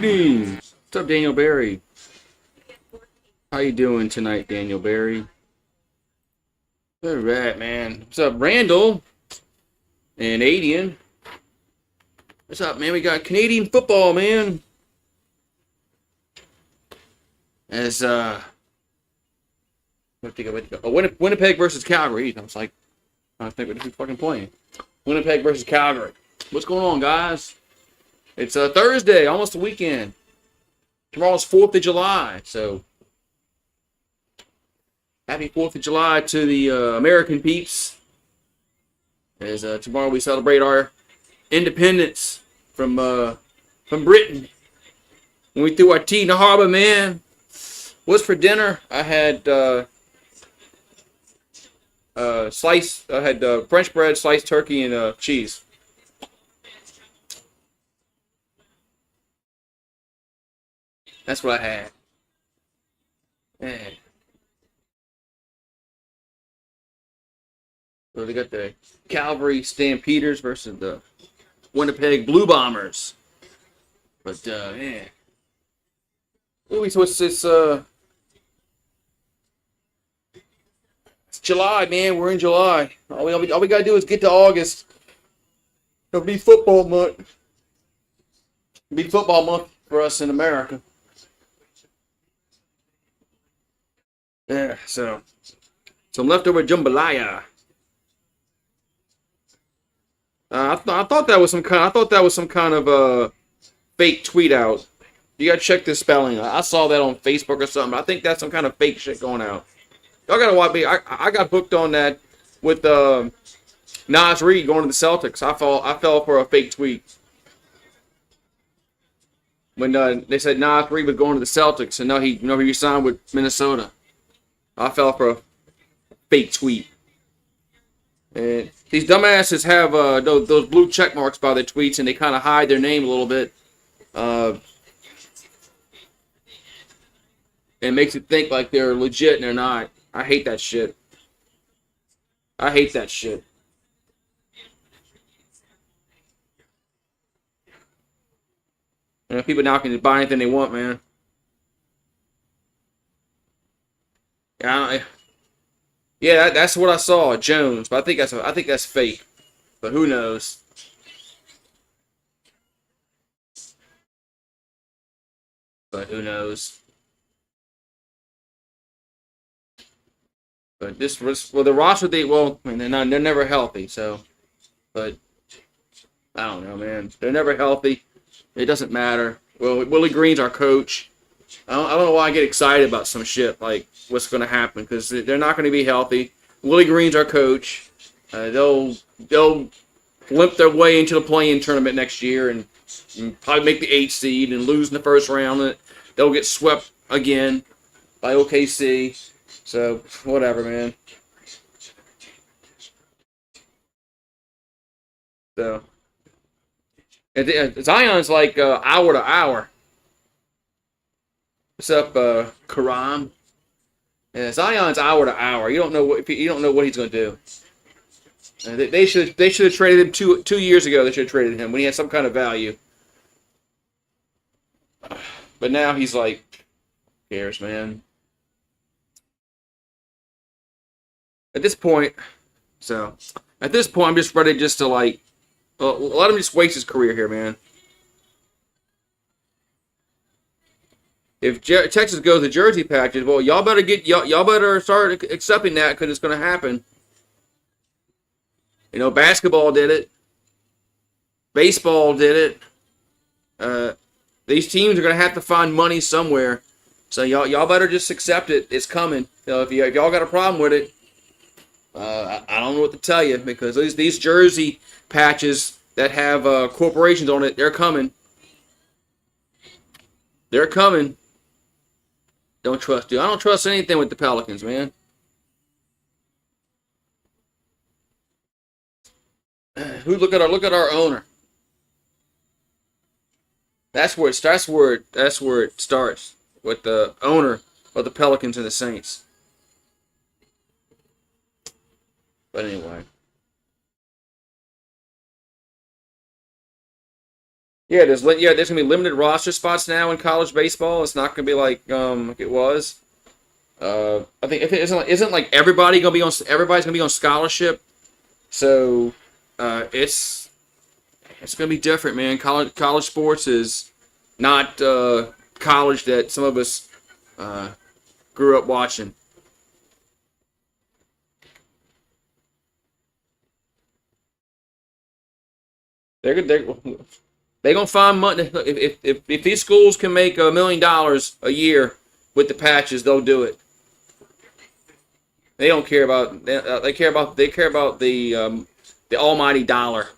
evening. What's up, Daniel Barry? How you doing tonight, Daniel Barry? All right, man. What's up, Randall and Adian? What's up, man? We got Canadian football, man. As Winnipeg versus Calgary. I was like, I think we're fucking playing. Winnipeg versus Calgary. What's going on, guys? It's Thursday, almost the weekend. Tomorrow's 4th of July, so happy 4th of July to the American peeps. As tomorrow we celebrate our independence from Britain. When we threw our tea in the harbor, man. What's for dinner? I had French bread, sliced turkey, and cheese. That's what I had. Man. So they got the Calgary Stampeders versus the Winnipeg Blue Bombers. But man. So it's July, man. We're in July. All we gotta do is get to August. It'll be football month. It'll be football month for us in America. Yeah, so some leftover jambalaya. I thought that was some kind of fake tweet out. You gotta check the spelling. I saw that on Facebook or something. I think that's some kind of fake shit going out. Y'all gotta watch me. I got booked on that with Nas Reed going to the Celtics. I fell for a fake tweet when they said Nas Reed was going to the Celtics, and now he signed with Minnesota. I fell for a fake tweet. And these dumbasses have those blue check marks by their tweets, and they kind of hide their name a little bit. It makes it think like they're legit and they're not. I hate that shit. I hate that shit. People now can buy anything they want, man. Yeah, that's what I saw, Jones. But I think that's fake. But who knows? But who knows? But the roster I mean, they're never healthy. So, but I don't know, man. They're never healthy. It doesn't matter. Well, Willie Green's our coach. I don't know why I get excited about some shit like what's going to happen because they're not going to be healthy. Willie Green's our coach. They'll limp their way into the play-in tournament next year and probably make the 8th seed and lose in the first round. They'll get swept again by OKC. So whatever, man. So Zion's like hour to hour. What's up, Karam? Yeah, Zion's hour to hour. You don't know what he's going to do. They should have traded him 2 years ago. They should have traded him when he had some kind of value. But now he's like, who cares, man. At this point, I'm just ready just to let him just waste his career here, man. If Texas goes to jersey patches, well, y'all better start accepting that because it's going to happen. Basketball did it. Baseball did it. These teams are going to have to find money somewhere. So y'all better just accept it. It's coming. If y'all got a problem with it, I don't know what to tell you because these jersey patches that have corporations on it, they're coming. They're coming. Don't trust you. I don't trust anything with the Pelicans, man. Look at our owner. That's where it starts with the owner of the Pelicans and the Saints. But anyway. Yeah, there's gonna be limited roster spots now in college baseball. It's not gonna be like it was. I think if it isn't like everybody's gonna be on scholarship. So it's gonna be different, man. College sports is not college that some of us grew up watching. They're gonna find money. If these schools can make $1 million a year with the patches, they'll do it. They don't care about they care about the almighty dollar.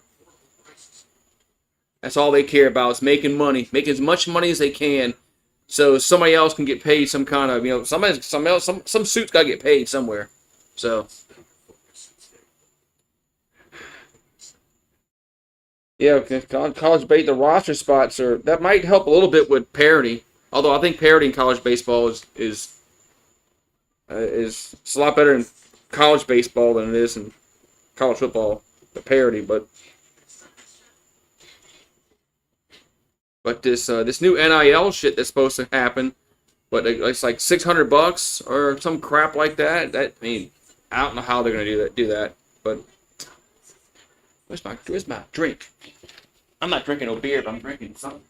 That's all they care about is making money, make as much money as they can, so somebody else can get paid some kind of some suit's got to get paid somewhere. So yeah, college bait the roster spots are that might help a little bit with parity. Although I think parity in college baseball is it's a lot better in college baseball than it is in college football. The parity, but this new NIL shit that's supposed to happen, but it's like $600 or some crap like that. That I mean, I don't know how they're gonna do that. But where's my drink? I'm not drinking no beer, but I'm drinking something.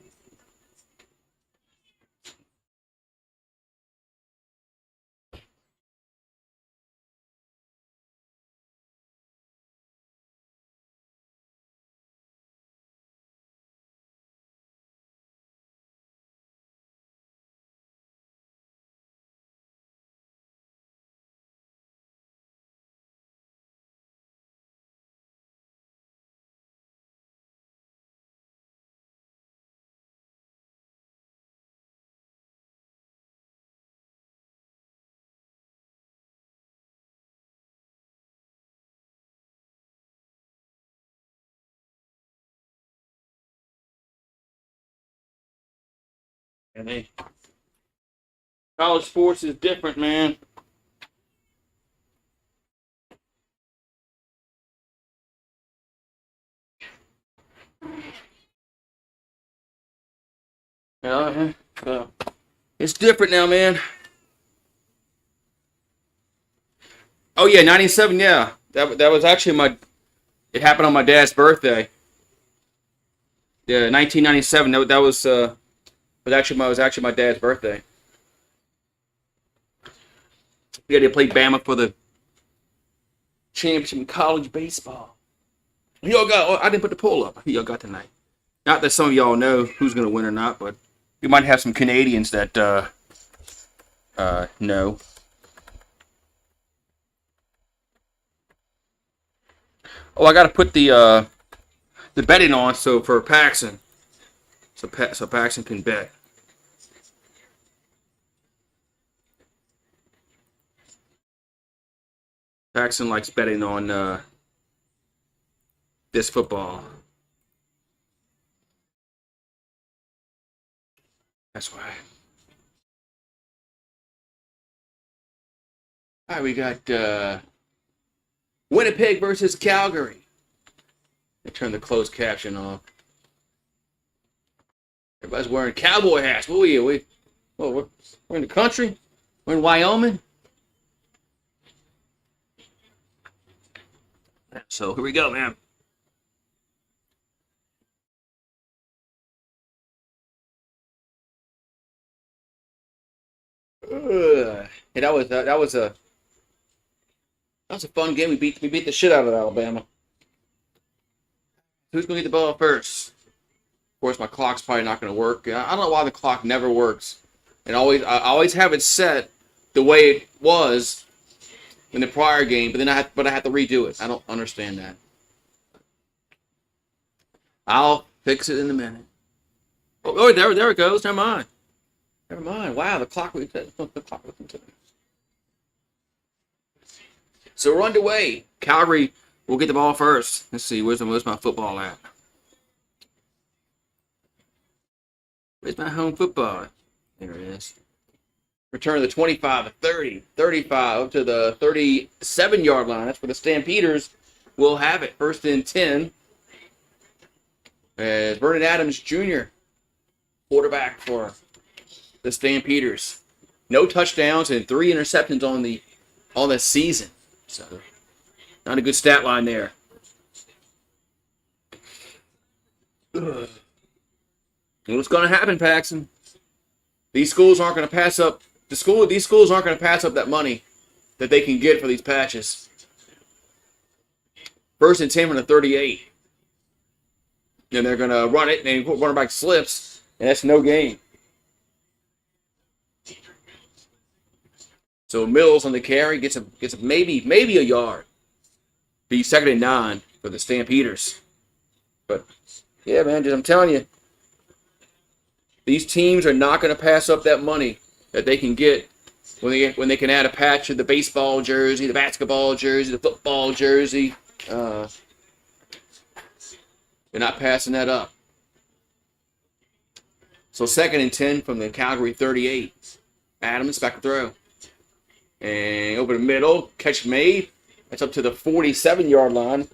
And college sports is different, man. Uh, it's different now, man. Oh yeah, '97. Yeah, that was actually my. It happened on my dad's birthday. Yeah, 1997. That was actually my dad's birthday. Yeah, they played Bama for the championship in college baseball. Who y'all got? Oh, I didn't put the poll up. Who y'all got tonight? Not that some of y'all know who's gonna win or not, but we might have some Canadians that know. Oh, I got to put the betting on so for Paxson, so Paxson can bet. Paxson likes betting on this football. That's why. All right, we got Winnipeg versus Calgary. I turn the closed caption off. Everybody's wearing cowboy hats. What are we? We're in the country. We're in Wyoming. So here we go, man. Yeah, that was a fun game. We beat the shit out of Alabama. Who's gonna get the ball first? Of course, my clock's probably not gonna work. I don't know why the clock never works. I always have it set the way it was in the prior game, but I have to redo it. I don't understand that. I'll fix it in a minute. Oh, there it goes. Never mind. Never mind. Wow, the clock. The clock. So we're underway. Calgary will get the ball first. Let's see. Where's my football at? Where's my home football? There it is. Return the 25, 30, 35 up to the 37-yard line. That's where the Stampeders will have it. First and 10. as Vernon Adams Jr., quarterback for the Stampeders. No touchdowns and 3 interceptions on the season. So, not a good stat line there. Ugh. What's going to happen, Paxton? These schools aren't going to pass up. These schools aren't going to pass up that money that they can get for these patches. 1st and 10 from the 38. And they're going to run it, and quarterback slips, and that's no gain. So Mills on the carry gets maybe a yard. Be 2nd and 9 for the Stampeders. But yeah, man, I'm telling you, these teams are not going to pass up that money that they can get when they can add a patch of the baseball jersey, the basketball jersey, the football jersey. They're not passing that up. So 2nd and 10 from the Calgary 38. Adams back to throw. And over the middle, catch made. That's up to the 47-yard line.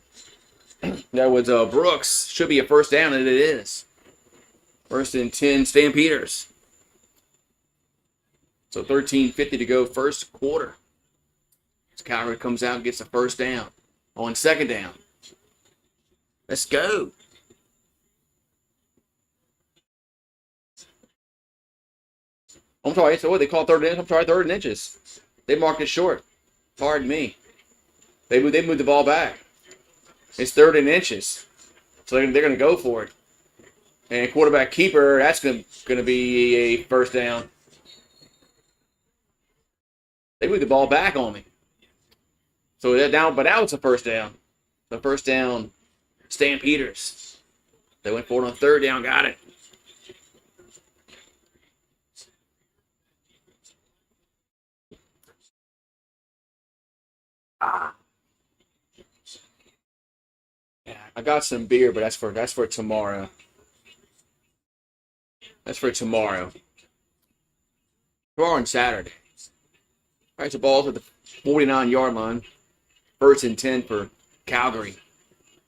That was Brooks. Should be a 1st down, and it is. 1st and 10 Stampeders. So 13:50 to go, 1st quarter. So Calgary comes out and gets a 1st down. On 2nd down. Let's go. I'm sorry, so what they call 3rd and 3rd and inches. They marked it short. Pardon me. They moved the ball back. It's 3rd and inches. So they're going to go for it. And quarterback keeper, that's going to be a 1st down. They moved the ball back on me. So that down, but now it's a 1st down. The 1st down, Stampeders. They went for it on 3rd down, got it. Yeah, I got some beer, but that's for tomorrow. That's for tomorrow. Tomorrow and Saturday. All right, so ball's at the 49-yard line. 1st and 10 for Calgary.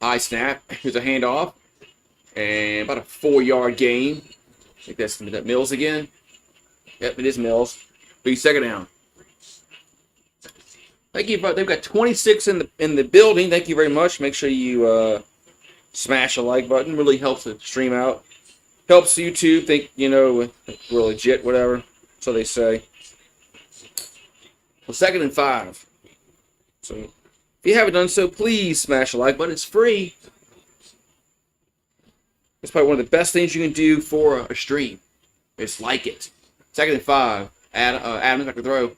High snap. Here's a handoff. And about a 4-yard gain. I think that's Mills again. Yep, it is Mills. Big 2nd down. Thank you. They've got 26 in the building. Thank you very much. Make sure you smash the like button. Really helps the stream out. Helps YouTube think, we're legit, whatever. So they say. Well, 2nd and 5. So if you haven't done so, please smash the like button. It's free. It's probably one of the best things you can do for a stream. It's like it. 2nd and 5. Adams back to throw.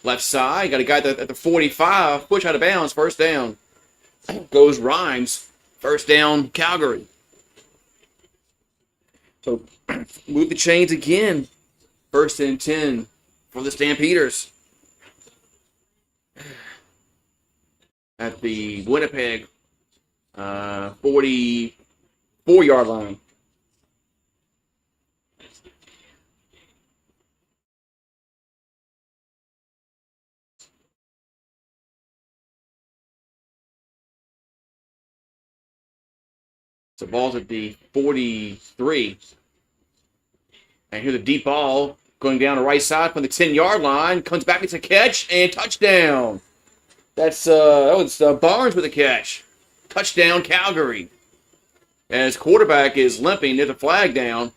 Left side. Got a guy at the 45. Push out of bounds. 1st down. Goes Rhymes. 1st down, Calgary. So move the chains again. 1st and 10 for the Stampeders. At the Winnipeg 44-yard line. So ball's at the 43. And here's a deep ball going down the right side from the 10-yard line. Comes back, it's a catch, and touchdown. That was Barnes with a catch. Touchdown, Calgary. As quarterback is limping, there's a flag down.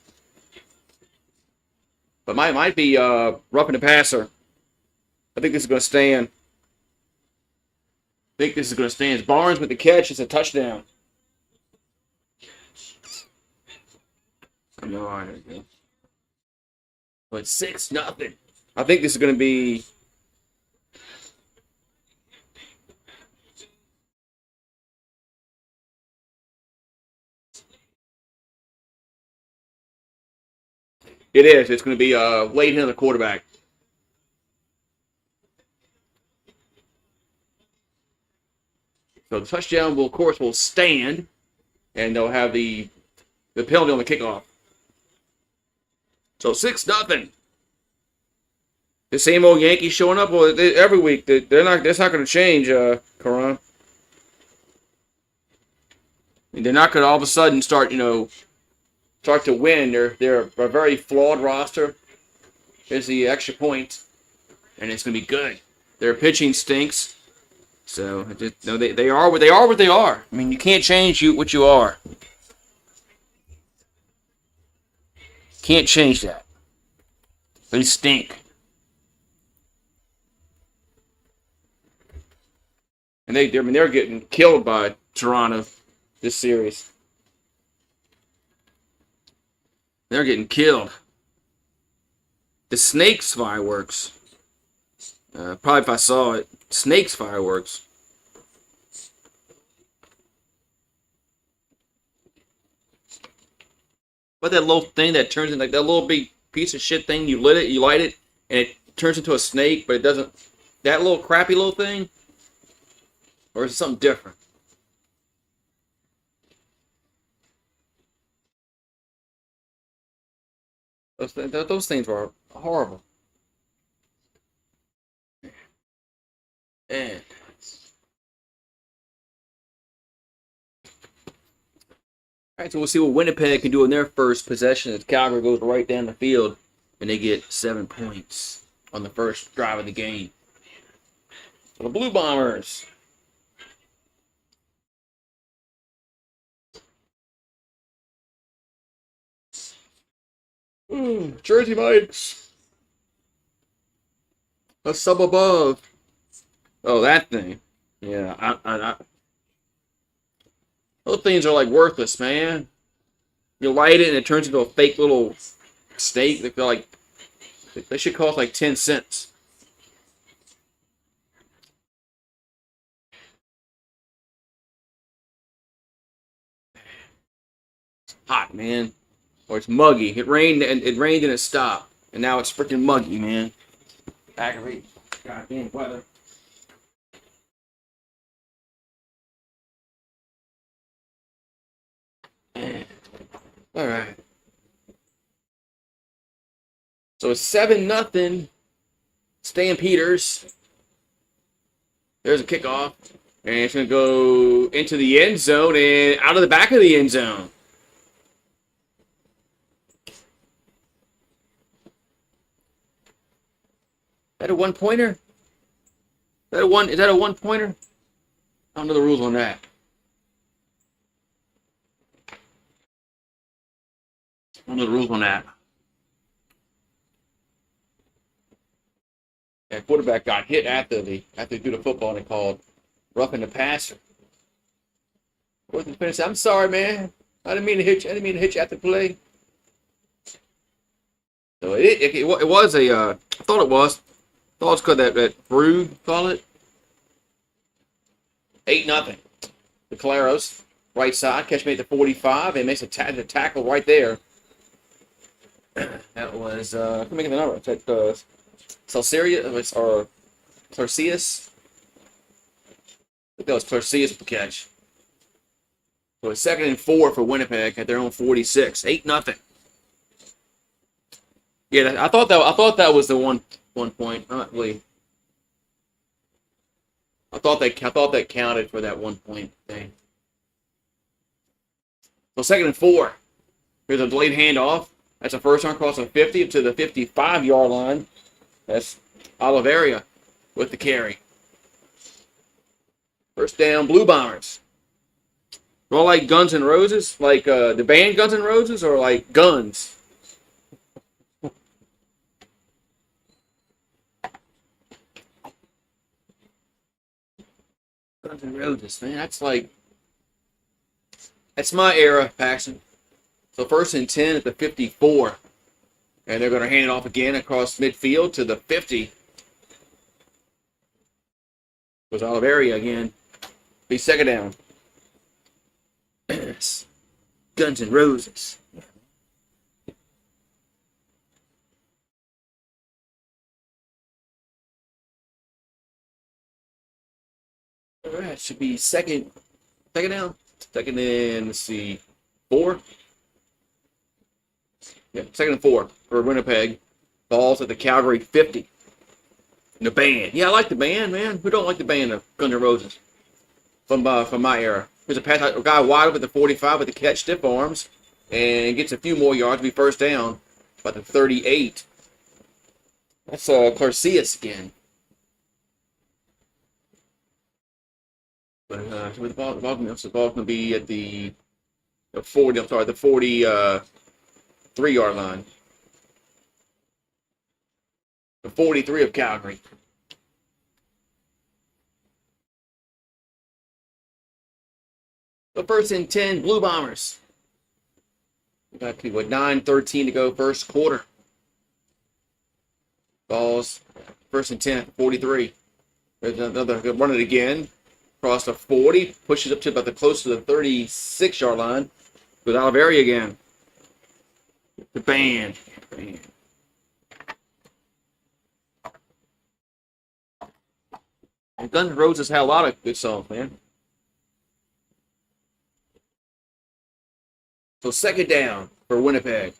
But might be roughing the passer. I think this is going to stand. It's Barnes with the catch. It's a touchdown. Come on. But 6-0. I think this is going to be. It is. It's going to be late into the quarterback. So the touchdown will, of course, stand, and they'll have the penalty on the kickoff. So 6-0. The same old Yankees showing up every week. That's not going to change, Karan. They're not going to all of a sudden start to win. They're a very flawed roster. Here's the extra point, and it's going to be good. Their pitching stinks, so they are what they are. I mean, you can't change what you are. Can't change that. They stink. And they're getting killed by Toronto this series. They're getting killed. The Snakes fireworks. Probably if I saw it. Snakes fireworks. But that little thing that turns into like that little big piece of shit thing, you light it, and it turns into a snake, but it doesn't. That little crappy little thing? Or is it something different? Those things were horrible. And all right, so we'll see what Winnipeg can do in their first possession as Calgary goes right down the field and they get 7 points on the first drive of the game. So the Blue Bombers. Jersey Mike's. A sub above. Oh, that thing. Yeah, those things are like worthless, man. You light it and it turns into a fake little steak. They should cost like 10 cents. It's hot, man. Or it's muggy. It rained and it stopped. And now it's freaking muggy, man. Aggravating. Goddamn weather. All right. So it's 7-0. Stampeders. There's a kickoff. And it's going to go into the end zone and out of the back of the end zone. Is that a one-pointer? Is that a one-pointer? I don't know the rules on that. I don't know the rules on that. Yeah, quarterback got hit after they threw the football and they called roughing the passer. I'm sorry, man. I didn't mean to hit you after the play. So it was a. I thought it was. I thought it was called that Brood, call it. 8-0. The Caleros, right side, catch me at the 45, and makes a tackle right there. That was I'm making the number. Is that Celsius or Clarcius? I think that was Clarcius with the catch. So it's 2nd and 4 for Winnipeg at their own 46. 8-0. Yeah, I thought that was the one point. I'm not really. I thought that counted for that 1 point thing. So 2nd and 4. Here's a delayed handoff. That's a first down across the 50 to the 55-yard line. That's Oliveira with the carry. First down, Blue Bombers. All like Guns N' Roses? Like the band Guns N' Roses or like guns? Guns N' Roses, man. That's my era, Paxton. So 1st and 10 at the 54. And they're going to hand it off again across midfield to the 50. Was Oliveira again. Be 2nd down. Guns N' Roses. All right, should be second down. 2nd and, let's see, 4. Yeah, 2nd and 4 for Winnipeg. Balls at the Calgary 50. And the band. Yeah, I like the band, man. Who don't like the band of Guns N' Roses? From my era. There's a guy wide open at the 45 with the catch, stiff arms, and gets a few more yards. Be first down, about the 38. That's Clarcius again. But the ball's going to be at the 40. I'm sorry, the 43-yard line. The 43 of Calgary. The first and 10, Blue Bombers. We got 9:13 to go, first quarter. Balls, first and 10, 43. There's another, run it again. Across the 40, pushes up to about the close to the 36-yard line. Goes out of area again. The band. And Guns N' Roses had a lot of good songs, man. So second down for Winnipeg.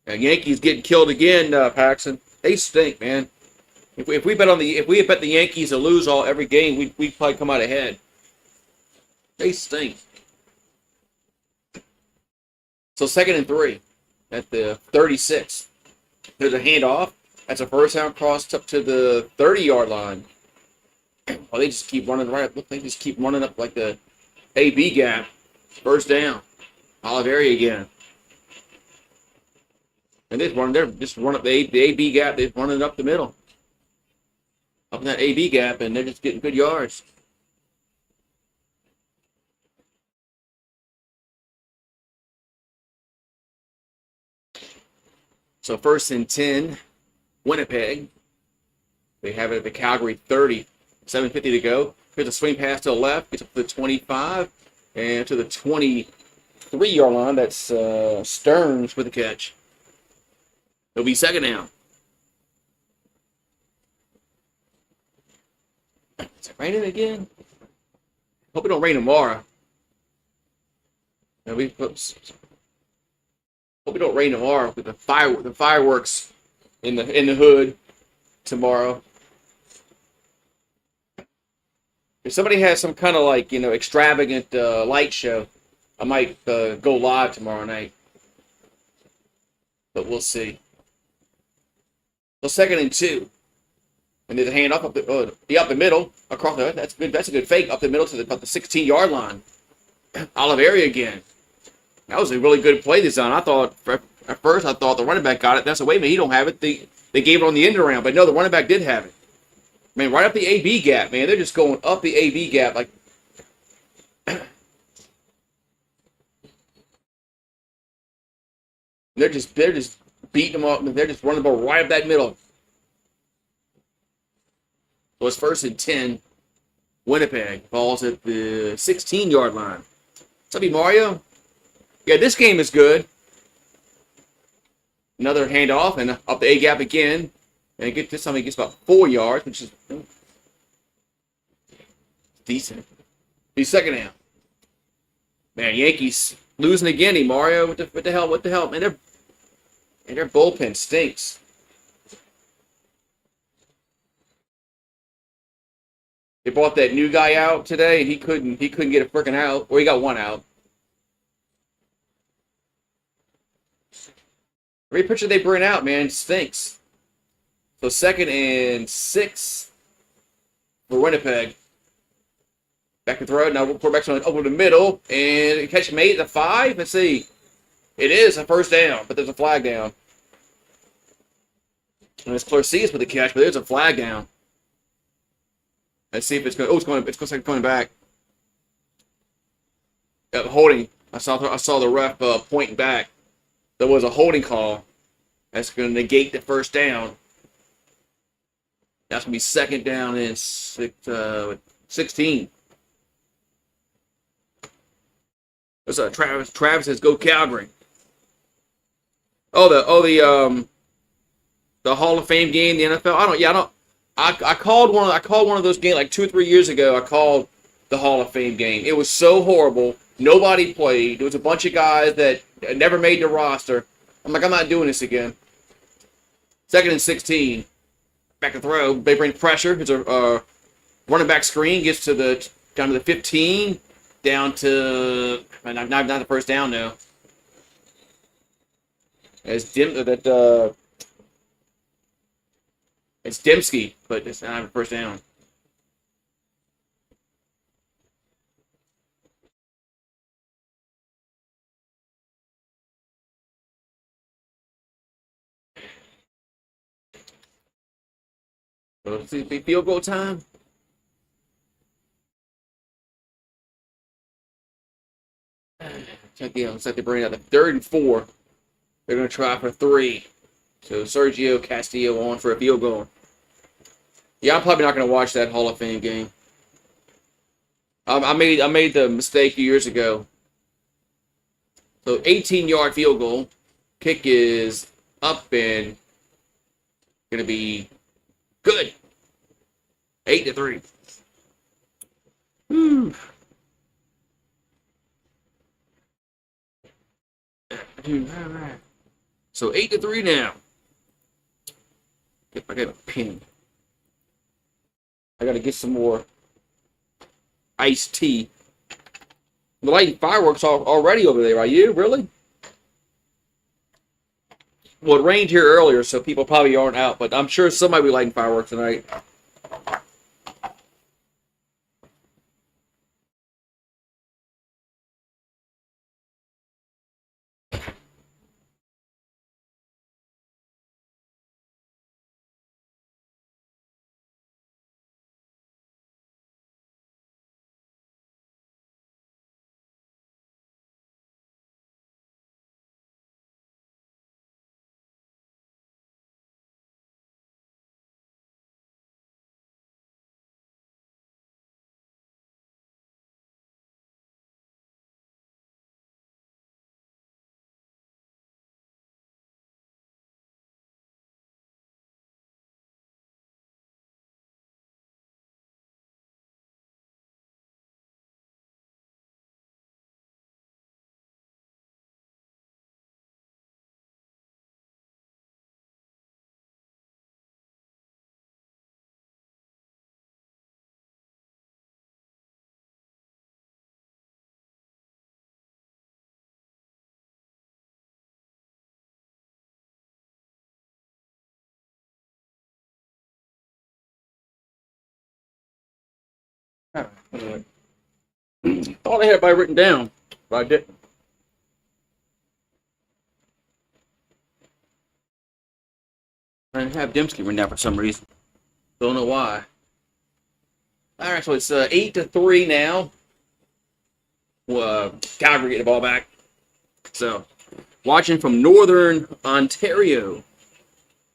And Yankees getting killed again, Paxton. They stink, man. If we bet the Yankees to lose every game, we'd probably come out ahead. They stink. So second and 3 at the 36. There's a handoff. That's a first down cross up to the 30-yard line. Oh, they just keep running right up. They just keep running up like the AB gap. First down. Olive area again. And they're just run up the AB gap. They're running up the middle. Up in that AB gap, and they're just getting good yards. So first and 10, Winnipeg. They have it at the Calgary 30. 7:50 to go. Here's a swing pass to the left. Gets up to the 25 and to the 23-yard line. That's Stearns with the catch. It'll be second down. Is it raining again? Hope it don't rain tomorrow. Hope it don't rain tomorrow with the fireworks in the hood tomorrow. If somebody has some kind of extravagant light show, I might go live tomorrow night. But we'll see. So second and 2. And there's a handoff up the middle across the. That's good. That's a good fake up the middle to about the 16-yard line. Olive area again. That was a really good play design. At first I thought the running back got it. That's a wait a minute, he don't have it. They gave it on the end around, but no, the running back did have it. Man, right up the AB gap, man. They're just going up the AB gap like. They're just beating them up. They're just running the ball right up that middle. So it's first and 10. Winnipeg. Ball's at the 16-yard line. What's up, Mario? Yeah, this game is good. Another handoff and up the A gap again. And this time he gets about 4 yards, which is decent. He's second down. Man, Yankees losing again, Mario. What the hell? What the hell? Man, their bullpen stinks. They brought that new guy out today, and he couldn't get a freaking out. Or he got one out. Every pitcher they bring out, man, stinks. So second and 6 for Winnipeg. Back to throw. Now quarterback's going over the middle, and catch made at the 5. Let's see. It is a first down, but there's a flag down. And it's Clarcius with the catch, but there's a flag down. Let's see if it's going. Oh, it's going back. Holding. I saw the ref pointing back. There was a holding call. That's going to negate the first down. That's going to be second down and 16. That's Travis. Travis says, "Go Calgary." The Hall of Fame game, the NFL. I called one of those games like 2 or 3 years ago. I called the Hall of Fame game. It was so horrible. Nobody played. There was a bunch of guys that never made the roster. I'm like, I'm not doing this again. Second and 16. Back to throw. They bring pressure. It's a running back screen. Gets down to the 15. down to not the first down now. It's it's Dembski, but it's not a first down. So let's see, field goal time. Looks like they bring out the 3rd and 4. They're going to try for 3. So Sergio Castillo on for a field goal. Yeah, I'm probably not going to watch that Hall of Fame game. I made the mistake a few years ago. So 18-yard field goal. Kick is up and going to be good. 8-3. Whew. So 8-3 now. If I get a pin, I gotta get some more iced tea. The lighting fireworks already over there. Are you really? Well, it rained here earlier, so people probably aren't out. But I'm sure somebody will be lighting fireworks tonight. Thought I had everybody written down, but I didn't. I didn't have Dembski written down for some reason. Don't know why. All right, so it's 8-3 now. Calgary getting the ball back. So, watching from Northern Ontario.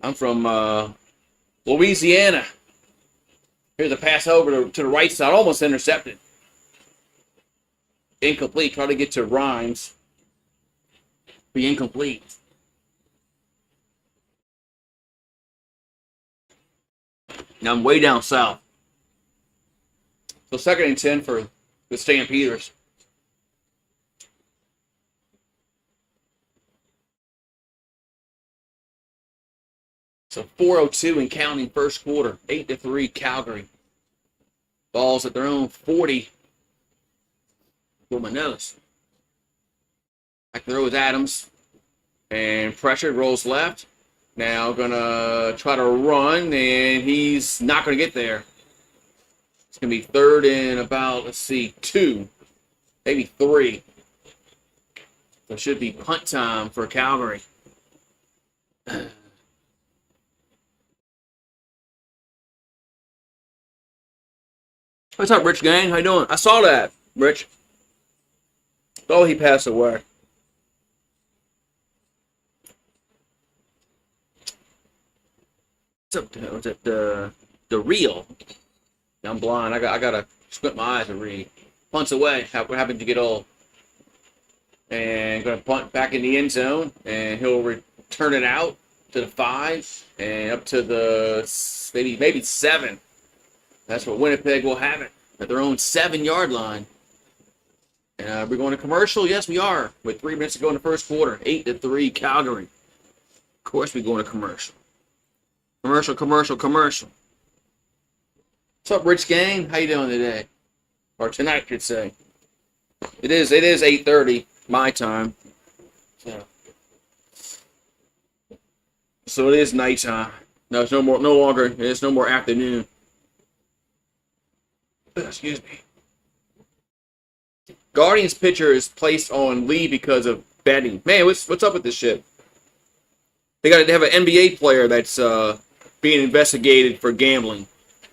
I'm from Louisiana. Here's a pass over to the right side, almost intercepted. Incomplete. Try to get to Rhymes. Be incomplete. Now I'm way down south. So 2nd and 10 for the Stampeders. So 4:02 and counting first quarter. 8-3 Calgary. Ball's at their own 40. Pull my nose. Back throw with Adams. And pressure rolls left. Now gonna try to run, and he's not gonna get there. It's gonna be 3rd and about, let's see, 2, maybe 3. So it should be punt time for Calgary. What's up, Rich Gang? How you doing? I saw that, Rich. Oh, he passed away. What's up? The reel. I'm blind. I gotta squint my eyes and read. Punts away. What happened to get old? And gonna punt back in the end zone, and he'll return it out to the 5 and up to the maybe 7. That's what Winnipeg will have it at their own 7-yard line. We're going to commercial. Yes, we are. With 3 minutes to go in the first quarter, 8-3 Calgary. Of course, we're going to commercial. Commercial. What's up, Rich Gang? How you doing today? Or tonight, I should say. It is 8:30 my time. So it is nighttime. No, it's no longer. It's no more afternoon. Excuse me. Guardians pitcher is placed on leave because of betting. Man, what's up with this shit? They have an NBA player that's being investigated for gambling.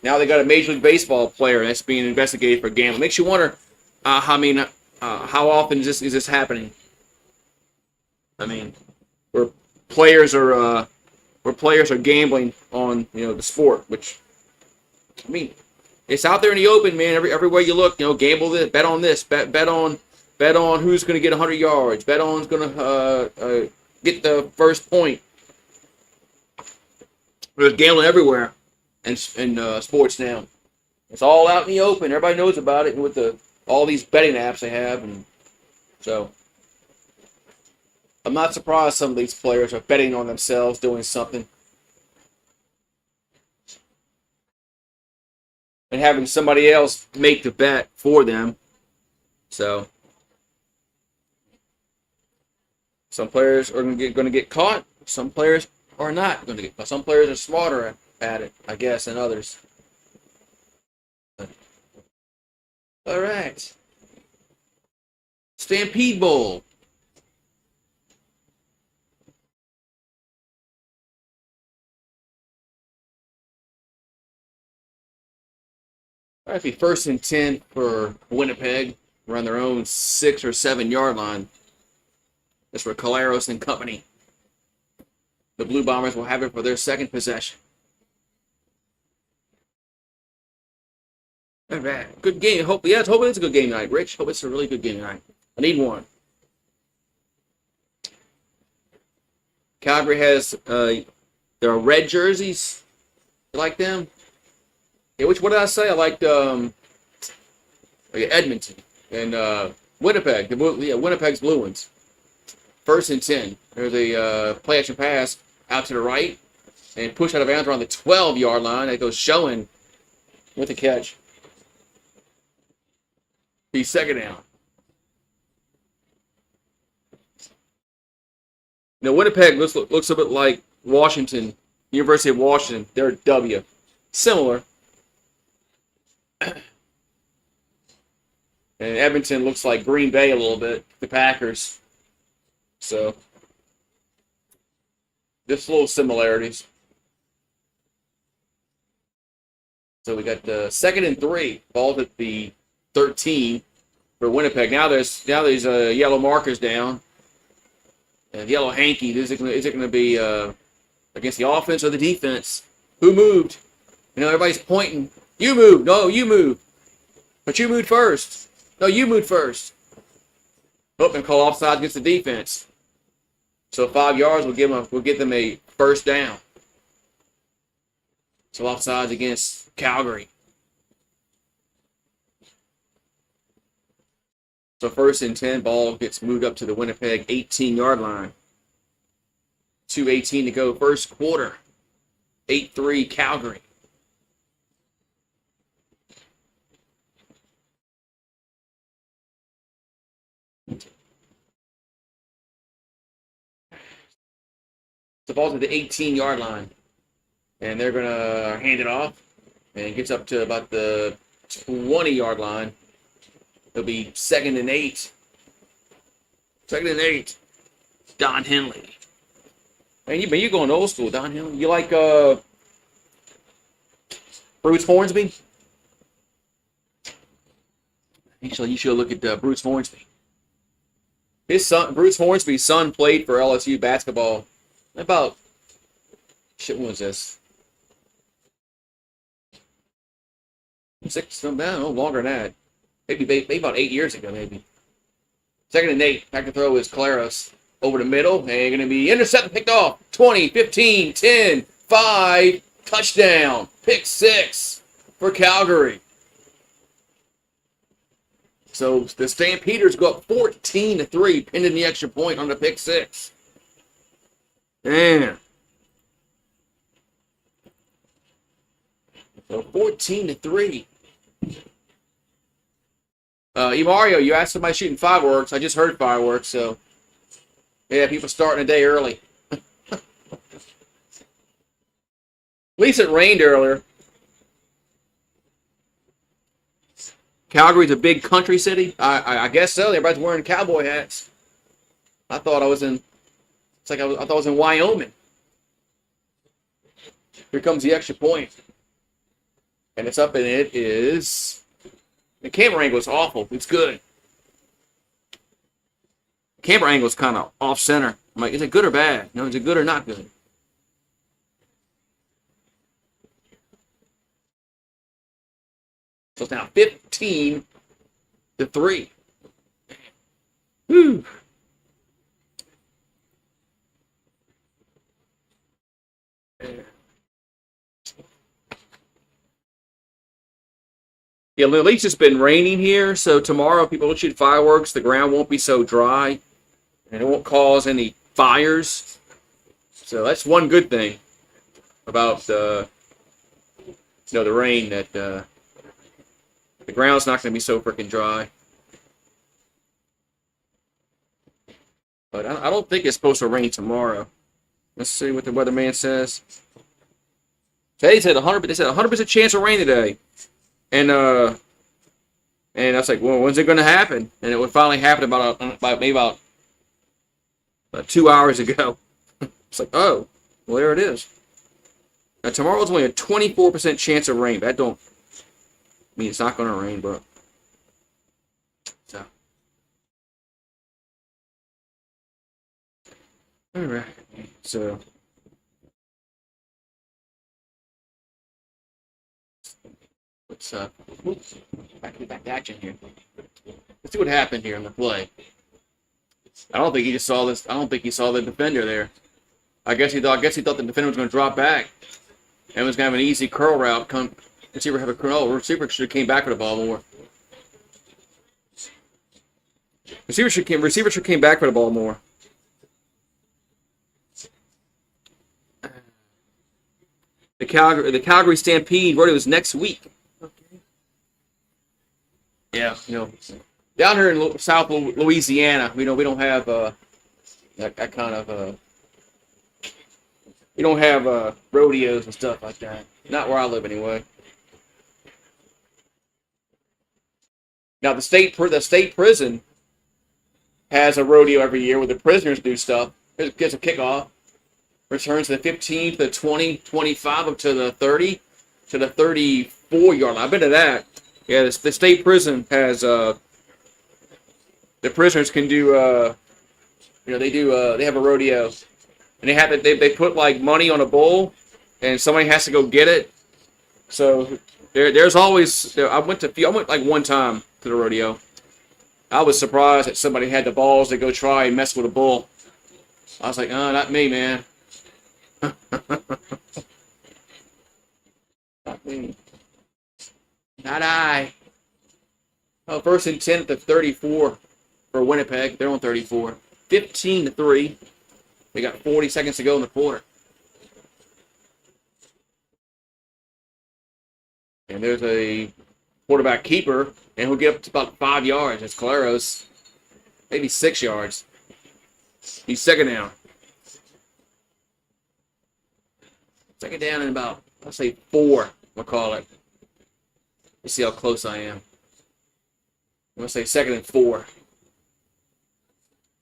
Now they got a Major League Baseball player that's being investigated for gambling. Makes you wonder. How often is this happening? I mean, where players are gambling on the sport, which I mean, it's out there in the open, man. Everywhere you look, gamble this, bet on this, bet on who's going to get 100 yards, bet on who's going to get the first point. There's gambling everywhere in sports now. It's all out in the open. Everybody knows about it, and with all these betting apps they have, and so I'm not surprised some of these players are betting on themselves doing something and having somebody else make the bet for them. So some players are going to get caught. Some players are not going to get caught. Some players are smarter at it, I guess, than others. All right. Stampede Bowl. All right, be 1st and 10 for Winnipeg. Around their own 6 or 7 yard line. That's for Caleros and company. The Blue Bombers will have it for their second possession. All right, good game. Hopefully it's a good game tonight, Rich. Hope it's a really good game tonight. I need one. Calgary has their red jerseys. You like them? Yeah, what did I say? I liked Edmonton and Winnipeg. Winnipeg's blue ones. 1st and 10. There's a play action pass out to the right and push out of bounds around the 12-yard line. That goes showing with the catch. He's second down. Now, Winnipeg looks a bit like Washington, University of Washington. They're W. Similar. And Edmonton looks like Green Bay a little bit, the Packers. So, just little similarities. So we got 2nd and 3, ball at the 13 for Winnipeg. Now there's yellow markers down. And yellow hanky. Is it going to be against the offense or the defense? Who moved? Everybody's pointing. You moved. No, you moved. But you moved first. No, you moved first. Oh, and call offside against the defense. So 5 yards will get them a first down. So offsides against Calgary. So 1st and 10, ball gets moved up to the Winnipeg 18-yard line. 2:18 to go, first quarter. 8-3 Calgary. The ball's at the 18-yard line. And they're going to hand it off. And it gets up to about the 20-yard line. It'll be 2nd and 8. 2nd and 8. Don Henley. Man, you're going old school, Don Henley. You like Bruce Hornsby? You should look at Bruce Hornsby. His son, Bruce Hornsby's son, played for LSU basketball. About, when was this? 6, no, longer than that. Maybe about 8 years ago, maybe. 2nd and 8. Back to throw is Caleros. Over the middle. And going to be intercepted, picked off. 20, 15, 10, 5. Touchdown. Pick 6 for Calgary. So the Stampeders go up 14-3, pending the extra point on the pick 6. Damn. So 14-3. Mario, you asked somebody shooting fireworks. I just heard fireworks, so yeah, people starting a day early. At least it rained earlier. Calgary's a big country city. I guess so. Everybody's wearing cowboy hats. I thought I was in. It's like I thought I was in Wyoming. Here comes the extra point, and it's up, and it is. The camera angle is awful. It's good. The camera angle is kind of off center. I'm like, is it good or bad? No, is it good or not good? So it's now 15-3. Whew. Yeah, at least it's been raining here, so tomorrow people will shoot fireworks. The ground won't be so dry, and it won't cause any fires. So that's one good thing about the rain, that the ground's not going to be so freaking dry. But I don't think it's supposed to rain tomorrow. Let's see what the weatherman says. They said 100% chance of rain today. And I was like, well, when's it going to happen? And it would finally happen about 2 hours ago. It's like, oh, well, there it is. Now, tomorrow's only a 24% chance of rain. That don't mean it's not going to rain, bro. So, all right. So, let's back to action here. Let's see what happened here in the play. I don't think he just saw this. I don't think he saw the defender there. I guess he thought the defender was going to drop back and was going to have an easy curl route. Receiver have a curl. Receiver should have came back with the ball more. Receiver should came back with the ball more. The Calgary Stampede rodeo is next week. Okay. Yeah, down here in South Louisiana, we don't have that kind of we don't have rodeos and stuff like that. Not where I live, anyway. Now the state prison has a rodeo every year where the prisoners do stuff. It gets a kickoff. Returns to the 15, to the 20, 25, up to the 30, to the 34-yard line. I've been to that. Yeah, the state prison has the prisoners can do they have a rodeo, and they put like money on a bull, and somebody has to go get it. So there's always I went like one time to the rodeo. I was surprised that somebody had the balls to go try and mess with a bull. I was like, oh, not me, man. Not me. Not I. Oh, 1st and 10 at the 34 for Winnipeg. They're on 34. 15-3. They got 40 seconds to go in the quarter. And there's a quarterback keeper, and he'll get up to about 5 yards. It's Caleros. Maybe 6 yards. He's second down. Second down in about, let's say 4, we'll call it. Let's see how close I am. I'm going to say 2nd and 4.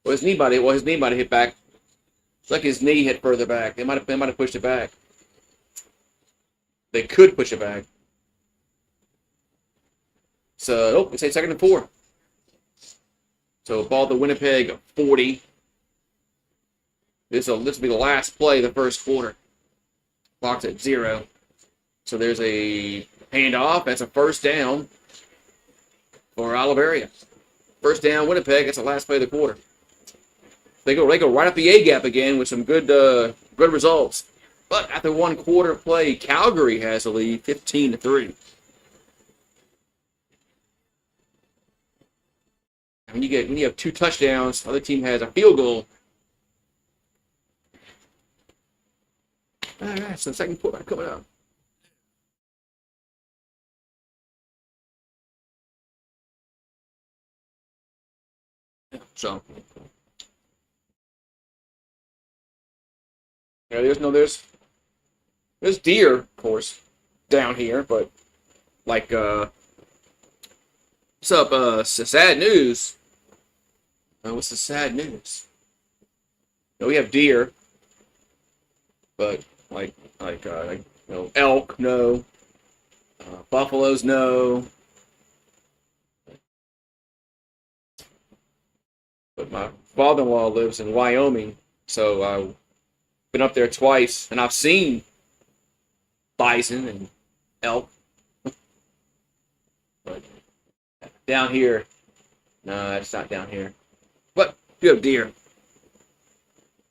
Well, his knee might have hit back. It's like his knee hit further back. They might have pushed it back. They could push it back. So, let's say 2nd and 4. So, ball to Winnipeg 40. This will be the last play of the first quarter. Clock's at 0. So there's a handoff. That's a first down for Oliveria. First down, Winnipeg. That's the last play of the quarter. They go right up the A gap again with some good results. But after one quarter play, Calgary has a lead, 15-3. When you have 2 touchdowns, the other team has a field goal. All right, so second quarter coming up. So, yeah, there's deer, of course, down here, but like, what's up? Sad news. What's the sad news? We have deer, but elk, no. Buffaloes, no. But my father-in-law lives in Wyoming, so I've been up there twice, and I've seen bison and elk. But down here, no, that's not down here. But you have deer.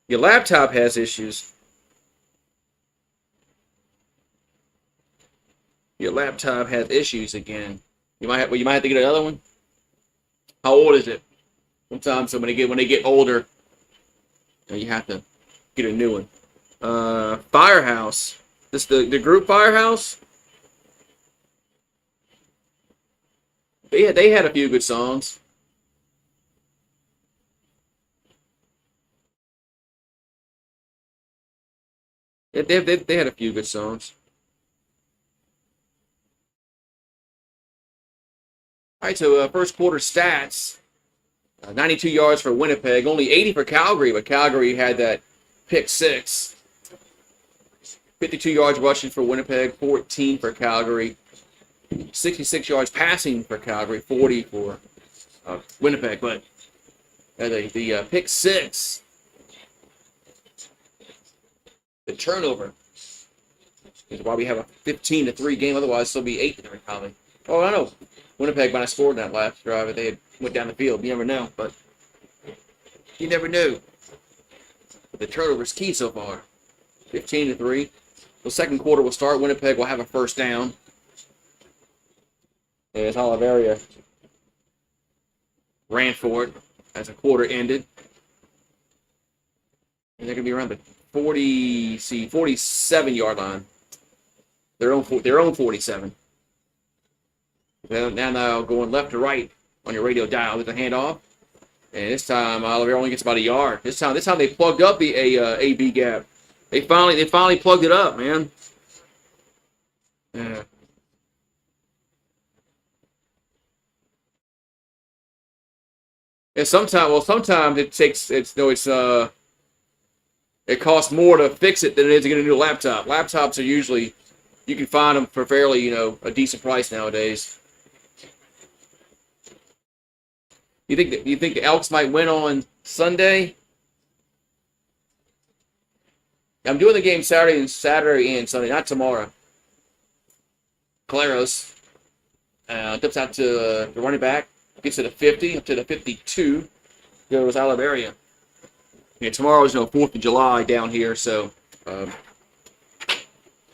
Your laptop has issues. Your laptop has issues again. You might have to get another one. How old is it? Sometimes when they get older, you have to get a new one. Firehouse. This the group Firehouse. They had a few good songs. They had a few good songs. All right, so first quarter stats. 92 yards for Winnipeg, only 80 for Calgary, but Calgary had that pick six. 52 yards rushing for Winnipeg, 14 for Calgary. 66 yards passing for Calgary, 40 for Winnipeg. But the pick six, the turnover, is why we have a 15-3 game. Otherwise, it'll be 8-3 probably. Oh, I know. Winnipeg might have scored in that last drive if they had went down the field. You never know, but you never knew. But the turnover's key so far. 15-3. The second quarter will start. Winnipeg will have a first down. As Oliveria ran for it as the quarter ended. And they're going to be around the 47-yard line. Their own 47. Now going left to right on your radio dial with the handoff. And this time Oliveira only gets about a yard. This time they plugged up the AB gap. They finally plugged it up, man. Yeah. And sometimes it costs more to fix it than it is to get a new laptop. Laptops are usually, you can find them for fairly, a decent price nowadays. You think the Elks might win on Sunday? I'm doing the game Saturday and Sunday, not tomorrow. Caleros dips out to the running back, gets to the 50, up to the 52, goes Oliveria. Yeah, tomorrow is 4th of July down here, so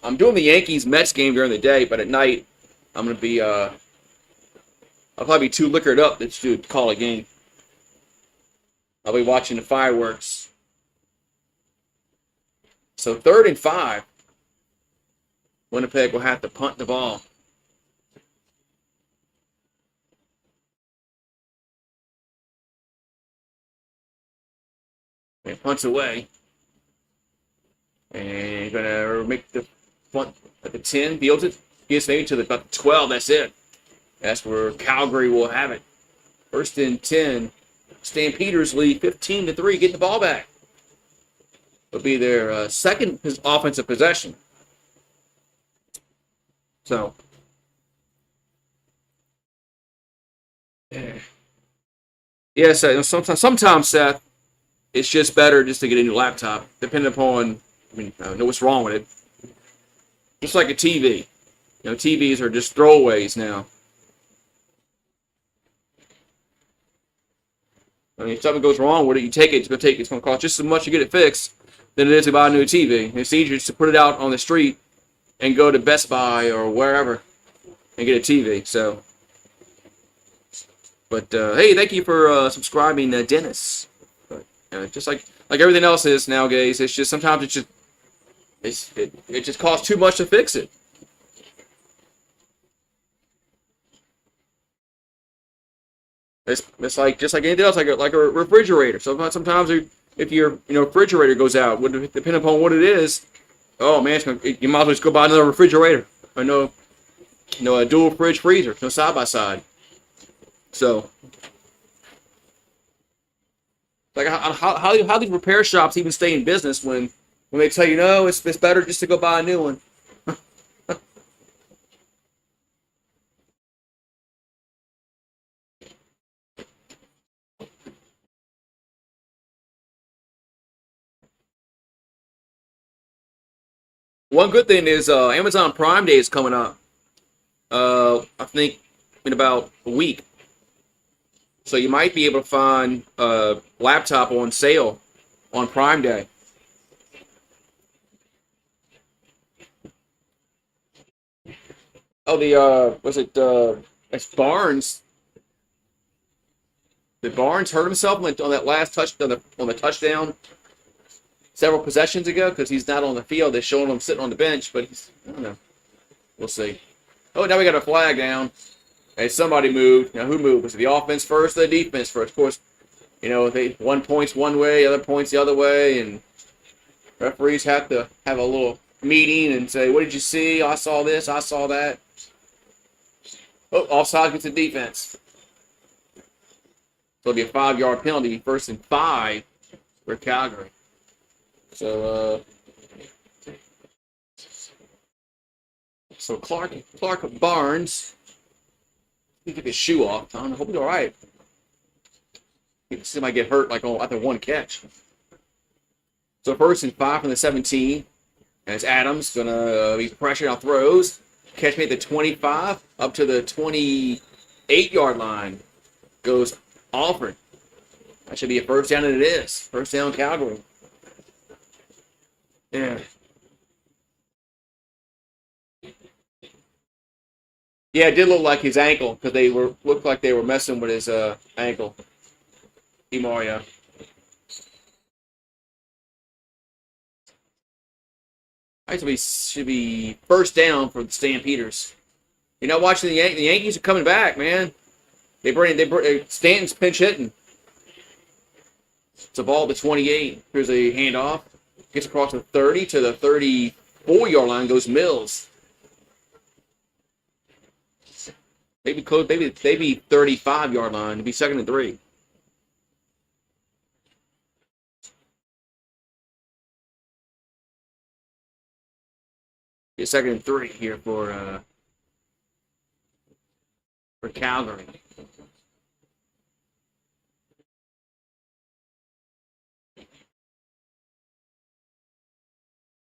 I'm doing the Yankees-Mets game during the day, but at night I'm going to be I'll probably be too liquored up to call a game. I'll be watching the fireworks. So 3rd and 5. Winnipeg will have to punt the ball. And punts away. And going to make the punt at the 10. Fields it. Gets maybe to about the 12. That's it. That's where Calgary will have it. 1st and 10. Stampeders lead 15-3, getting the ball back. It'll be their second offensive possession. So, yeah, so sometimes, Seth, it's just better just to get a new laptop, depending upon, I know what's wrong with it. Just like a TV. TVs are just throwaways now. If something goes wrong with it, you take it. It's going to cost just as much to get it fixed than it is to buy a new TV. It's easier just to put it out on the street and go to Best Buy or wherever and get a TV. So, but hey, thank you for subscribing, Dennis. But just like everything else is nowadays, it's just sometimes it just costs too much to fix it. It's like just like anything else, like a refrigerator. So sometimes if your refrigerator goes out, depending upon what it is, oh man, you might as well just go buy another refrigerator. Or a dual fridge freezer, no side by side. So like how these repair shops even stay in business when they tell you no, it's better just to go buy a new one. One good thing is Amazon Prime Day is coming up. I think in about a week. So you might be able to find a laptop on sale on Prime Day. Oh, it's Barnes. Did Barnes hurt himself on that last touch on the touchdown several possessions ago? Because he's not on the field. They're showing him sitting on the bench, but I don't know. We'll see. Oh, now we got a flag down. Hey, somebody moved. Now, who moved? Was it the offense first or the defense first? Of course, one point's one way, the other point's the other way, and referees have to have a little meeting and say, what did you see? I saw this. I saw that. Oh, offside gets the defense. So it'll be a 5-yard penalty, 1st and 5 for Calgary. So, Clark Barnes, he took his shoe off. I hope he's all right. He might get hurt after one catch. So 1st and 5 from the 17. And it's Adams going to be pressuring out throws. Catch me at the 25 up to the 28-yard line. Goes Alford. That should be a 1st down, and it is. 1st down, Calgary. Yeah. Yeah, it did look like his ankle because looked like they were messing with his ankle. Emaria. Should be 1st down for the Stampeders. You're not watching the Yankees are coming back, man. Stanton's pinch hitting. It's a ball at the 28. Here's a handoff. Gets across the 30 to the 34-yard line. Goes Mills. Maybe 35-yard line. It'd be 2nd and 3. It's 2nd and 3 here for Calgary.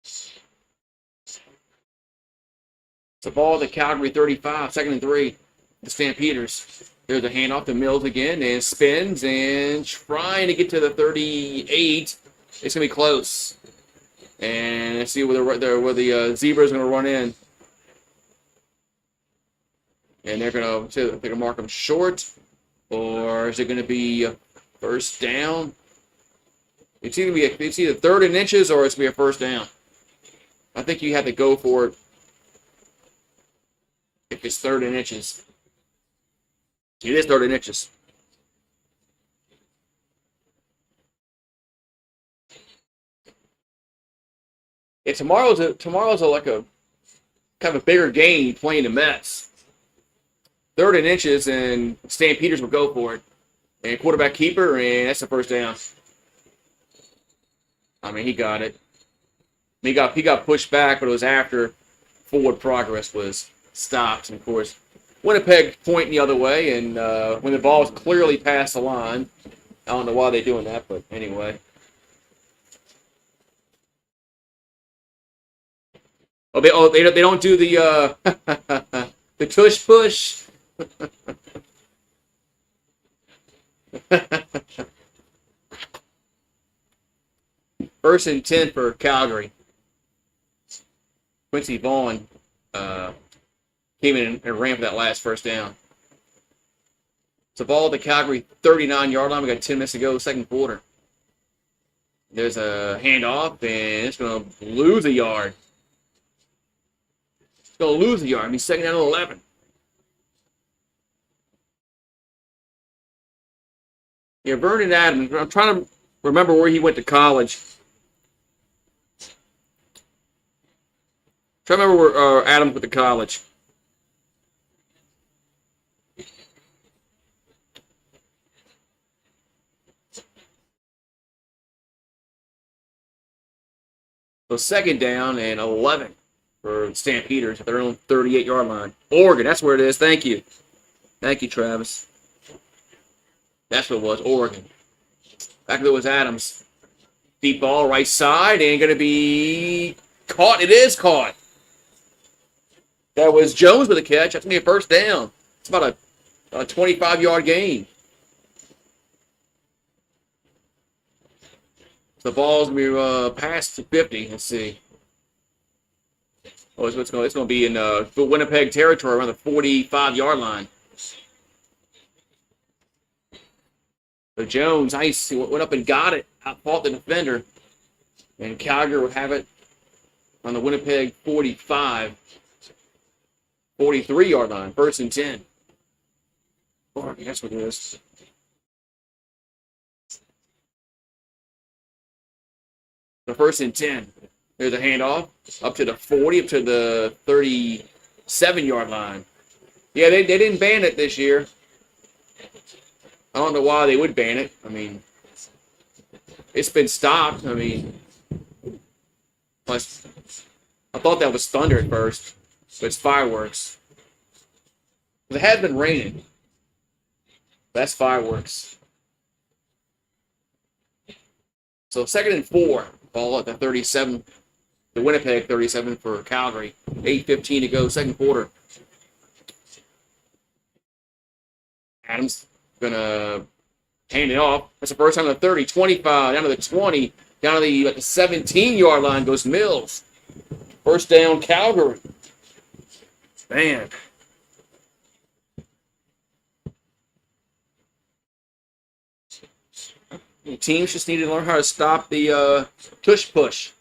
It's a ball at the Calgary 35, 2nd and 3. The Stampeders. There's a handoff to Mills again, and spins and trying to get to the 38. It's gonna be close. And let's see where the Zebra's gonna run in. And they're gonna mark them short, or is it gonna be a 1st down? It's either 3rd and inches or it's gonna be a 1st down. I think you have to go for it if it's 3rd and inches. It is 3rd and inches. Yeah, tomorrow's like a kind of a bigger game playing the Mets. 3rd and inches, and Stampeders will go for it. And quarterback keeper, and that's the 1st down. I mean, he got it. He got pushed back, but it was after forward progress was stopped. And of course, Winnipeg pointing the other way, and when the ball was clearly past the line, I don't know why they're doing that, but anyway. They don't do the the tush push. 1st and 10 for Calgary. Quincy Vaughn came in and ran for that last 1st down. It's a ball at the Calgary 39-yard line. We got 10 minutes to go, 2nd quarter. There's a handoff, and it's going to lose a yard. It's going to lose a yard. I mean, 2nd down and 11. Yeah, Vernon Adams. I'm trying to remember where he went to college. Trying to remember where Adams went to college. So second down and 11 for Stampeders at their own 38-yard line. Oregon, that's where it is. Thank you. Thank you, Travis. That's what it was, Oregon. Back there was Adams. Deep ball, right side, and going to be caught. It is caught. That was Jones with a catch. That's going to be a first down. It's about a 25-yard gain. The ball's going to be past 50. Let's see. Oh, it's going to be in Winnipeg territory around the 45-yard line. So Jones, nice. He went up and got it. Outfought the defender. And Calgary would have it on the Winnipeg 43-yard line. First and 10. Oh, that's what it is. The first and 10. There's a handoff up to the 40, up to the 37-yard line. Yeah, they didn't ban it this year. I don't know why they would ban it. I mean, it's been stopped. I mean, I thought that was thunder at first, but it's fireworks. It had been raining. That's fireworks. So second and 4. Ball at the 37. The Winnipeg 37 for Calgary. 8:15 to go, second quarter. Adams gonna hand it off. That's the first time on the 30, 25, down to the 20, down to the 17-yard line goes Mills. First down, Calgary. Man. The teams just need to learn how to stop the tush push.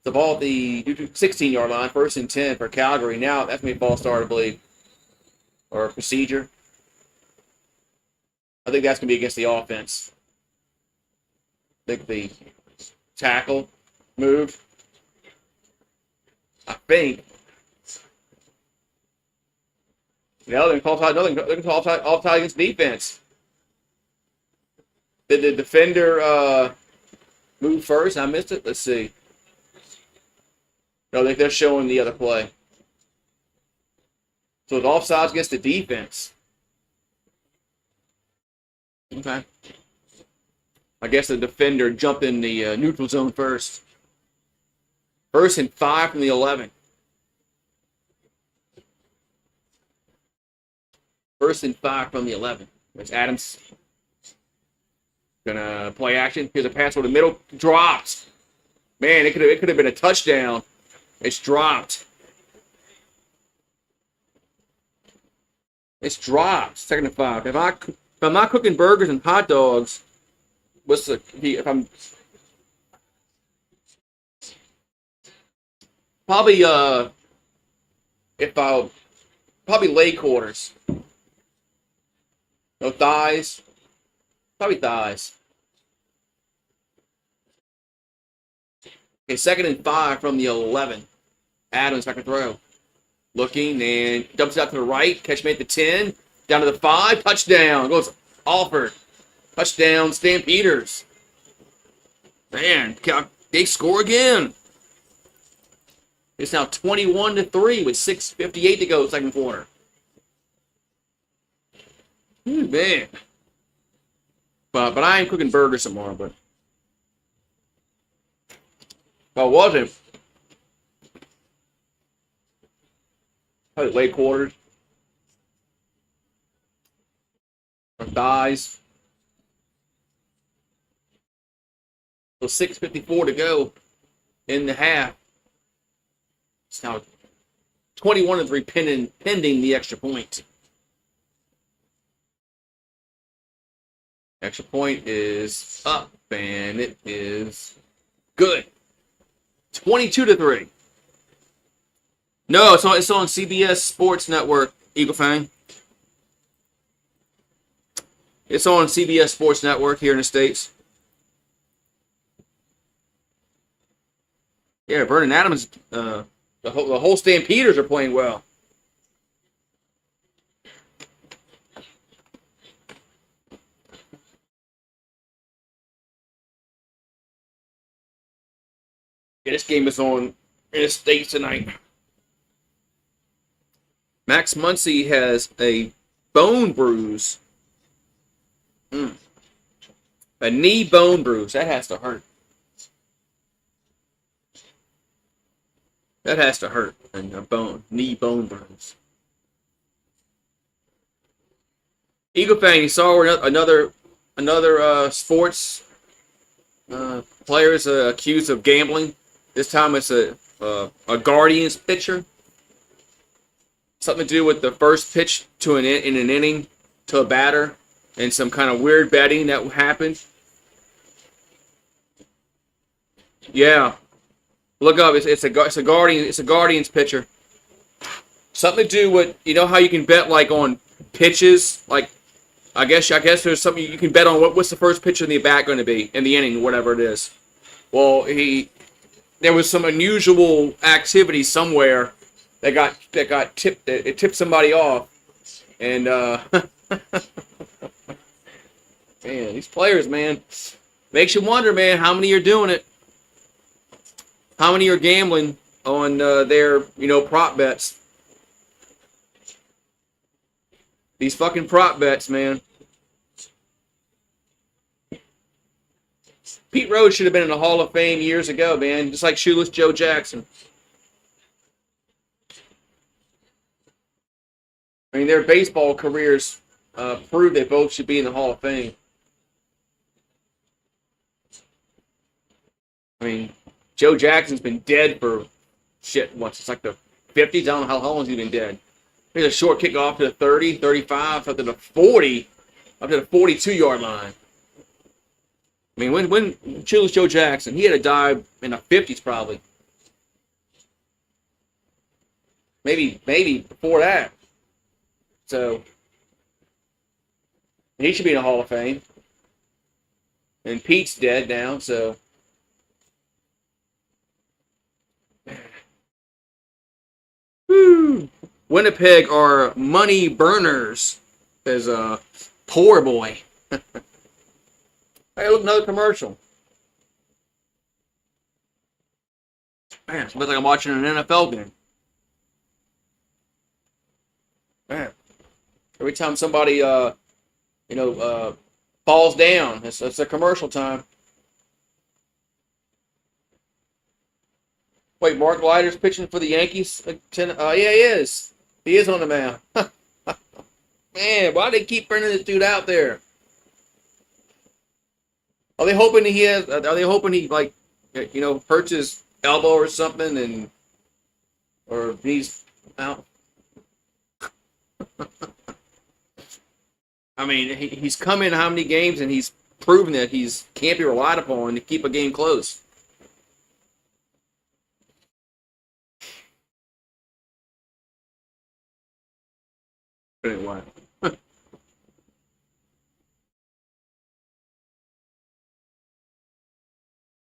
The ball at the 16-yard line, first and 10 for Calgary. Now that's going to be a false start, I believe, or a procedure. I think that's going to be against the offense. I think the tackle moved. I think. Now they're going to call offside against defense. Did the defender move first? I missed it. Let's see. No, they're showing the other play. So it's offsides against the defense. Okay. I guess the defender jumped in the neutral zone first. First and 5 from the 11. First and 5 from the 11. There's Adams. Gonna play action. Here's a pass over the middle. Dropped. Man, it could have been a touchdown. It's dropped. It's dropped. Second and 5. If I'm not cooking burgers and hot dogs, if I'm probably probably leg quarters. No thighs. Probably thighs. Okay, second and 5 from the 11. Adams back to throw. Looking and dumps it out to the right. Catch made at the 10. Down to the 5. Touchdown. Goes Alford. Touchdown, Stampeders. Man, they score again. It's now 21-3 with 6:58 to go, second quarter. Man. But I ain't cooking burgers tomorrow, but if I wasn't, probably leg quarters or thighs. So 6:54 to go in the half. It's now 21-3 pending the extra point. Extra point is up, and it is good. 22-3. No, it's on CBS Sports Network, Eagle Fang. It's on CBS Sports Network here in the States. Yeah, Vernon Adams, the whole Stampeders are playing well. Yeah, this game is on in the States tonight. Max Muncy has a bone bruise. A knee bone bruise. That has to hurt. That has to hurt. And a knee bone bruise. Eagle fan, you saw another sports players accused of gambling. This time it's a Guardians pitcher. Something to do with the first pitch to in an inning to a batter, and some kind of weird betting that happened. Yeah, look up. It's a Guardians pitcher. Something to do with, you know how you can bet like on pitches, like I guess there's something you can bet on. What's the first pitch in the bat going to be in the inning, whatever it is. Well, there was some unusual activity somewhere that got tipped. It tipped somebody off, and man, these players, man, makes you wonder, man, how many are doing it? How many are gambling on their prop bets? These fucking prop bets, man. Pete Rose should have been in the Hall of Fame years ago, man. Just like Shoeless Joe Jackson. I mean, their baseball careers prove they both should be in the Hall of Fame. I mean, Joe Jackson's been dead for it's like the 50s. I don't know how long he's been dead. Here's a short kick off to the 30, 35, up to the 40, up to the 42-yard line. I mean, when Shoeless Joe Jackson, he had to die in the 50s probably. Maybe before that. So, he should be in the Hall of Fame. And Pete's dead now, so. Woo. Winnipeg are money burners. There's a poor boy. Hey, look, another commercial. Man, it looks like I'm watching an NFL game. Man, every time somebody, falls down, it's a commercial time. Wait, Mark Leiter's pitching for the Yankees? Yeah, he is. He is on the mound. Man, why do they keep bringing this dude out there? Are they hoping he hurts his elbow or something, or he's out? I mean, he's come in how many games and he's proven that he's can't be relied upon to keep a game close. Anyway.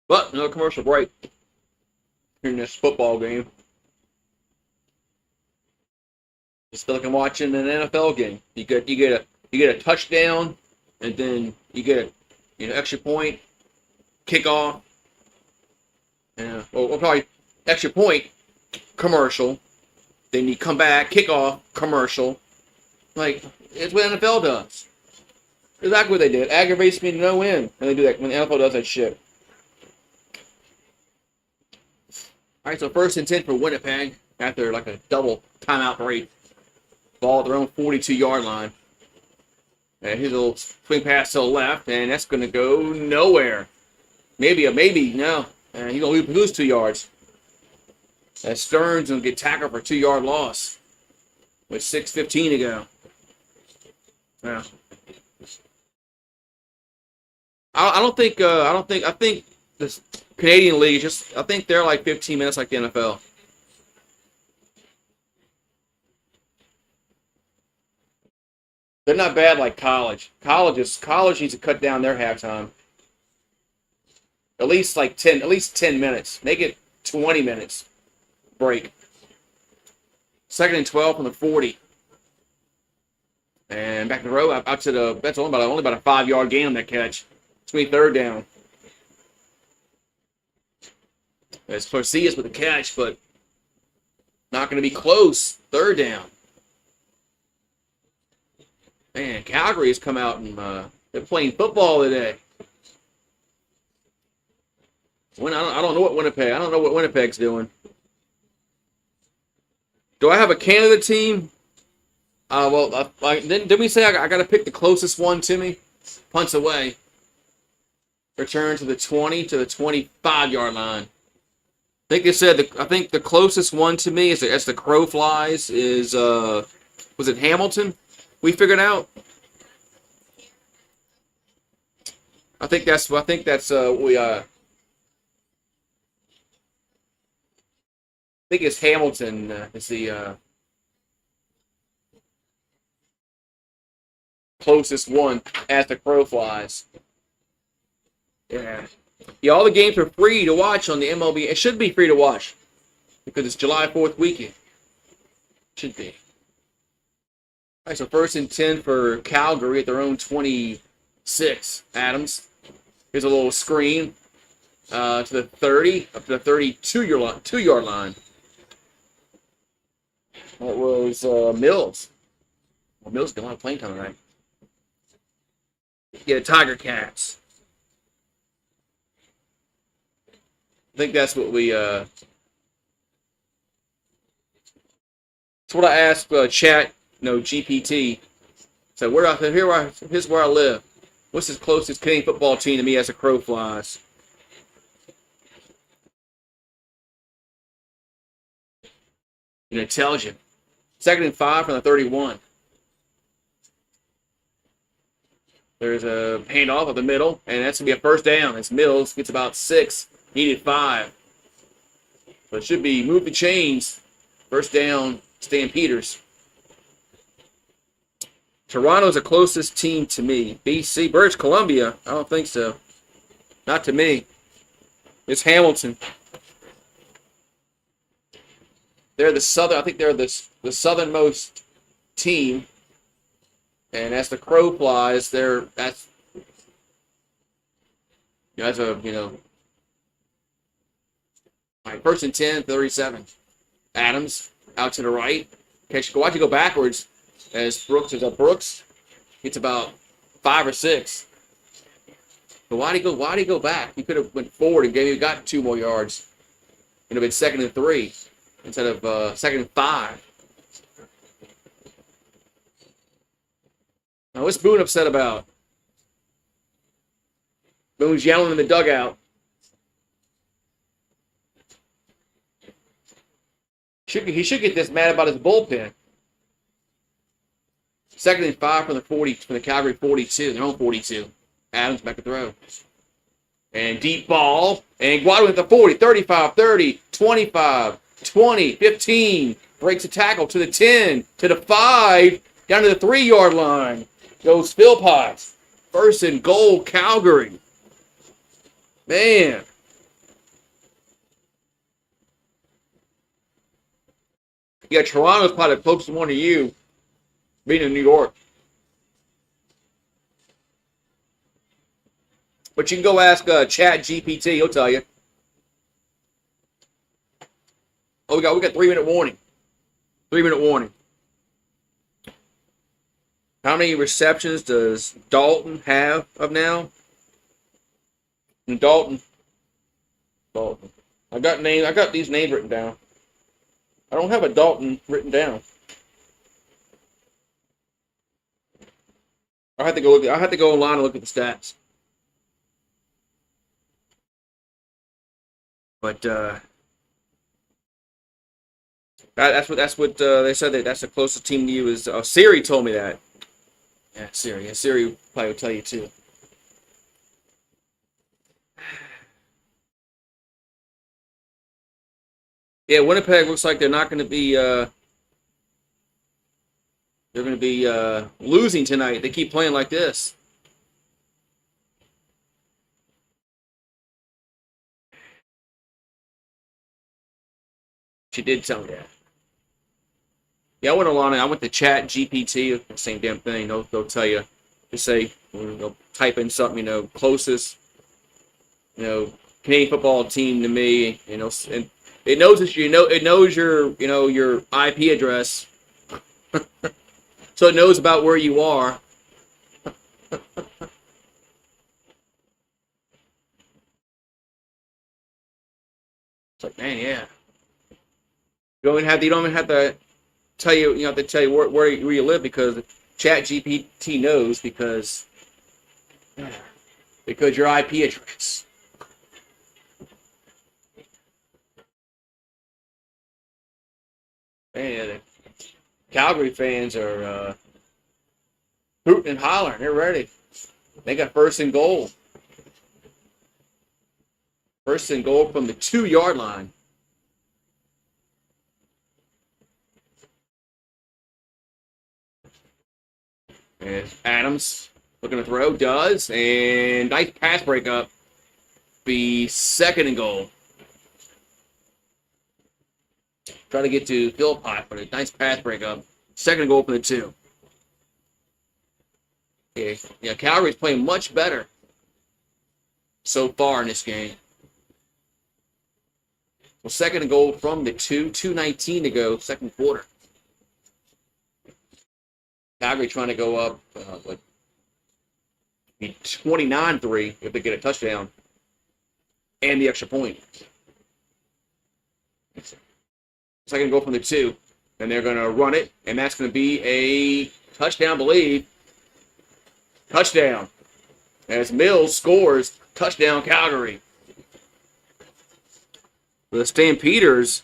But no commercial break in this football game. Just feel like I'm watching an NFL game. You get a touchdown, and then you get a extra point, kickoff, well probably extra point, commercial. Then you come back, kickoff, commercial. Like, it's what NFL does. Exactly what they did. Aggravates me to no end when they do that, when the NFL does that shit. All right, so first and 10 for Winnipeg after like a double timeout break. Ball at their own 42-yard line. And here's a little swing pass to the left, and that's going to go nowhere. Maybe, no. And he's going to lose 2 yards. As Stearns will get tackled for a 2-yard loss with 6:15 to go. Yeah. I think this Canadian League I think they're like 15 minutes like the NFL. They're not bad like college. College needs to cut down their halftime. At least 10 minutes. Make it 20 minutes. Break. 2nd and 12 from the 40. And back to the row, out to the, that's only about a 5-yard gain on that catch. It's going to be 3rd down. As Porcias with the catch, but not going to be close. 3rd down. Man, Calgary has come out and they're playing football today. I don't know what Winnipeg. I don't know what Winnipeg's doing. Do I have a Canada team? Did we say I got to pick the closest one to me? Punts away. Return to the 20 to the 25-yard line. I think they said I think the closest one to me is as the crow flies is was it Hamilton? We figured out. I think that's we I think it's Hamilton. Is the closest one as the crow flies. Yeah. Yeah, all the games are free to watch on the MLB. It should be free to watch because it's July 4th weekend. Should be. All right, so 1st and 10 for Calgary at their own 26. Adams. Here's a little screen to the 30, up to the 32-yard line. That was Mills. Well, Mills got a lot of playing time tonight. Get a Tiger Cats. I think that's what we. That's what I asked chat. GPT. So here's where I live. What's the closest Canadian football team to me as a crow flies? And it tells you. 2nd and 5 from the 31. There's a handoff of the middle, and that's going to be a 1st down. It's Mills. Gets about 6. Needed 5. So it should be move the chains. 1st down, Stampeders. Toronto's the closest team to me. BC, British Columbia, I don't think so. Not to me. It's Hamilton. They're the I think they're the southernmost team. And as the crow flies, that's a, All right, 1st and 10, 37. Adams out to the right. Watch it go backwards. As Brooks it's about 5 or 6. But why'd he go back? He could have went forward and got 2 more yards. It would have been 2nd and 3 instead of 2nd and 5. Now what's Boone upset about? Boone's yelling in the dugout. He should get this mad about his bullpen. 2nd and 5 from the Calgary 42, their own 42. Adams back to throw. And deep ball. And Guado at the 40, 35, 30, 25, 20, 15. Breaks a tackle to the 10, to the 5, down to the 3-yard line. Goes Philpott. 1st and goal, Calgary. Man. Yeah, Toronto's probably the closest one to you. Being in New York. But you can go ask Chat GPT, he'll tell you. Oh, we got 3-minute warning. 3-minute warning. How many receptions does Dalton have of now? And Dalton. I got these names written down. I don't have a Dalton written down. I have to go online and look at the stats. But that's what they said that's the closest team to you is. Siri told me that. Yeah, Siri. Yeah, Siri probably will tell you too. Yeah, Winnipeg looks like they're not going to be. They're going to be losing tonight. They keep playing like this. She did tell me that. Yeah, I went online. I went to Chat GPT. Same damn thing. They'll tell you. Just say, they'll type in something, closest, Canadian football team to me, and it knows that it knows your IP address, so it knows about where you are. It's like, man, yeah. You don't even have to tell you, where you live, because Chat GPT knows because your IP address. Man, the Calgary fans are hooting and hollering. They're ready. They got first and goal. First and goal from the 2-yard line. And Adams looking to throw, does, and nice pass breakup. Be second and goal. Try to get to Philpott, but a nice pass breakup. Second and goal for the 2. Okay. Yeah, Calgary's playing much better so far in this game. Well, second and goal from the 2. 2:19 to go, second quarter. Calgary trying to go up, be 29-3 if they get a touchdown and the extra point. Second goal from the 2. And they're going to run it, and that's going to be a touchdown, I believe. Touchdown. As Mills scores, touchdown Calgary. The Stampeders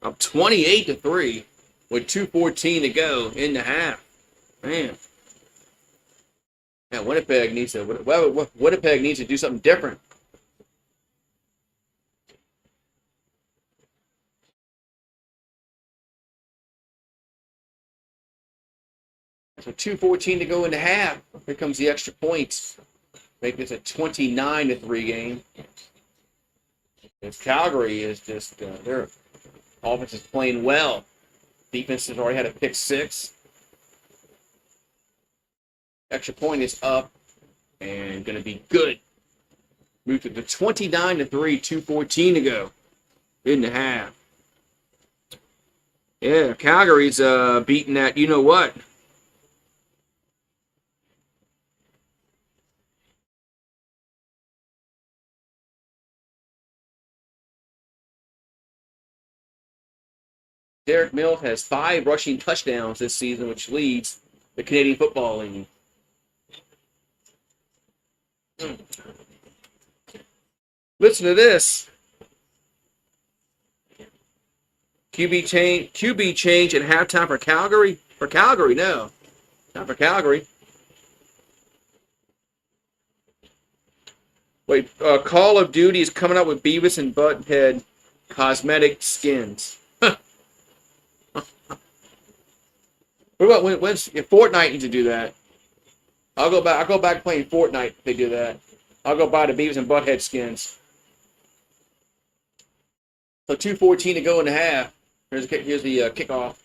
up 28-3 with 2:14 to go in the half. Man. Yeah, Winnipeg needs to do something different. So 2:14 to go in the half. Here comes the extra points. Make this a 29-3 game. As Calgary is just, their offense is playing well. Defense has already had a pick 6. Extra point is up and going to be good. Move to the 29-3, 2:14 to go in the half. Yeah, Calgary's beating that, you know what? Derek Mills has 5 rushing touchdowns this season, which leads the Canadian Football League. Listen to this. QB change at halftime for Calgary. For Calgary, no. Not for Calgary. Wait, Call of Duty is coming out with Beavis and Butthead cosmetic skins. What about when Fortnite needs to do that? I'll go back playing Fortnite if they do that. I'll go buy the Beavis and Butthead skins. So 2:14 to go in the half. Here's the kickoff.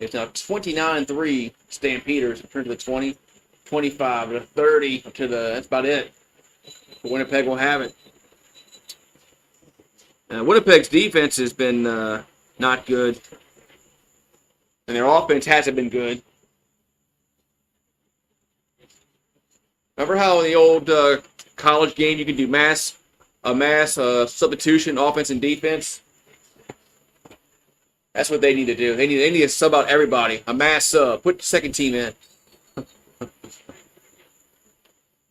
It's now 29-3 Stampeders. Turn to the 20, 25 to 30 to the. That's about it. Winnipeg will have it. Winnipeg's defense has been not good. And their offense hasn't been good. Remember how in the old college game you could do mass substitution, offense and defense? That's what they need to do. They need to sub out everybody. A mass sub. Put the second team in.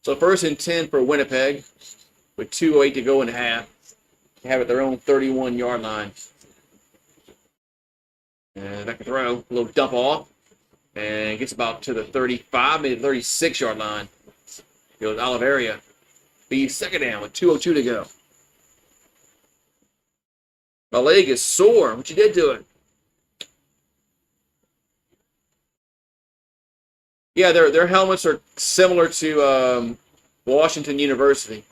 So 1st and 10 for Winnipeg with 2:08 to go in half. They have it their own 31-yard line. And that can throw a little dump off. And gets about to the 35, maybe 36-yard line. Goes Oliveria. Be second down with 2:02 to go. My leg is sore. What you did to it? Yeah, their helmets are similar to Washington University.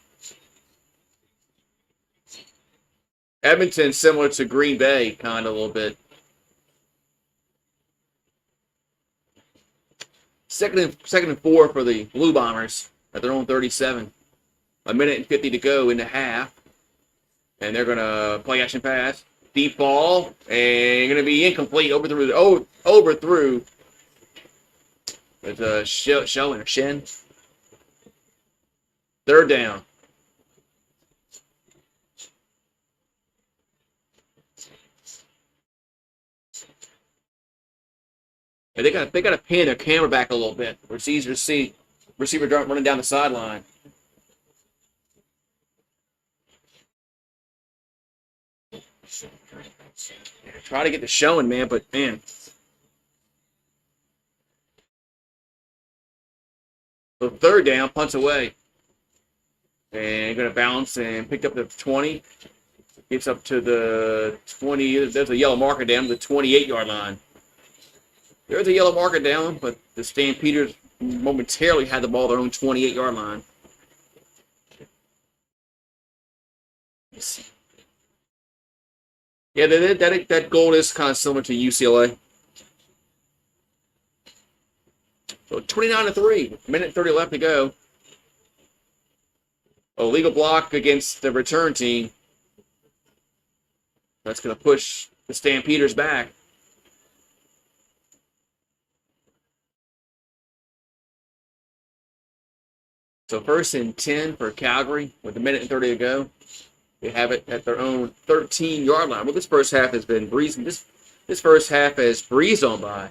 Edmonton's similar to Green Bay, kind of a little bit. Second and 4 for the Blue Bombers at their own 37. A minute and 50 to go in the half. And they're going to play action pass. Deep ball. And going to be incomplete. Overthrew. With a show and a shin. Third down. And they got to pin their camera back a little bit, where it's easier to see receiver running down the sideline. Try to get the showing, man, but man. So third down, punts away. And going to bounce and picked up the 20. Gets up to the 20. There's a yellow marker down to the 28-yard line. There's a yellow marker down, but the Stampeders momentarily had the ball at their own 28-yard line. Yeah, that goal is kind of similar to UCLA. So 29-3, minute 30 left to go. Illegal block against the return team. That's going to push the Stampeders back. So first and 10 for Calgary with a minute and 30 to go. They have it at their own 13-yard line. Well, this first half has been breezing. This first half has breezed on by.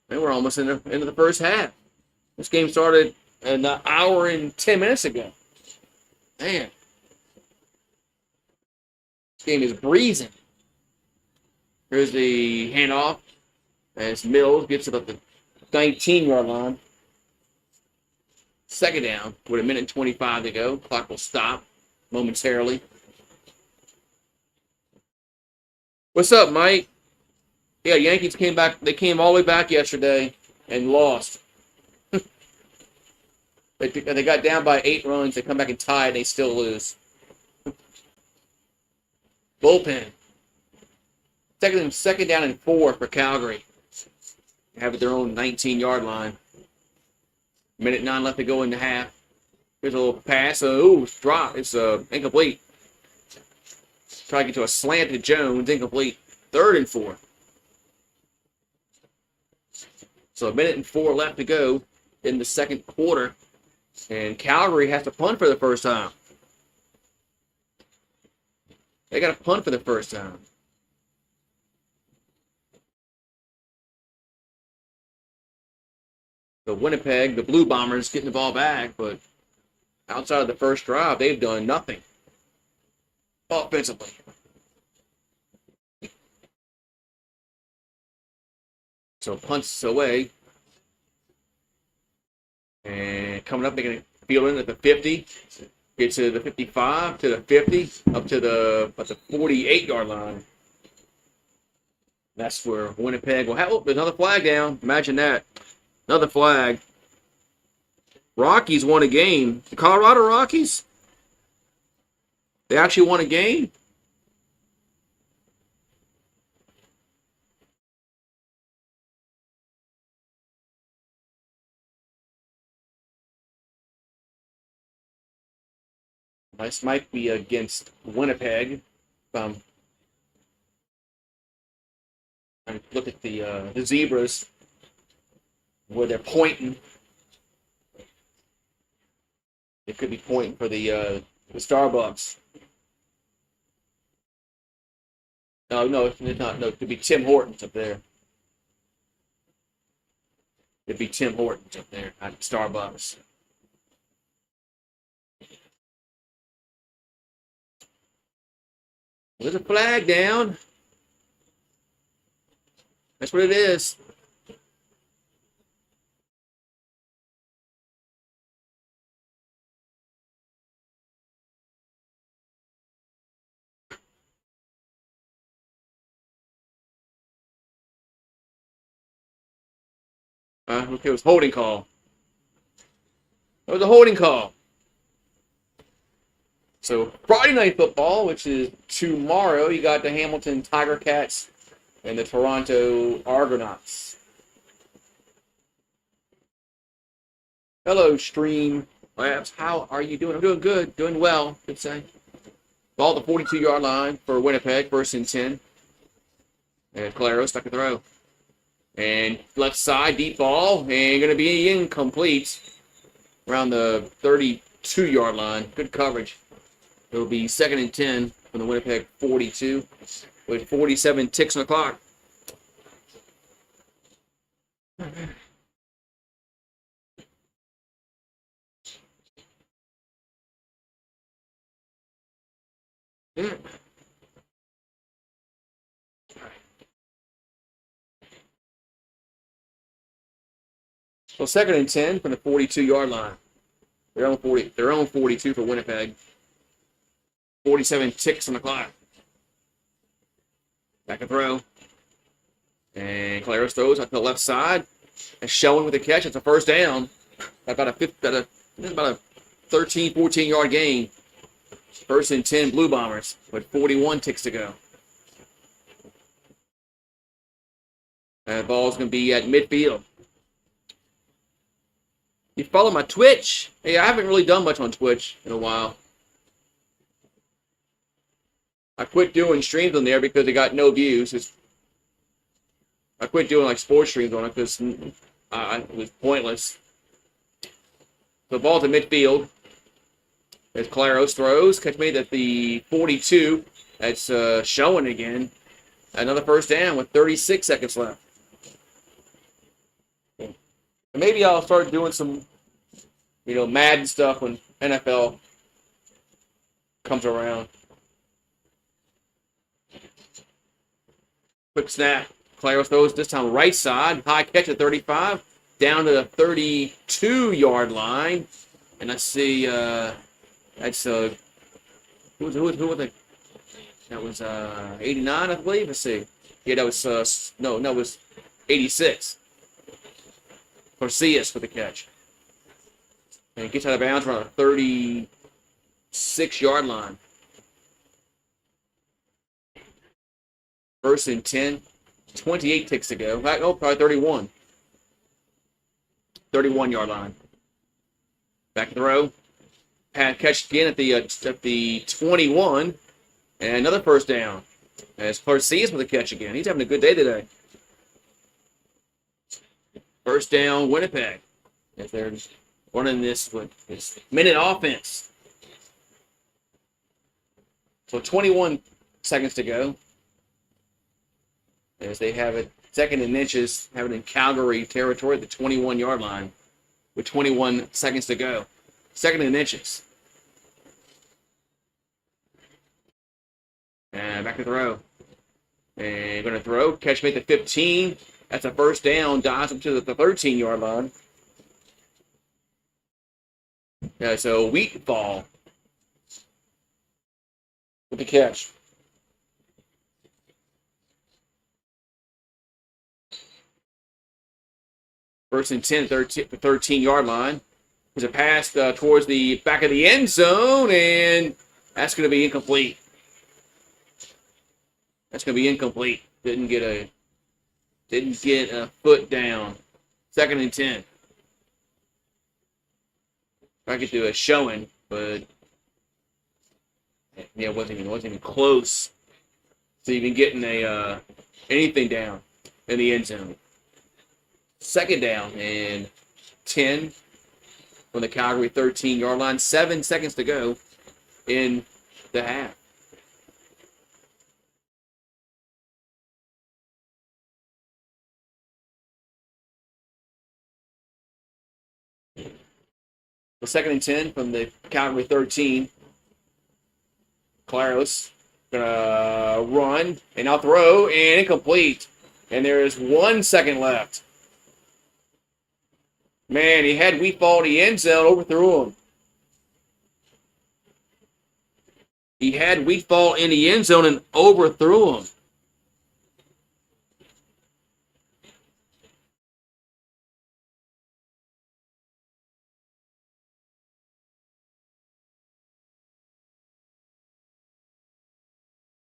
And we're almost into the first half. This game started an hour and 10 minutes ago. Man. This game is breezing. Here's the handoff as Mills gets it up the 19-yard line. Second down with a minute and 25 to go. Clock will stop momentarily. What's up, Mike? Yeah, Yankees came back. They came all the way back yesterday and lost. They got down by 8 runs. They come back and tie, and they still lose. Bullpen. Second down and 4 for Calgary. They have it their own 19-yard line. Minute 9 left to go in the half. Here's a little pass. It's dropped. It's incomplete. Try to get to a slant to Jones. Incomplete. Third and 4. So a minute and 4 left to go in the second quarter. And Calgary has to punt for the first time. They got to punt for the first time. So Winnipeg, the Blue Bombers, getting the ball back, but outside of the first drive, they've done nothing offensively. So punts away. And coming up, they're going to field in at the 50. Get to the 55, to the 50, up to the 48-yard line. That's where Winnipeg will have another flag down. Imagine that. Another flag. Rockies won a game. The Colorado Rockies? They actually won a game? This might be against Winnipeg. And look at the Zebras, where they're pointing. They could be pointing for the Starbucks. No, it's not. No, it could be Tim Hortons up there. It'd be Tim Hortons up there at Starbucks. There's a flag down. That's what it is. Okay, it was holding call. It was a holding call. So Friday Night Football, which is tomorrow, you got the Hamilton Tiger Cats and the Toronto Argonauts. Hello, Stream Labs. How are you doing? I'm doing good. Doing well, good say. Ball at the 42-yard line for Winnipeg, 1st and 10. And Calero stuck a throw. And left side, deep ball, and going to be incomplete around the 32-yard line. Good coverage. It'll be 2nd and 10 from the Winnipeg 42 with 47 ticks on the clock. Yeah. So 2nd and 10 from the 42-yard line. Their own 42 for Winnipeg. 47 ticks on the clock. Back and throw. And Claris throws out to the left side. And Shelton with the catch. It's a first down. About a 13, 14-yard gain. 1st and 10 Blue Bombers with 41 ticks to go. And the ball's going to be at midfield. You follow my Twitch? Hey, I haven't really done much on Twitch in a while. I quit doing streams on there because it got no views. I quit doing like sports streams on it because it was pointless. So the ball's at midfield. As Claros throws, catch made at the 42. That's showing again. Another first down with 36 seconds left. And maybe I'll start doing some, Madden stuff when NFL comes around. Quick snap. Claros throws this time right side. High catch at 35. Down to the 32-yard line. And let's see, that's who was it? That was 89, I believe. Let's see. Yeah, that was it was 86. Garcias for the catch. And he gets out of bounds around the 36-yard line. 1st and 10. 28 ticks to go. Probably 31. 31-yard line. Back throw. Catch again at the 21. And another first down. As Garcias with the catch again. He's having a good day today. First down, Winnipeg. If they're running this minute offense. So 21 seconds to go. As they have it 2nd and inches, have it in Calgary territory at the 21-yard line with 21 seconds to go. 2nd and inches. And back to throw. And going to throw. Catch made the 15. That's a first down. Dives up to the 13-yard line. So Wheatfall with the catch. First and 10, 13-yard line. There's a pass towards the back of the end zone, and that's going to be incomplete. That's going to be incomplete. Didn't get a foot down. 2nd and 10. I could do a showing, but it wasn't even close to even getting anything down in the end zone. 2nd down and 10 from the Calgary 13-yard line. 7 seconds to go in the half. The 2nd and 10 from the Calgary 13. Claros gonna run and now throw and incomplete. And there is 1 second left. Man, he had Wheatfall in the end zone, overthrew him. He had Wheatfall in the end zone and overthrew him.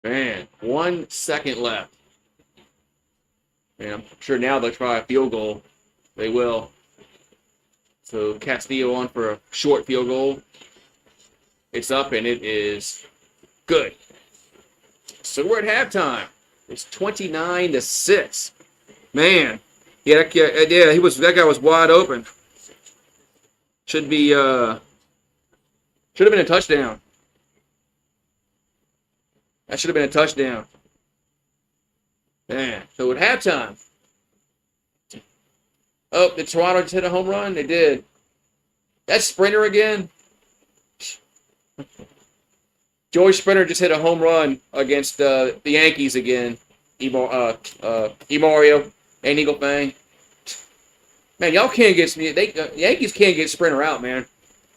Man, 1 second left. And I'm sure now they'll try a field goal. They will. So Castillo on for a short field goal. It's up and it is good. So we're at halftime. It's 29-6. Man, yeah, that guy was wide open. Should have been a touchdown. That should have been a touchdown. Man, so at halftime. Oh, did Toronto just hit a home run? They did. That Sprinter again. George Sprinter just hit a home run against the Yankees again. Emario and Eagle Fang. Man, y'all can't get me. Yankees can't get Sprinter out, man.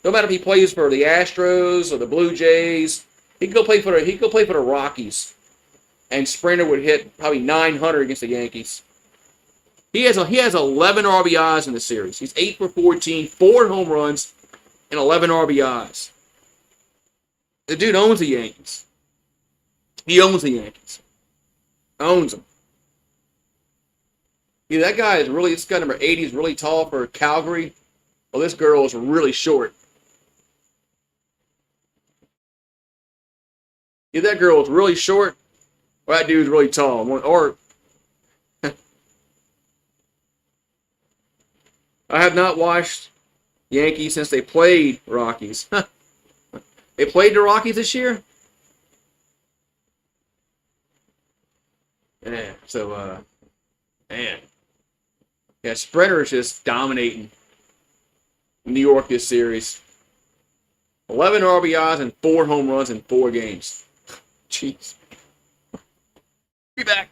No matter if he plays for the Astros or the Blue Jays, he could go play for the Rockies, and Sprinter would hit probably 900 against the Yankees. He has 11 RBIs in the series. He's 8 for 14, 4 home runs, and 11 RBIs. The dude owns the Yankees. He owns the Yankees. Owns them. Yeah, that guy is really. This guy number 80 is really tall for Calgary. Well, this girl is really short. Yeah, that girl is really short. Well, that dude's really tall. Or I have not watched Yankees since they played Rockies. They played the Rockies this year? Yeah, so, man. Yeah, Sprinter is just dominating New York this series. 11 RBIs and 4 home runs in 4 games. Jeez. Be back.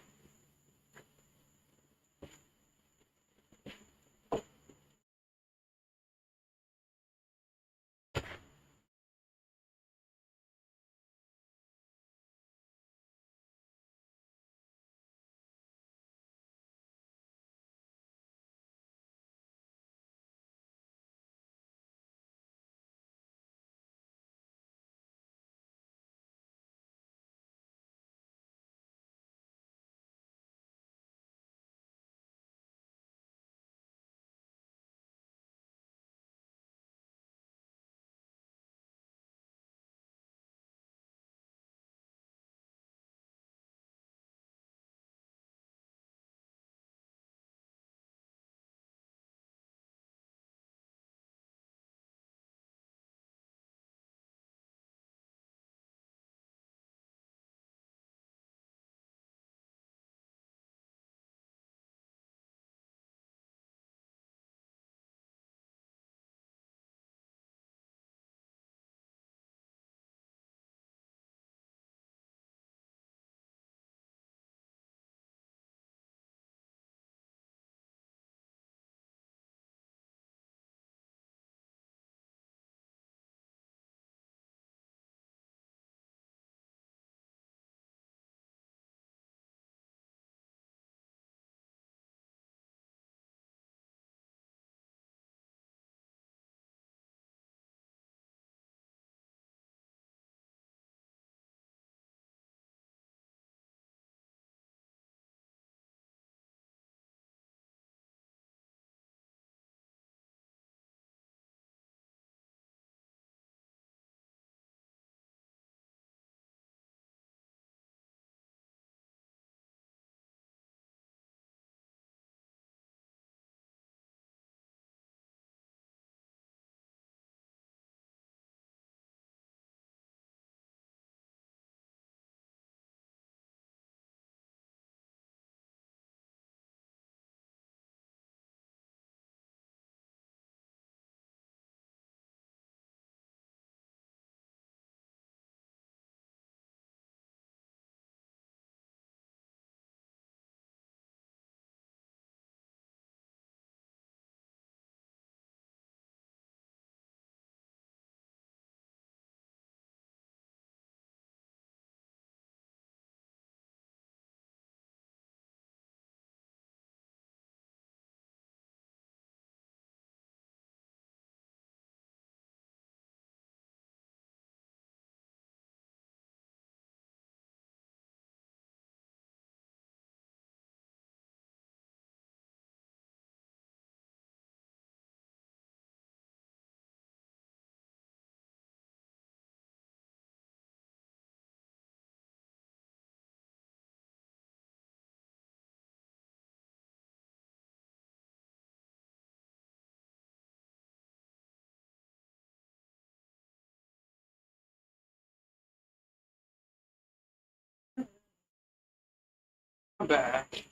I'm back.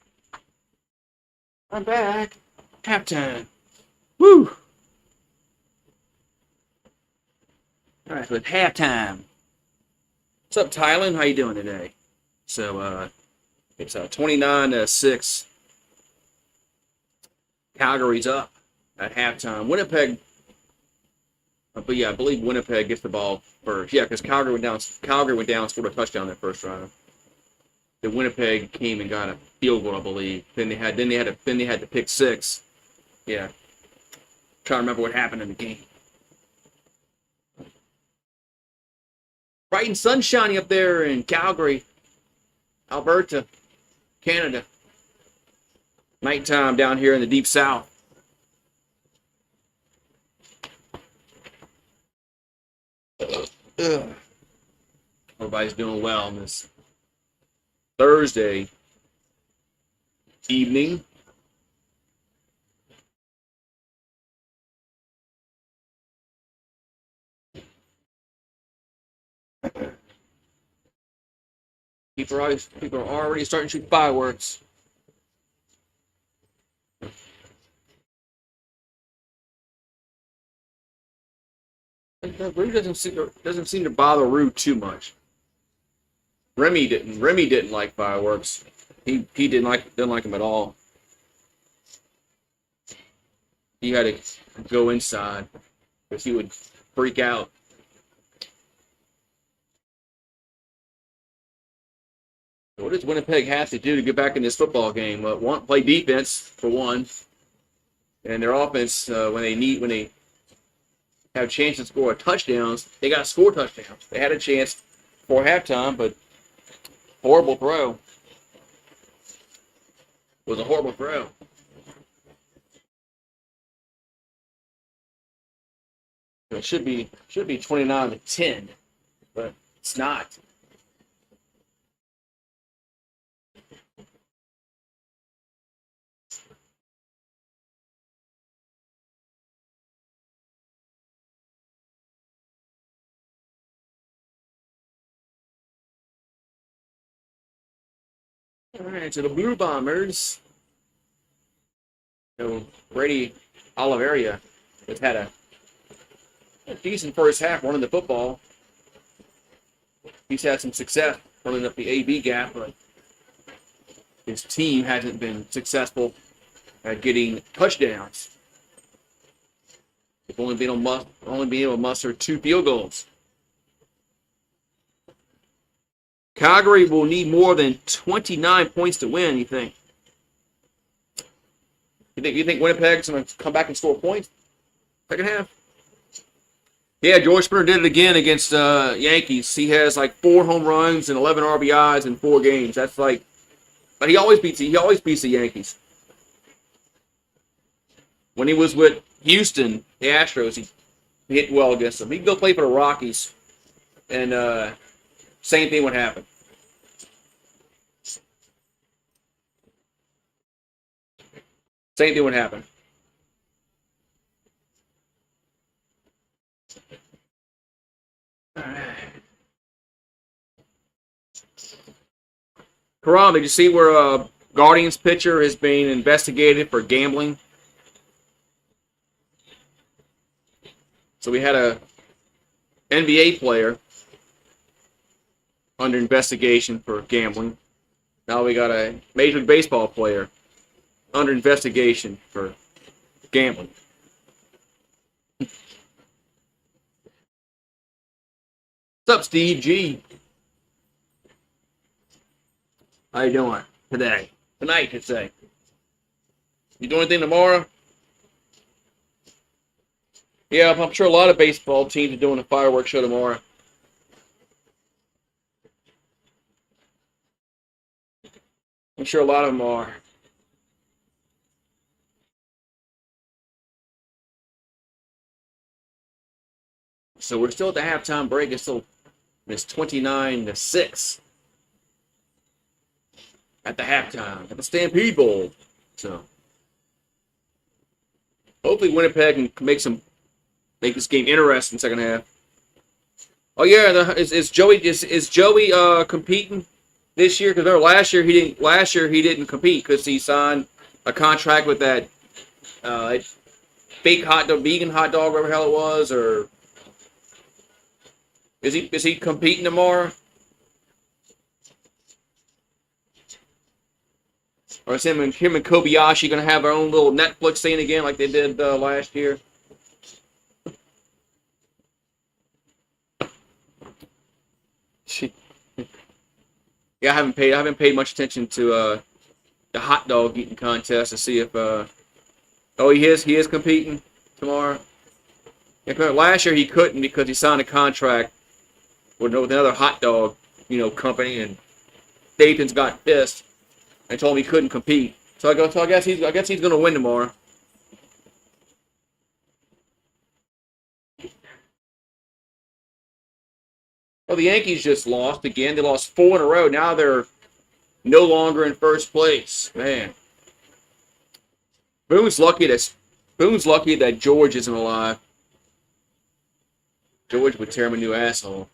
I'm back. Halftime. Woo! All right, so it's halftime. What's up, Tylen? How you doing today? So, it's 29-6. Calgary's up at halftime. Winnipeg, but yeah, I believe Winnipeg gets the ball first. Yeah, because Calgary went down. Calgary went down, scored a touchdown that first round. Then Winnipeg came and got a field goal, I believe. Then they had the pick six. Yeah, trying to remember what happened in the game. Bright and sunshiny up there in Calgary, Alberta, Canada. Nighttime down here in the deep south. Everybody's doing well on this Thursday evening. People are already starting to shoot fireworks. Rue doesn't seem to bother Rue too much. Remy didn't like fireworks. He didn't like them at all. He had to go inside because he would freak out. What does Winnipeg have to do to get back in this football game? Play defense for one, and their offense when they have a chance to score touchdowns, they got to score touchdowns. They had a chance before halftime, but horrible throw. It was a horrible throw. It should be 29-10, but it's not. All right, so the Blue Bombers. So Brady Oliveria has had a decent first half running the football. He's had some success running up the AB gap, but his team hasn't been successful at getting touchdowns. They've only been able to muster 2 field goals. Calgary will need more than 29 points to win, you think? You think Winnipeg's going to come back and score points second half? Yeah, George Springer did it again against Yankees. He has like 4 home runs and 11 RBIs in 4 games. That's like, but he always beats the Yankees. When he was with Houston, the Astros, he hit well against them. He can go play for the Rockies, and same thing would happen. Same thing would happen. All right. Karam, did you see where a Guardians pitcher is being investigated for gambling? So we had a NBA player under investigation for gambling. Now we got a Major League Baseball player under investigation for gambling. What's up, Steve G? How you doing today? Tonight, I'd say. You doing anything tomorrow? Yeah, I'm sure a lot of baseball teams are doing a fireworks show tomorrow. I'm sure a lot of them are. So we're still at the halftime break. It's 29-6 at the halftime at the Stampede Bowl. So hopefully Winnipeg can make this game interesting second half. Oh yeah, is Joey competing this year? Because remember last year he didn't. Last year he didn't compete because he signed a contract with that fake hot dog, vegan hot dog, whatever the hell it was, or is he competing tomorrow? Or is him and Kobayashi going to have their own little Netflix thing again like they did last year? Yeah, I haven't paid much attention to the hot dog eating contest to see if he is competing tomorrow. Yeah, last year he couldn't because he signed a contract with another hot dog company, and Dayton's got pissed and told him he couldn't compete. So I guess he's going to win tomorrow. Well, the Yankees just lost again. They lost 4 in a row. Now they're no longer in first place. Man, Boone's lucky that George isn't alive. George would tear him a new asshole.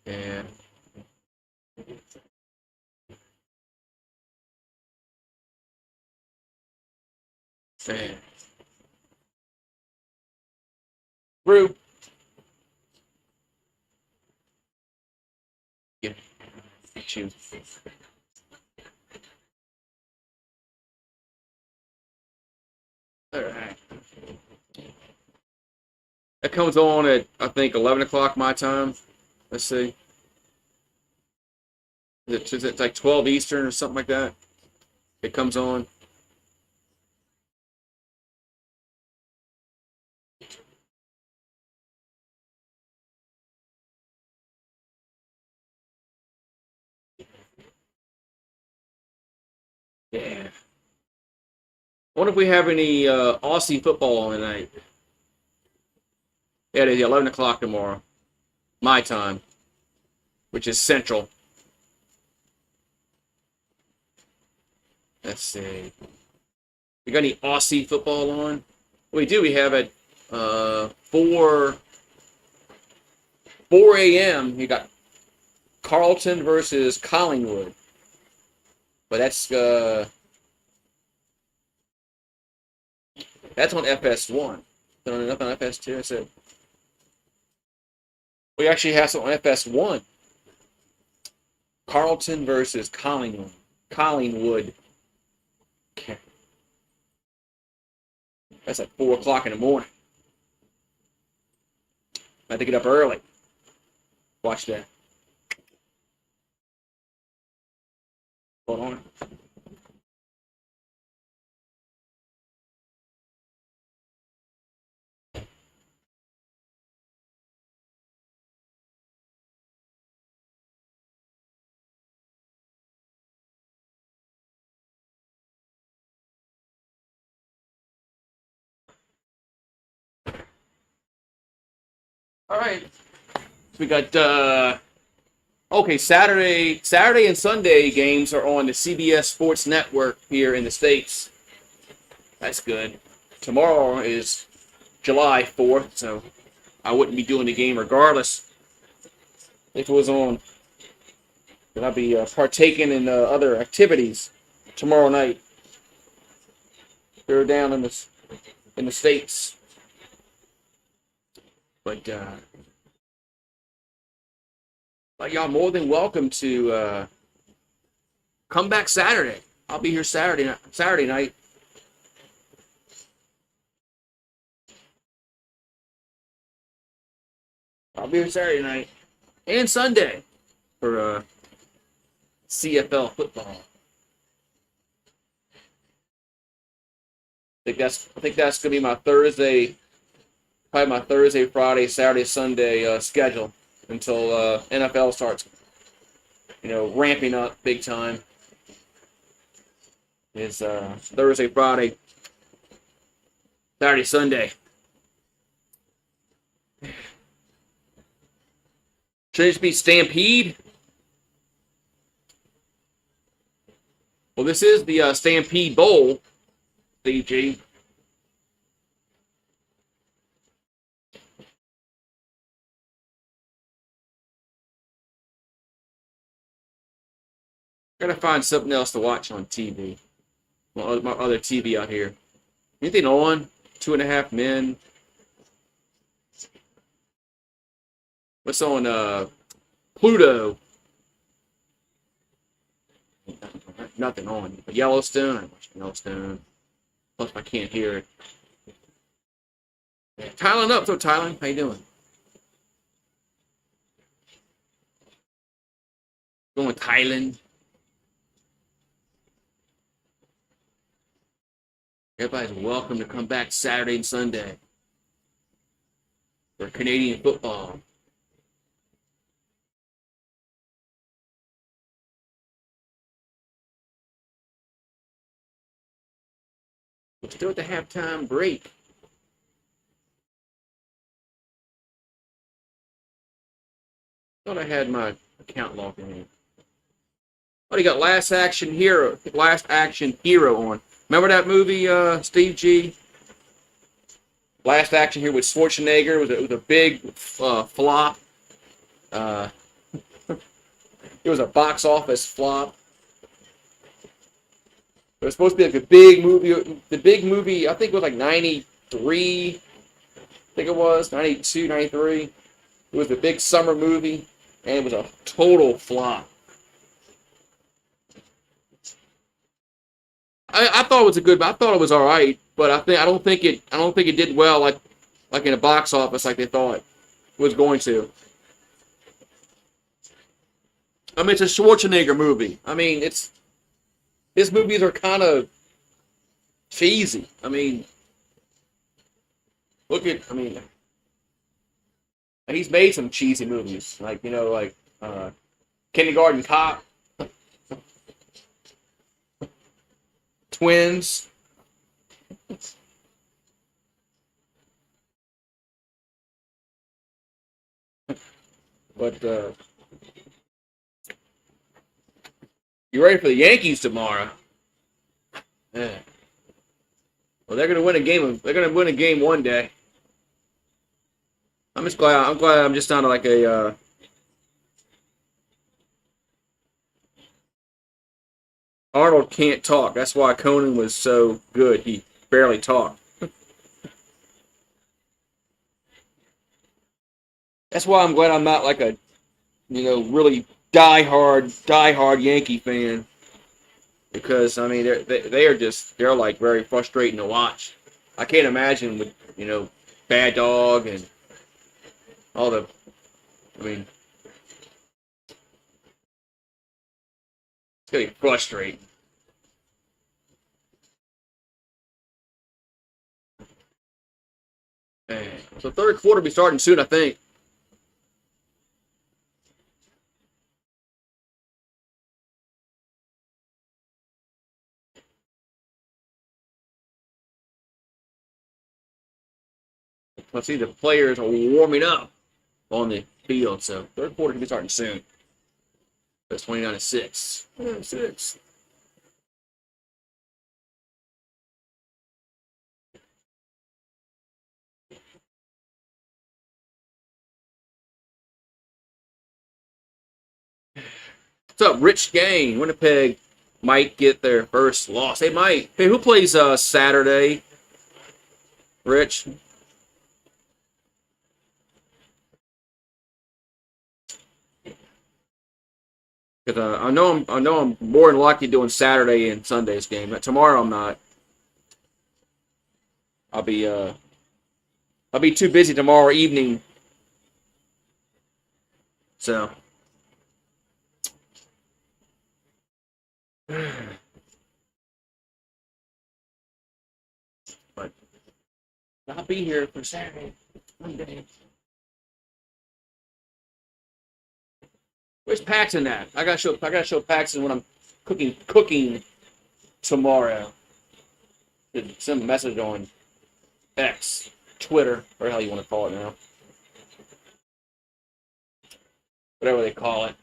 Yeah. Man. Brew. Yeah. Shoot. All right. That comes on at, I think, 11 o'clock my time. Let's see. Is it like 12 Eastern or something like that? It comes on. Yeah. I wonder if we have any Aussie football on tonight. Yeah, it is 11 o'clock tomorrow. My time. Which is Central. Let's see. We got any Aussie football on? We do. We have at 4 a.m. You got Carleton versus Collingwood. But that's on FS1. Nothing on FS2. I said we actually have some on FS1. Carleton versus Collingwood. Okay. That's at 4 o'clock in the morning. I have to get up early. Watch that. Hold on. All right. So we got Saturday and Sunday games are on the CBS Sports Network here in the States. That's good. Tomorrow is July 4th, so I wouldn't be doing the game regardless if it was on. But I'll be partaking in other activities tomorrow night. They're down in the States. But y'all more than welcome to come back Saturday. I'll be here Saturday night. I'll be here Saturday night and Sunday for CFL football. I think that's gonna be my Thursday, probably my Thursday, Friday, Saturday, Sunday schedule until NFL starts, ramping up big time. It's Thursday, Friday, Saturday, Sunday. Should it just be Stampede? Well, this is the Stampede Bowl, DG. Gotta find something else to watch on TV. My other TV out here. Anything on? 2.5 Men. What's on Pluto? Nothing on. Yellowstone. I watch Yellowstone. Plus, I can't hear it. Yeah. Tylen up. So, Tylen, how you doing? Going with Thailand. Everybody's welcome to come back Saturday and Sunday for Canadian football. We're still at the halftime break. Thought I had my account logged in. Oh, you got Last Action Hero on. Remember that movie, Steve G? Last Action Hero with Schwarzenegger. It was a big flop. It was a box office flop. It was supposed to be like a big movie. The big movie, I think it was like 93. I think it was 92, 93. It was a big summer movie, and it was a total flop. I thought it was I thought it was all right, but I don't think it did well like in the box office like they thought it was going to. I mean, it's a Schwarzenegger movie. I mean, his movies are kind of cheesy. I mean, he's made some cheesy movies, like Kindergarten Cop, Twins. But you ready for the Yankees tomorrow? Yeah. Well, they're gonna win a game. They're gonna win a game one day. I'm glad I'm just not like a. Arnold can't talk. That's why Conan was so good. He barely talked. That's why I'm glad I'm not like a, really diehard Yankee fan. Because I mean, they're like very frustrating to watch. I can't imagine with Bad Dog and all the. I mean, it's gonna be frustrating. Man. So third quarter will be starting soon, I think. Let's see, the players are warming up on the field, so third quarter will be starting soon. It's 29-6. 6. What's up, Rich Gang? Winnipeg might get their first loss. They might. Hey, who plays Saturday? Rich? Because I know I'm more than likely doing Saturday and Sunday's game. But tomorrow I'm not. I'll be too busy tomorrow evening. So. But I'll be here for Saturday, Monday. Where's Paxton at? I gotta show Paxton when I'm cooking tomorrow. Send a message on X, Twitter, or how you want to call it now. Whatever they call it.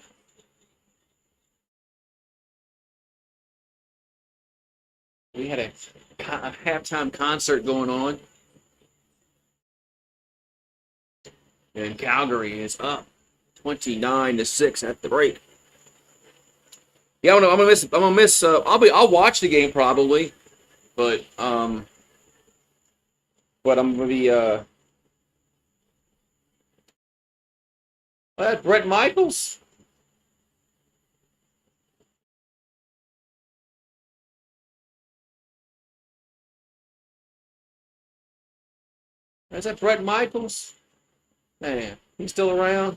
We had a halftime concert going on. And Calgary is up 29-6 at the break. Yeah, I'm gonna miss. I'm gonna miss. I'll watch the game probably, but I'm gonna be. That Brett Michaels. Is that Brett Michaels? Man, he's still around.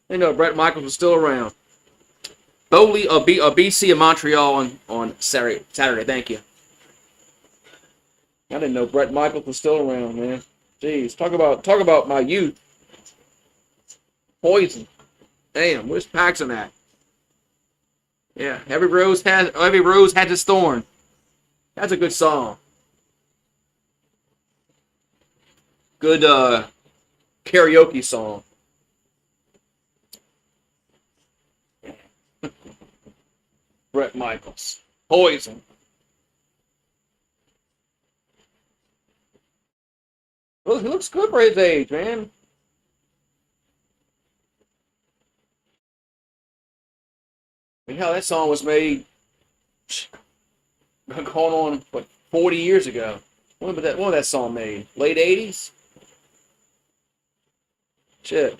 I know Brett Michaels was still around. Bowley, BC and Montreal on Saturday. Thank you. I didn't know Brett Michaels was still around, man. Jeez, talk about my youth. Poison. Damn, where's Paxson at? Yeah, every rose has its thorn. That's a good song. Good karaoke song. Brett Michaels. Poison. Well, he looks good for his age, man. I mean, hell, that song was made going on, what, 40 years ago. When was that song made? Late 80s? Shit.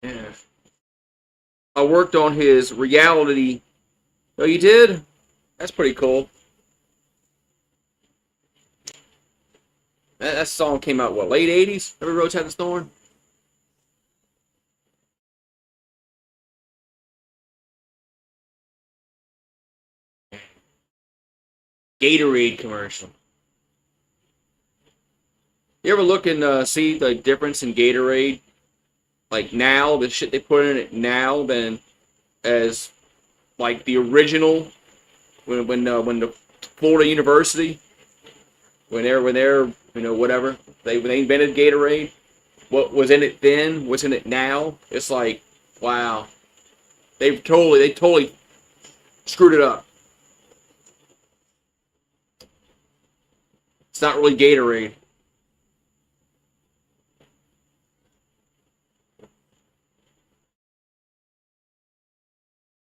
Yeah. I worked on his reality. Oh, you did? That's pretty cool. That song came out, what, late 80s? Every Road's Had a Thorn? Gatorade commercial. You ever look and see the difference in Gatorade? Like now, the shit they put in it now than as like the original when the Florida University when they're whatever when they invented Gatorade, what was in it then, what's in it now? It's like, wow, they totally screwed it up. It's not really Gatorade.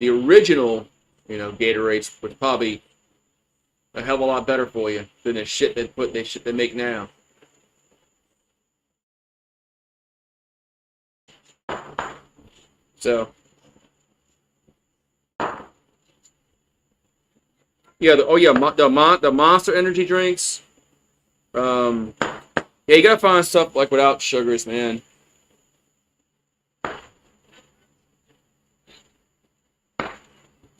The original, Gatorades was probably a hell of a lot better for you than the shit they make now. So, yeah, the Monster energy drinks. Yeah, you gotta find stuff like without sugars, man.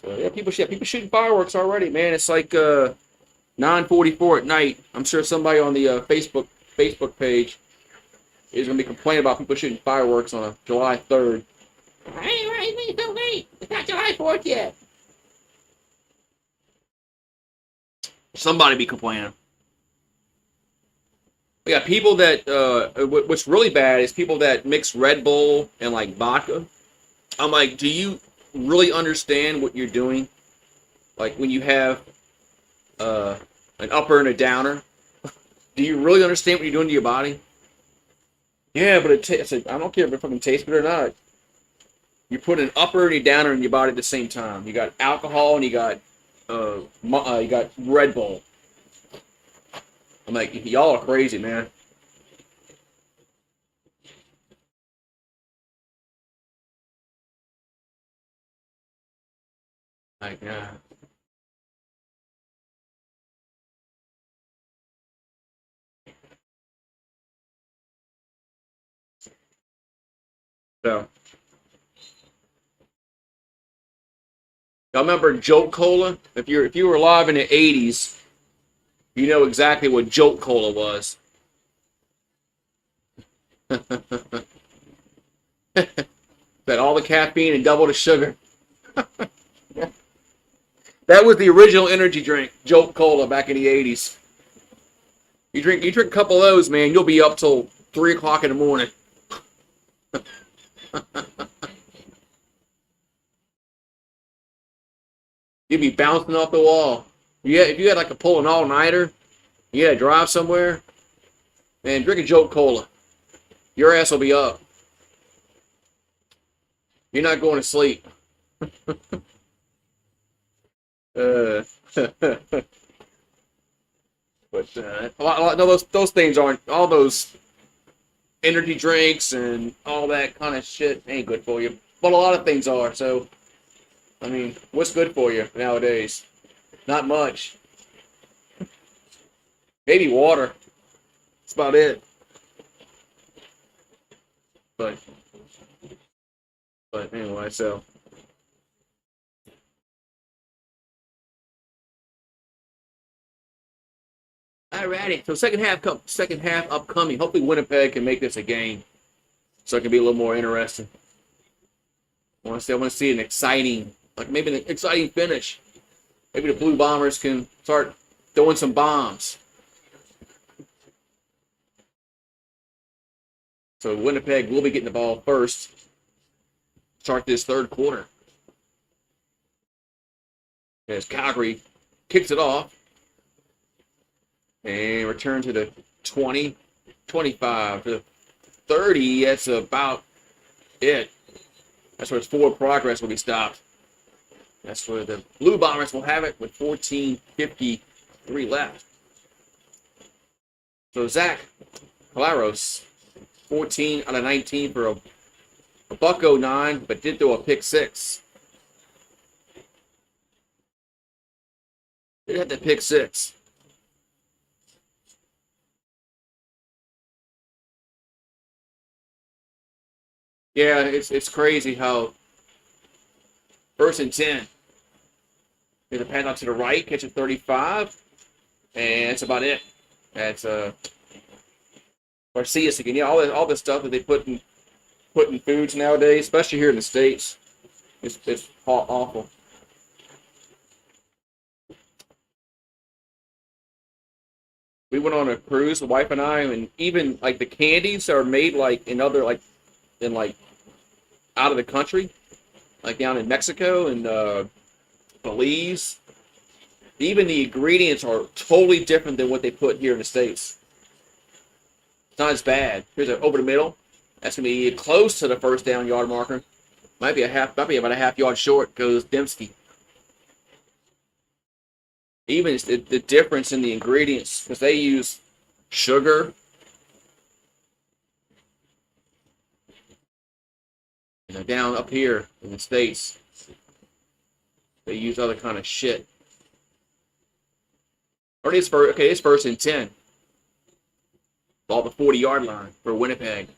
So, yeah, people shooting fireworks already, man. It's like 9:44 at night. I'm sure somebody on the Facebook page is gonna be complaining about people shooting fireworks on a July 3rd. Hey, why is it so late? It's not July 4th yet. Somebody be complaining. We got people that what's really bad is people that mix Red Bull and like vodka. I'm like, do you really understand what you're doing? Like when you have an upper and a downer, do you really understand what you're doing to your body? Yeah, but I don't care if it fucking tastes good or not. You put an upper and a downer in your body at the same time. You got alcohol and you got Red Bull. I'm like, y'all are crazy, man. Like, yeah. So, y'all remember Jolt Cola? If you were alive in the '80s, you know exactly what Jolt Cola was. That all the caffeine and double the sugar. That was the original energy drink, Jolt Cola, back in the '80s. You drink a couple of those, man, you'll be up till 3 o'clock in the morning. You'd be bouncing off the wall. Yeah, if you had like a pull an all-nighter, you had to drive somewhere, man, drink a Jolt Cola. Your ass will be up. You're not going to sleep. Uh, but no, those things aren't, all those energy drinks and all that kind of shit ain't good for you. But a lot of things are. So, I mean, what's good for you nowadays? Not much. Maybe water. That's about it. But anyway, so. Alrighty. So second half upcoming. Hopefully Winnipeg can make this a game, so it can be a little more interesting. I want to see an exciting, like maybe an exciting finish. Maybe the Blue Bombers can start throwing some bombs. So Winnipeg will be getting the ball first. Start this third quarter. As Calgary kicks it off. And return to the 20, 25, to the 30. That's about it. That's where its forward progress will be stopped. That's where the Blue Bombers will have it with 14:53 left. So Zach Claros, 14 out of 19 for a $109, but did throw a pick six. Did have the pick six. Yeah, it's crazy how first and 10. There's a pass out to the right, catch a 35, and that's about it. That's Garcias again. Yeah, all the stuff that they put in foods nowadays, especially here in the States, it's awful. We went on a cruise, the wife and I, and even like the candies are made like in other like out of the country, like down in Mexico and Belize. Even the ingredients are totally different than what they put here in the States. It's not as bad. Here's over the middle. That's gonna be close to the first down yard marker. Might be about a half yard short. Goes Dembski. Even the difference in the ingredients, because they use sugar. You know, down up here in the States, they use other kind of shit. It's first and 10. Ball the 40-yard line for Winnipeg.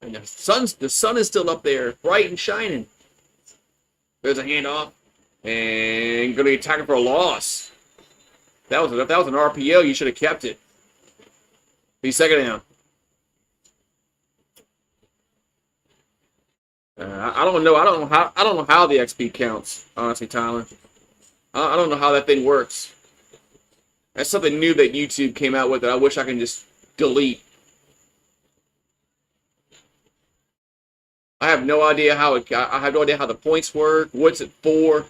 And the sun is still up there, bright and shining. There's a handoff. And going to be attacking for a loss. If that was an RPO, you should have kept it. Be second down. I don't know how the XP counts. Honestly, Tyler, I don't know how that thing works. That's something new that YouTube came out with that I wish I can just delete. I have no idea how the points work. What's it for?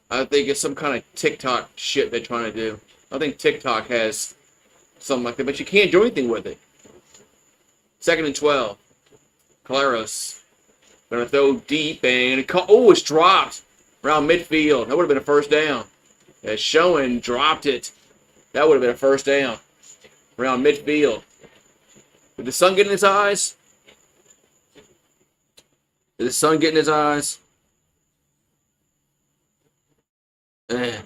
I think it's some kind of TikTok shit they're trying to do. I think TikTok has something like that, but you can't do anything with it. Second and 12. Claros gonna throw deep, and it's dropped around midfield. That would have been a first down. As Schoen dropped it, that would have been a first down around midfield. Did the sun get in his eyes? Did the sun get in his eyes? Man.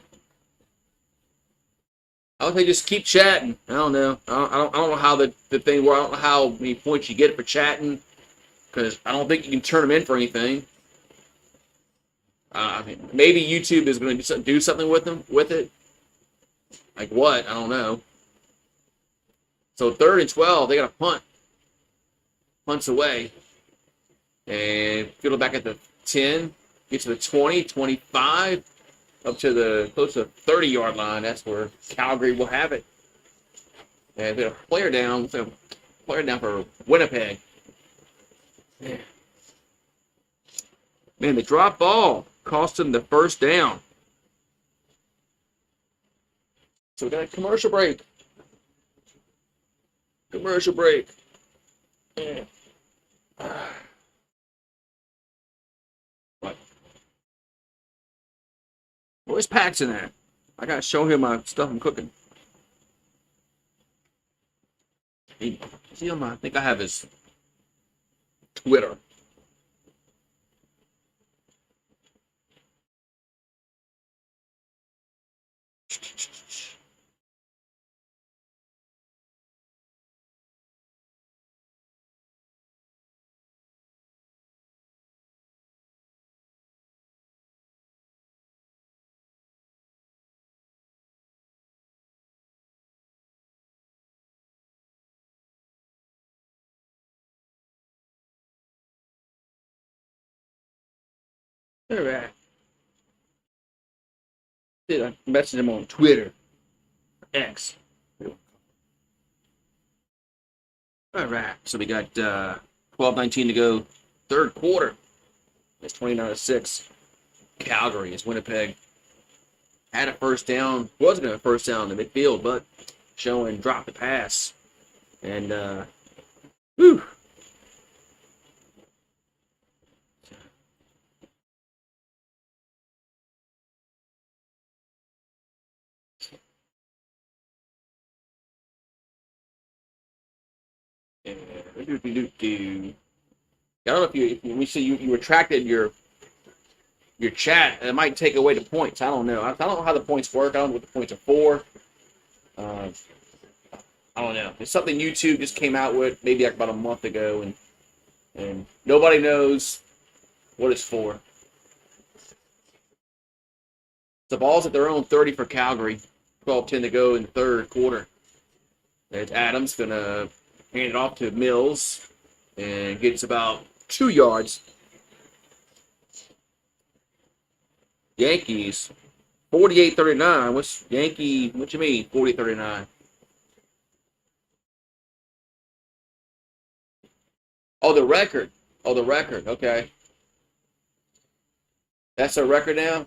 I would say just keep chatting. I don't know. I don't know how the thing works. I don't know how many points you get for chatting, because I don't think you can turn them in for anything. I mean, maybe YouTube is going to do something with it. Like what? I don't know. So third and 12, they got a punt. Punts away. And field back at the 10. Get to the 20, 25. Up to the close to 30-yard line. That's where Calgary will have it. And a player down for Winnipeg. Man, the drop ball cost them the first down. So we got a commercial break. Commercial break. Yeah. Where's Paxton at? I gotta show him my stuff I'm cooking. See on my, I think I have his Twitter. All right. Did I message him on Twitter? X. All right. So we got 12:19 to go. Third quarter. It's 29-6. Calgary is Winnipeg. Had a first down. Wasn't a first down in the midfield, but showing dropped the pass. And, whew. I don't know if we see you retracted your chat, and it might take away the points. I don't know. I don't know how the points work. I don't know what the points are for. I don't know. It's something YouTube just came out with maybe like about a month ago, and nobody knows what it's for. The ball's at their own 30 for Calgary. 12:10 to go in the third quarter. And Adams gonna hand it off to Mills and gets about 2 yards. Yankees, 48-39. What you mean, 40-39? Oh, the record. Okay. That's a record now?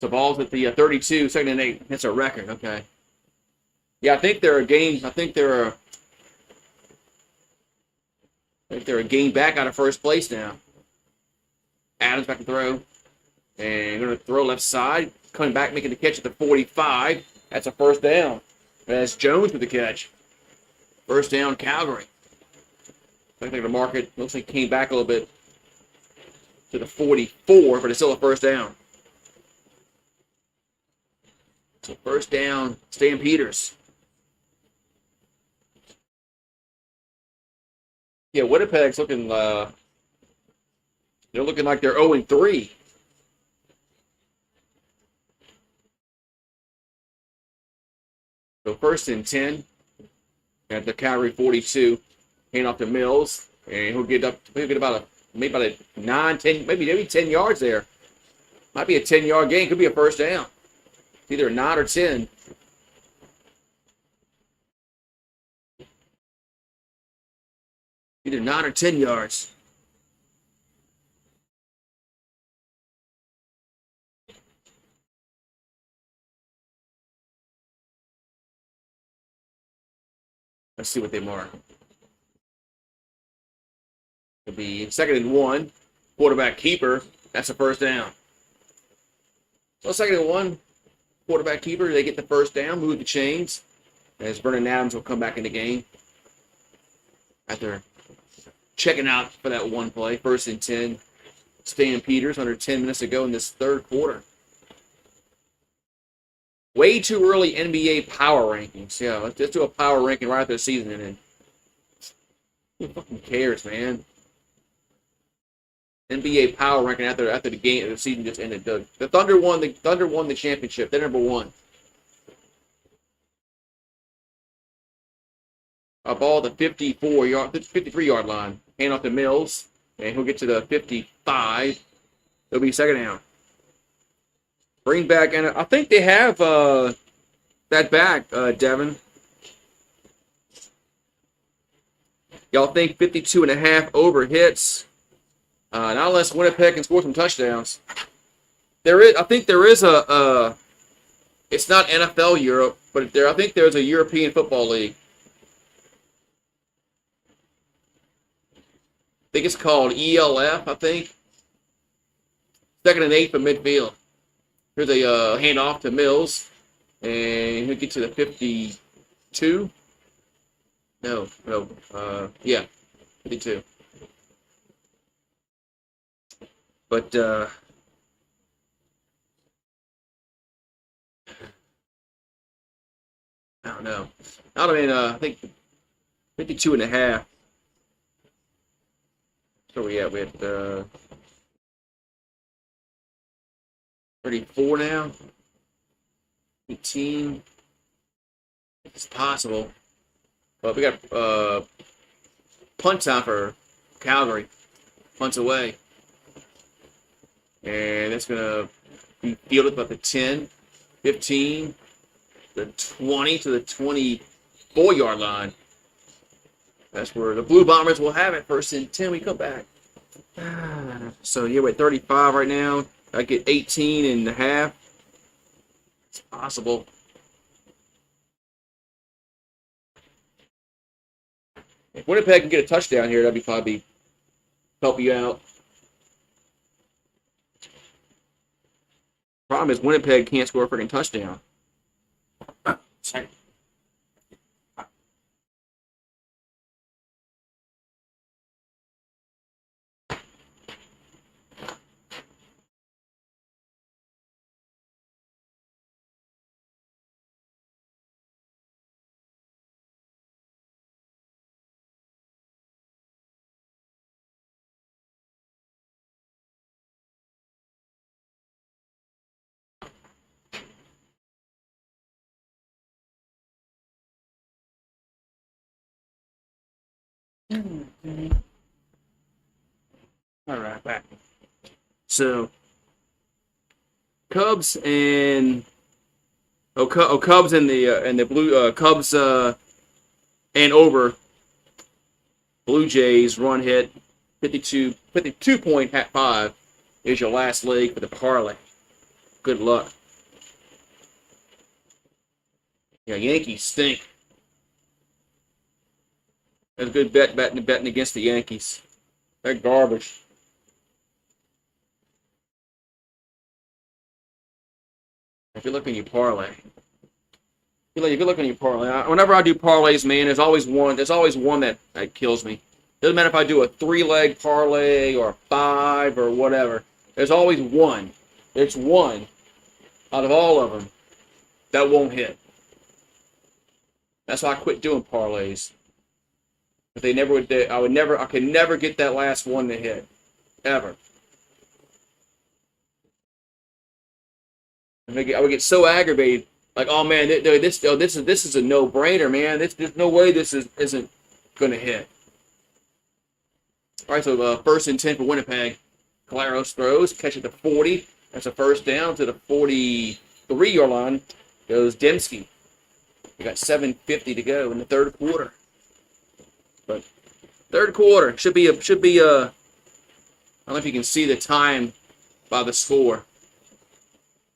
The ball's at the 32, 2nd and 8. That's a record, okay. Yeah, I think they're a game back out of first place now. Adams back to throw. And going to throw left side. Coming back, making the catch at the 45. That's a first down. That's Jones with the catch. First down, Calgary. I think the market looks like it came back a little bit to the 44, but it's still a first down. So first down, Stampeders. Yeah, Winnipeg's looking, they're looking like they're 0-3. So first and 10 at the Calgary 42. Hand off to Mills, and he'll get about a 9, 10, maybe 10 yards there. Might be a 10-yard gain. Could be a first down. It's either a 9 or 10. Either 9 or 10 yards. Let's see what they mark. It'll be 2nd and 1. Quarterback keeper. That's a first down. So 2nd and 1. Quarterback keeper. They get the first down. Move the chains. As Vernon Adams will come back in the game. After checking out for that one play. 1st and 10. Stampeders under 10 minutes to go in this third quarter. Way too early NBA power rankings. Yeah, let's do a power ranking right after the season and then. Who fucking cares, man? NBA power ranking after the game, the season just ended. The Thunder won the championship. They're number 1. A ball at the 53-yard line. Hand off to Mills, and he'll get to the 55. It'll be 2nd down. Bring back, and I think they have that back, Devin. Y'all think 52.5 over hits? Not unless Winnipeg can score some touchdowns. I think there is a it's not NFL Europe, but I think there's a European Football League. I think it's called ELF, I think. 2nd and 8 from midfield. Here's a handoff to Mills. And he'll get to the 52. No. Yeah, 52. But, I don't know. I think 52 and a half. So we at? We at 34 now. 18. It's possible. But we got punt time for Calgary. Punts away. And that's going to be fielded by the 10, 15, the 20 to the 24-yard line. That's where the Blue Bombers will have it. 1st and 10, we come back. So, yeah, we're at 35 right now. I get 18 and a half. It's possible. If Winnipeg can get a touchdown here, that'd probably help you out. Problem is Winnipeg can't score a freaking touchdown. All right, back. So, Cubs and Cubs and the Blue Cubs and over Blue Jays run hit 52.5 is your last leg for the parlay. Good luck. Yeah, Yankees stink. That's a good bet betting against the Yankees. They're garbage. If you look in your parlay, whenever I do parlays, man, there's always one that kills me. Doesn't matter if I do a 3-leg parlay or a 5 or whatever. There's always one. There's one out of all of them that won't hit. That's why I quit doing parlays. But I could never get that last one to hit, ever. I would get so aggravated, like, oh man, this is a no-brainer, man. There's no way this isn't gonna hit. All right, so 1st and 10 for Winnipeg. Caleros throws, catch at the 40. That's a 1st down to the 43-yard line. Goes Dembski. We got 7:50 to go in the 3rd quarter. But 3rd quarter should be I don't know if you can see the time by the score.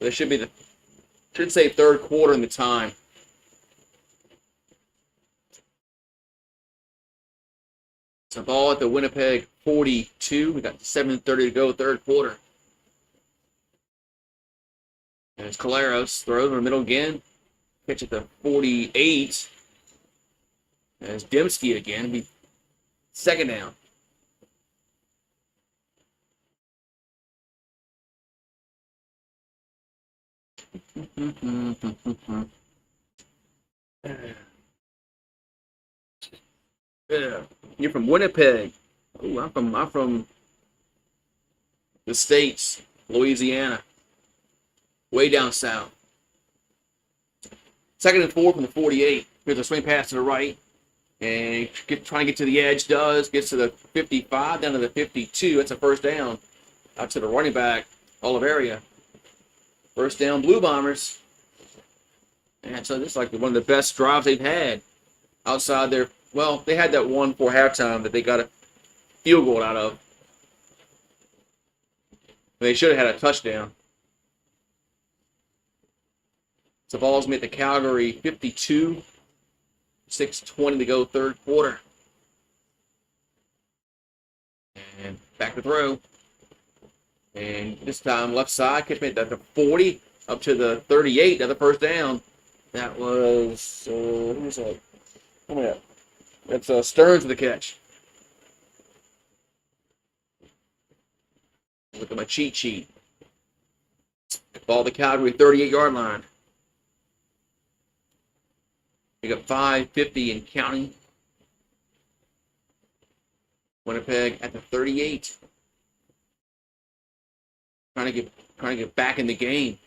But it should say 3rd quarter in the time. It's a ball at the Winnipeg 42. We got 7:30 to go, 3rd quarter. And it's Caleros throws in the middle again. Pitch at the 48. And it's Dembski again. Be 2nd down. Yeah. You're from Winnipeg. Ooh, I'm from the States, Louisiana. Way down south. 2nd and 4 from the 48. Here's a swing pass to the right. And trying to get to the edge, gets to the 55, down to the 52. That's a 1st down. Out to the running back, Oliveria. 1st down, Blue Bombers. And so this is like one of the best drives they've had outside their. Well, they had that one for halftime that they got a field goal out of. They should have had a touchdown. So ball's made the Calgary 52. 6:20 to go, 3rd quarter. And back to throw. And this time, left side, kicked it at the 40 up to the 38. Another first down. That was, who was that? Oh, yeah. That's Stearns with the catch. Look at my cheat sheet. Ball the Calgary 38-yard line. We got 5:50 and counting. Winnipeg at the 38. Trying to get back in the game.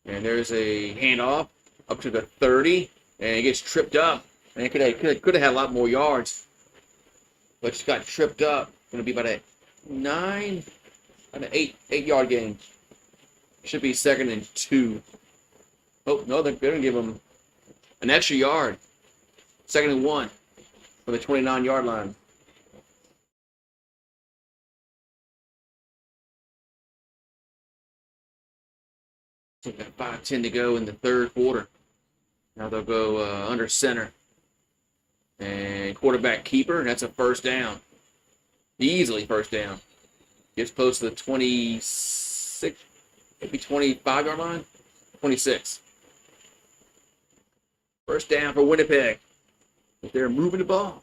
And there's a handoff up to the 30, and it gets tripped up. And it could have had a lot more yards, but just got tripped up. Going to be about an 8-yard game. Should be 2nd and 2. Oh no, they're going to give them an extra yard. 2nd and 1 from the 29-yard line. So we've got 5:10 to go in the third quarter. Now they'll go under center. And quarterback keeper, and that's a first down. Easily first down. Gets close to the 26, maybe 25-yard line. 26. First down for Winnipeg. But they're moving the ball.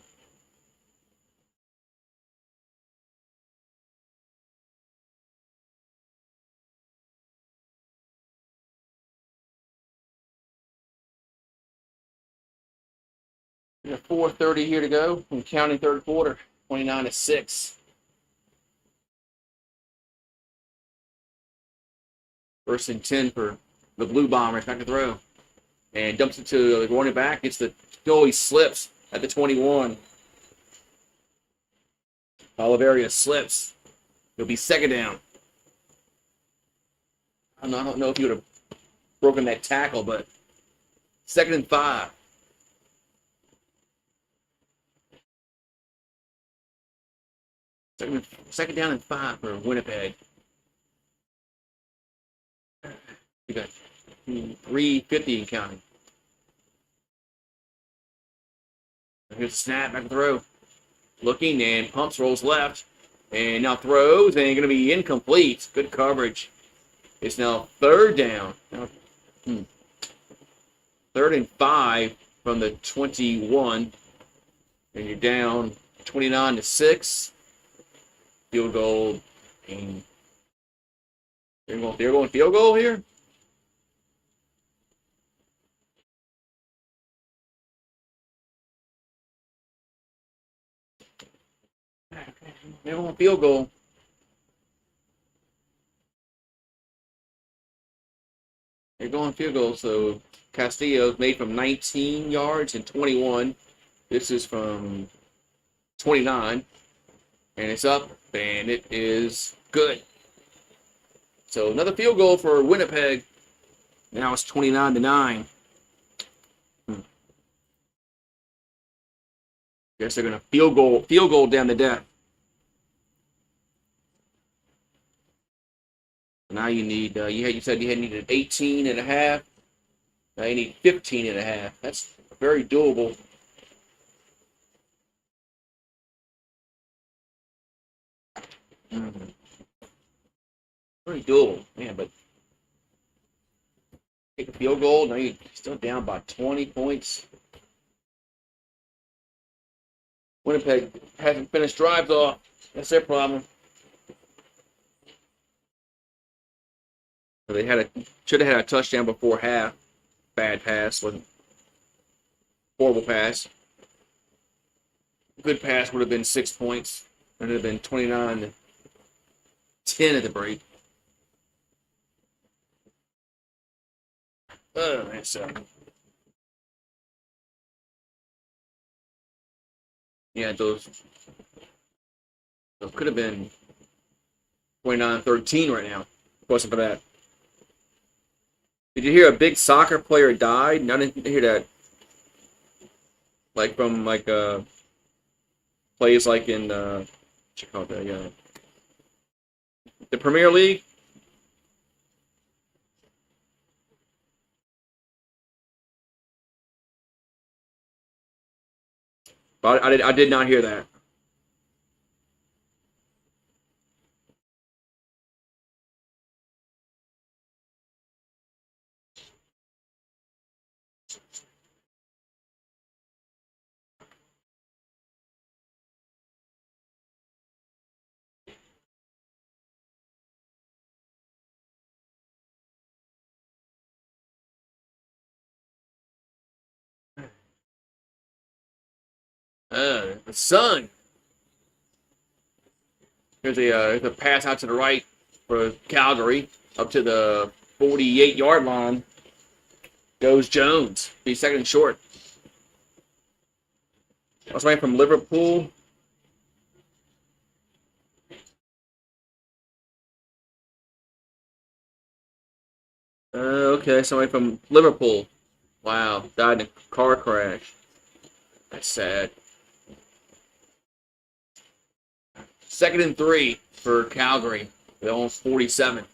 We got 4:30 here to go. I'm counting third quarter. 29-6. First and 10 for the Blue Bombers. Back to throw. And dumps it to the running back. Gets the goal. He slips at the 21. Oliveria slips. It'll be second down. I don't know if he would have broken that tackle, but 2nd and 5. Second down and 5 for Winnipeg. We got 3:50 and counting. Here's a snap, back to throw. Looking and pumps, rolls left. And now throws, and going to be incomplete. Good coverage. It's now third down. Now, 3rd and 5 from the 21. And you're down 29-6. Field goal. And they're going field goal here. They're going field goal. They're going field goal. So Castillo's made from 19 yards and 21. This is from 29. And it's up, and it is good. So another field goal for Winnipeg. Now it's 29-9. Guess they're gonna field goal down to death. Now you need you said you needed 18 and a half. Now you need 15 and a half. That's very doable. Very doable, man, but take a field goal. Now you're still down by 20 points. Winnipeg hasn't finished drives off. That's their problem. So they should have had a touchdown before half. Bad pass, wasn't horrible pass. Good pass would have been 6 points. It would have been 29-10 at the break. Oh, that's yeah, those could have been 29-13 right now. If it wasn't for that. Did you hear a big soccer player died? No, I didn't hear that. Like from plays like in what you call that, the Premier League. But I did not hear that. The Sun. Here's a pass out to the right for Calgary up to the 48-yard line. Goes Jones. He's second and short. Somebody from Liverpool. Okay, somebody from Liverpool. Wow, died in a car crash. That's sad. Second and 3 for Calgary. They're almost 47.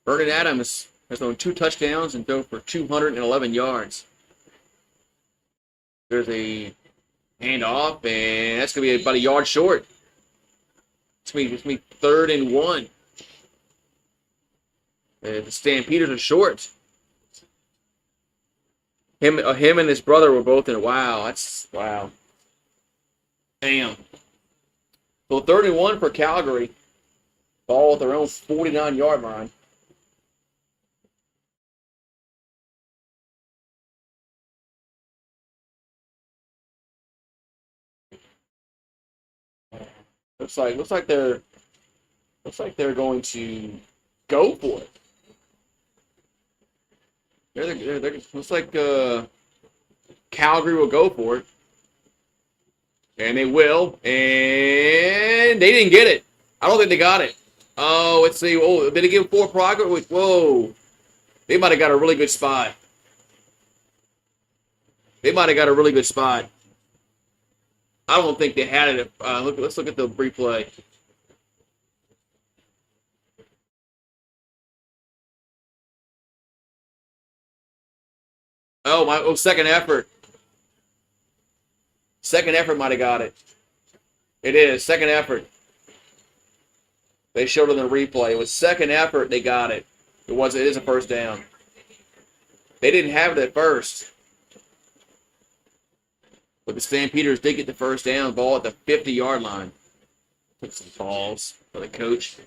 Vernon Adams has thrown 2 touchdowns and thrown for 211 yards. There's a handoff, and that's going to be about a yard short. It's going to be 3rd and 1. The Stampeders are short. Him and his brother were both in. Wow. Damn. So 3rd and 1 for Calgary. Ball at their own 49-yard line. Looks like they're going to go for it. Looks like Calgary will go for it. And they will. And they didn't get it. I don't think they got it. Oh, let's see. Oh, did they give 4 progress? Whoa. They might have got a really good spot. I don't think they had it. Let's look at the replay. Second effort. Second effort might have got it. It is. Second effort. They showed it in the replay. It was second effort. They got it. It is a first down. They didn't have it at first. But the Stampeders did get the first down. Ball at the 50-yard line. Took some balls for the coach.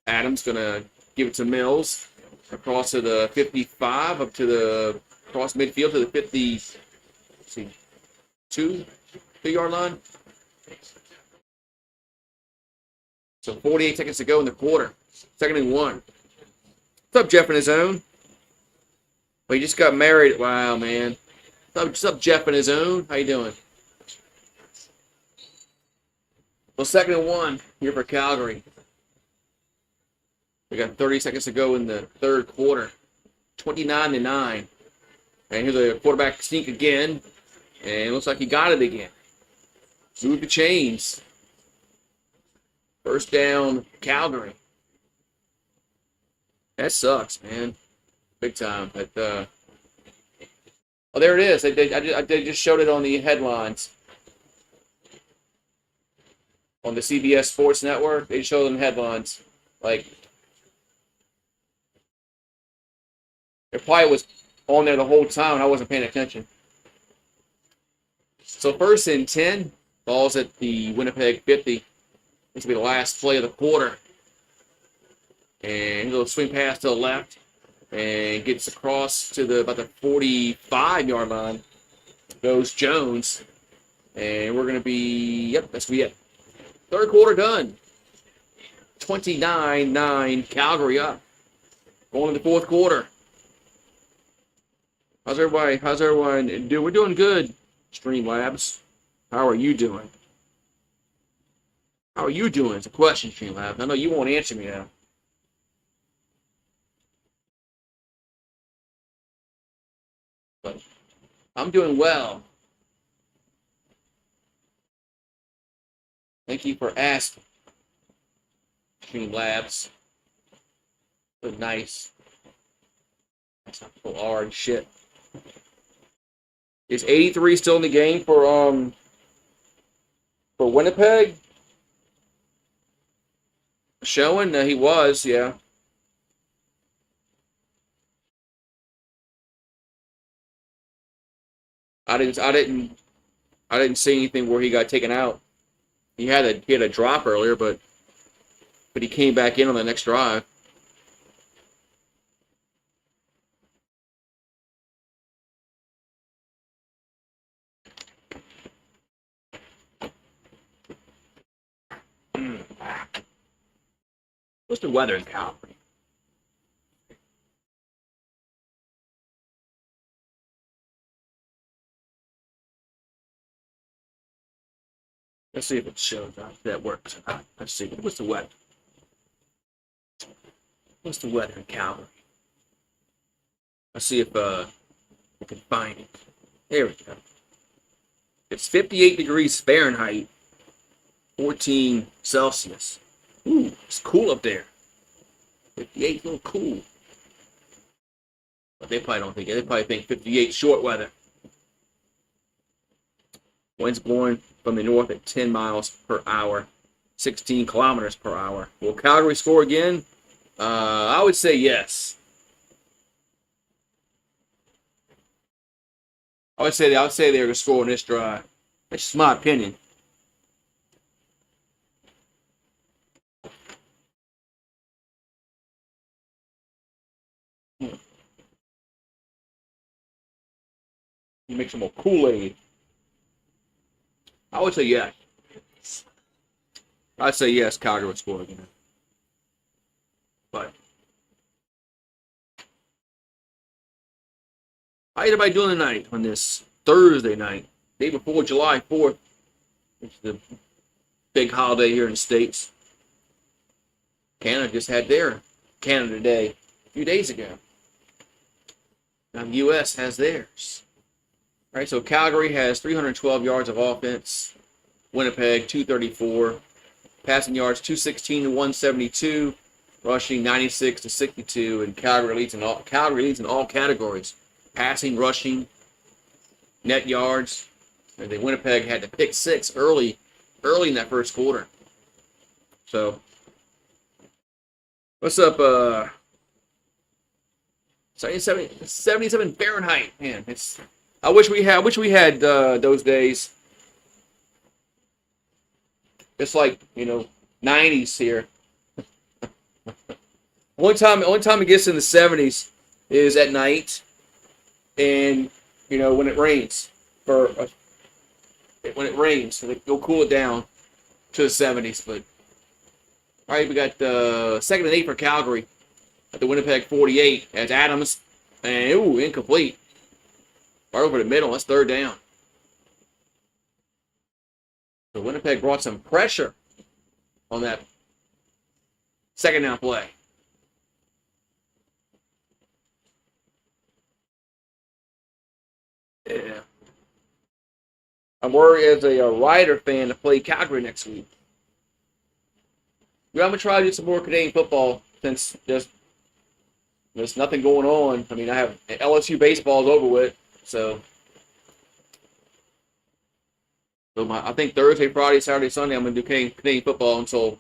Adams going to give it to Mills. Across to the 55, across midfield to the 52-yard line. So 48 seconds to go in the quarter. 2nd and 1. What's up, Jeff in his own? Well, he just got married. Wow, man. What's up, Jeff in his own? How you doing? Well, 2nd and 1 here for Calgary. We got 30 seconds to go in the 3rd quarter. 29-9. And here's a quarterback sneak again. And it looks like he got it again. Move the chains. First down, Calgary. That sucks, man. Big time. But, oh, there it is. They just showed it on the headlines. On the CBS Sports Network, they showed them headlines. It probably was on there the whole time and I wasn't paying attention. So 1st and 10. Ball's at the Winnipeg 50. This will be the last play of the quarter. And a little swing pass to the left. And gets across to about the 45-yard line. Goes Jones. And we're going to be, that's going to be it. 3rd quarter done. 29-9, Calgary up. Going to the 4th quarter. How's everyone doing? We're doing good, Streamlabs. How are you doing? How are you doing? It's a question, Streamlabs. I know you won't answer me now. But I'm doing well. Thank you for asking, Streamlabs. Good, nice. That's not full R and shit. Is 83 still in the game for Winnipeg? Showing he was, yeah. I didn't see anything where he got taken out. He had a drop earlier, but he came back in on the next drive. What's the weather in Calgary? Let's see if it shows if that works. Let's see. What's the weather? What's the weather in Calgary? Let's see if we can find it. There we go. It's 58 degrees Fahrenheit, 14 Celsius. Ooh, it's cool up there. 58, a little cool. But they probably don't think it. They probably think 58 short weather. Winds blowing from the north at 10 miles per hour, 16 kilometers per hour. Will Calgary score again? I would say yes. I would say they're going to score in this drive. That's just my opinion. You make some more Kool-Aid. I would say yes. I'd say yes, Calgary would score again. But how is everybody doing tonight on this Thursday night, day before July 4th, which is the big holiday here in the States? Canada just had their Canada Day a few days ago. Now the U.S. has theirs. All right, so Calgary has 312 yards of offense. Winnipeg 234. Passing yards 216 to 172. Rushing 96 to 62. And Calgary leads in all categories: passing, rushing, net yards. And then Winnipeg had to pick six early in that first quarter. So what's up? 77 Fahrenheit. Man, I wish we had those days. It's like, 90s here. Only time it gets in the 70s is at night, and when it rains. When it rains, so they'll cool it down to the 70s. But all right, we got 2nd and 8 for Calgary at the Winnipeg 48 as Adams, and incomplete. Right over the middle. That's 3rd down. So Winnipeg brought some pressure on that 2nd down play. Yeah. I'm worried as a Rider fan to play Calgary next week. I'm going to try to do some more Canadian football since there's nothing going on. I mean, I have LSU baseball's over with. So I think Thursday, Friday, Saturday, Sunday, I'm going to do Canadian football until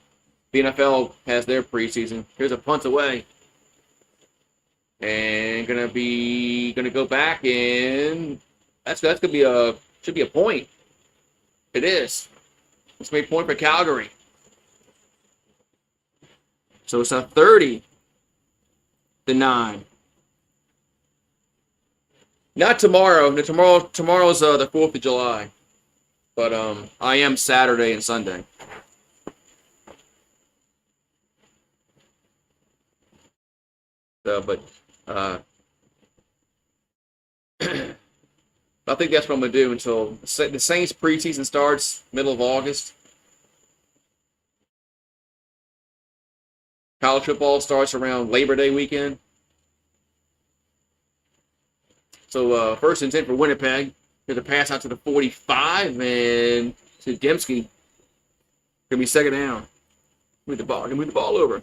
the NFL has their preseason. Here's a punt away. And gonna go back, and that's gonna be should be a point. It is. It's gonna be a point for Calgary. So it's a 30-9. Not tomorrow. Tomorrow's the 4th of July. But I am Saturday and Sunday. So, but I think that's what I'm gonna do until the Saints preseason starts middle of August. College football starts around Labor Day weekend. So 1st and 10 for Winnipeg. Here's a pass out to the 45, and to Dembski. Gonna be 2nd down. Move the ball over.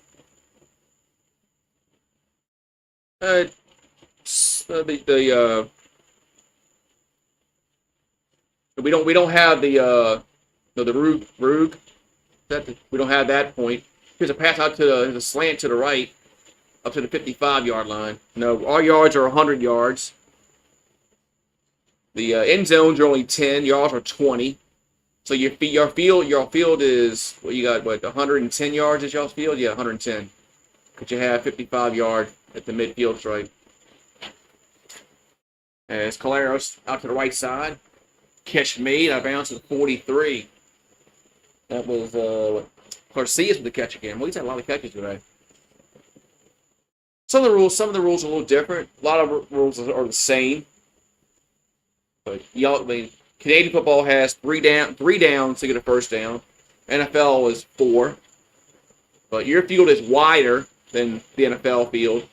We don't have the Rug. We don't have that point. Here's a pass out here's a slant to the right, up to the 55-yard line. No, our yards are 100 yards. The end zones are only 10. Yards are 20. So your field is, well, you got, what, 110 yards at y'all's field? Yeah, 110. Because you have 55 yards at the midfield stripe. As Caleros out to the right side. Catch made. I bounced at 43. That was Garcia's with the catch again. Well, he's had a lot of catches today. Some of the rules are a little different. A lot of rules are the same. But Canadian football has three downs to get a first down. NFL is 4. But your field is wider than the NFL field.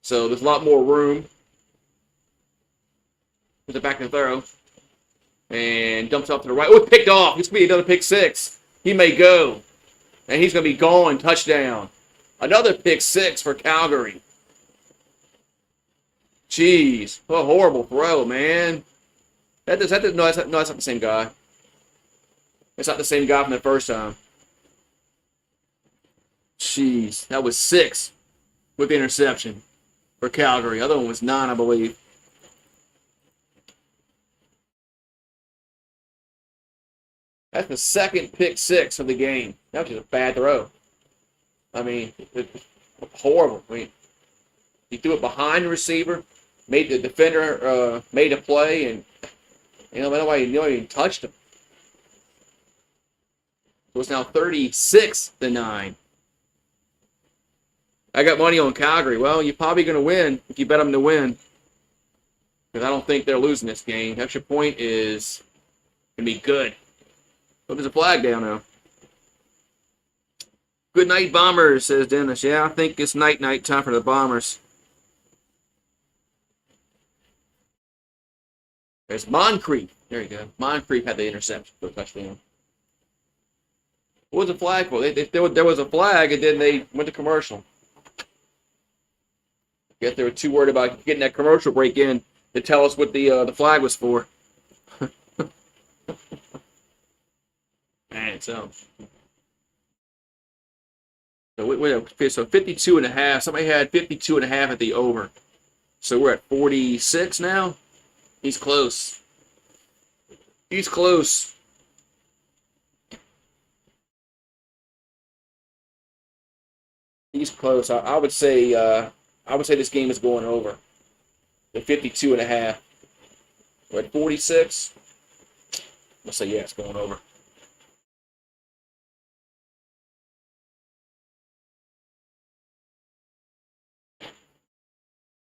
So there's a lot more room. With the back of the throw. And dumps off to the right. Oh, picked off. This could be another pick 6. He may go. And he's going to be gone. Touchdown. Another pick 6 for Calgary. Jeez. What a horrible throw, man. No, that's not the same guy. It's not the same guy from the first time. Jeez. That was 6 with the interception for Calgary. The other one was 9, I believe. That's the second pick 6 of the game. That was just a bad throw. I mean, horrible. I mean, he threw it behind the receiver, made the defender made a play, and nobody even touched him. So it's now 36-9. I got money on Calgary. Well, you're probably going to win if you bet them to win, because I don't think they're losing this game. Extra point is going to be good. But there's a flag down now. Good night, Bombers, says Dennis. Yeah, I think it's night time for the Bombers. There's Moncrief. There you go. Moncrief had the interception for a touchdown. What was the flag for? There was a flag, and then they went to commercial. I guess they were too worried about getting that commercial break in to tell us what the flag was for. Man, so 52.5. Somebody had 52.5 at the over. So we're at 46 now. He's close. He's close. He's close. I would say this game is going over. The 52.5. We're at 46. Let's say yeah, it's going over.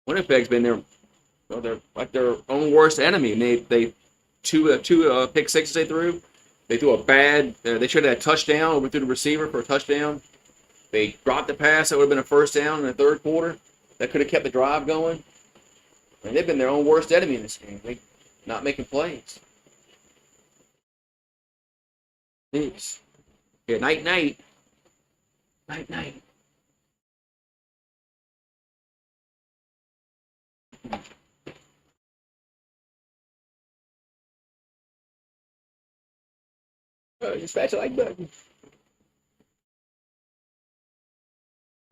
Winnipeg's been they're like their own worst enemy. And they two pick 6s they threw. They threw a bad. They should have had a touchdown. Overthrew the receiver for a touchdown. They dropped the pass that would have been a first down in the third quarter. That could have kept the drive going. And they've been their own worst enemy in this game. They not making plays. Jeez. Yeah, night. Night. You scratch the like button.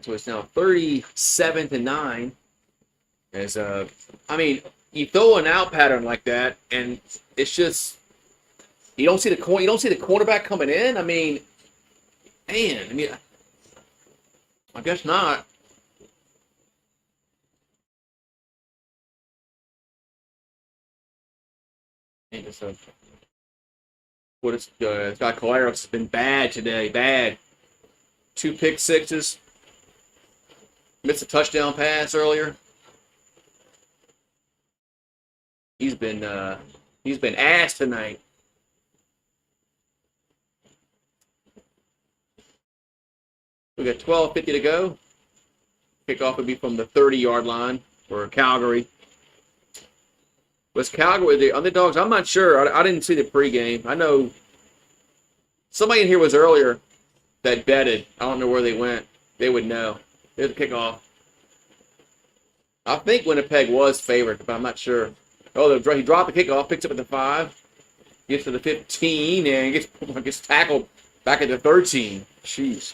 So it's now 37-9. As I mean, you throw an out pattern like that, and it's just you don't see the cornerback coming in. I mean, man, I guess not. And it's Scott Caleros has been bad today. Bad. 2 pick 6s. Missed a touchdown pass earlier. He's been ass tonight. We got 12:50 to go. Kickoff would be from the 30-yard line for Calgary. Was Calgary the underdogs? I'm not sure. I didn't see the pregame. I know somebody in here was earlier that betted. I don't know where they went. They would know. There's a kickoff. I think Winnipeg was favored, but I'm not sure. Oh, he dropped the kickoff, picks up at the 5, gets to the 15, and gets tackled back at the 13. Jeez.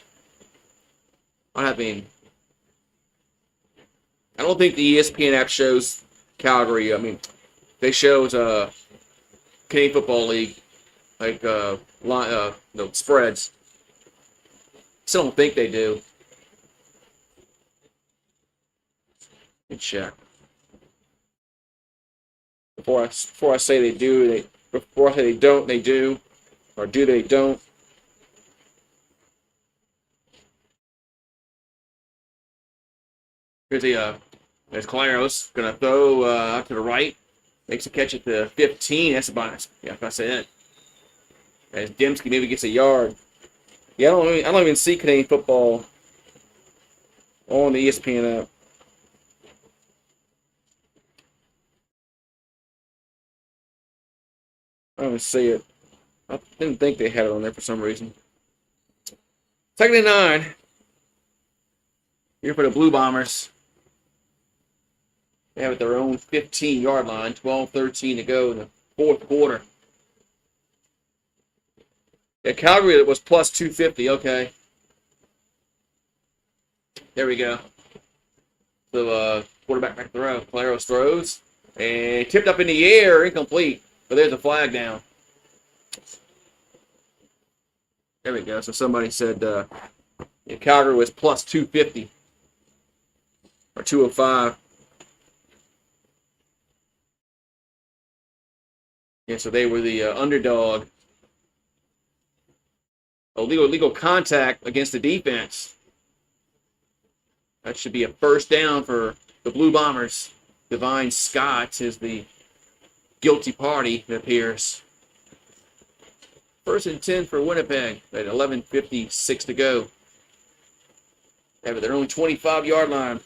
I don't think the ESPN app shows Calgary. I mean, they shows Canadian Football League like no spreads. Still don't think they do. Good check. Before I say they do, before I say they don't, they do, or do they don't. Here's there's Claros gonna throw out to the right, makes a catch at the 15. That's about that's it. As Dembski maybe gets a yard. Yeah, I don't even see Canadian football on the ESPN app. I don't even see it. I didn't think they had it on there for some reason. 2nd and 9. Here for the Blue Bombers. They have it their own 15-yard line. 12-13 to go in the 4th quarter. Yeah, Calgary was plus 250. Okay. There we go. So quarterback back throw. Claros throws. And tipped up in the air. Incomplete. But there's a flag down. There we go. So somebody said Calgary was plus 250. Or 205. Yeah, so they were the underdog. Illegal contact against the defense. That should be a first down for the Blue Bombers. Divine Scott is the guilty party, it appears. 1st and 10 for Winnipeg at 11:56 to go. They have their own 25-yard line.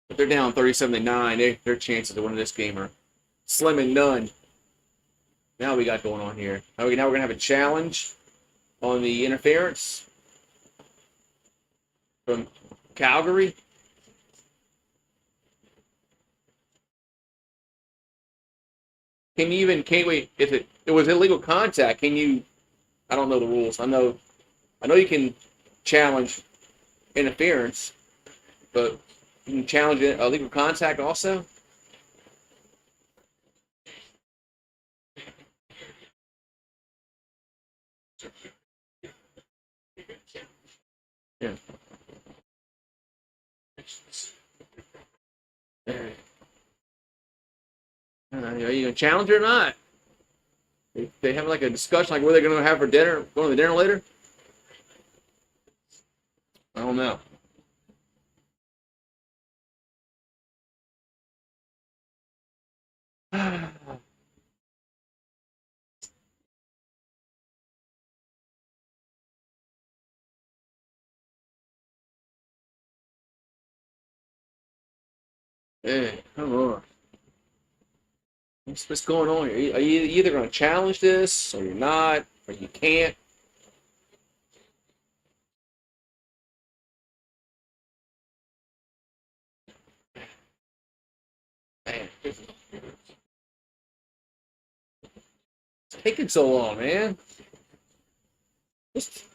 But they're down 37-9. Their chances of winning this game are slim and none. Now we got going on here. Now we're going to have a challenge on the interference from Calgary. Can wait, if it was illegal contact, can you, I don't know the rules. I know you can challenge interference, but you can challenge illegal contact also? Yeah. Are you going to challenge it or not? They have like a discussion like what they're going to have for dinner, going to dinner later? I don't know. Hey, come on. What's going on here? Are you either going to challenge this, or you're not, or you can't? Man, it's taking so long, man. Just...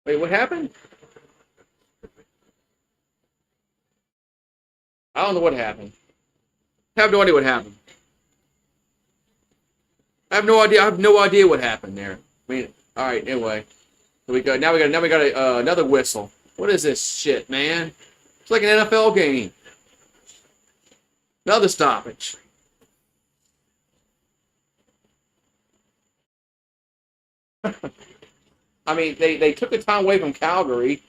Wait, what happened? I don't know what happened. I have no idea what happened. I have no idea. I have no idea what happened there. I mean, all right. Anyway, so we got another whistle. What is this shit, man? It's like an NFL game. Another stoppage. I mean, they took the time away from Calgary,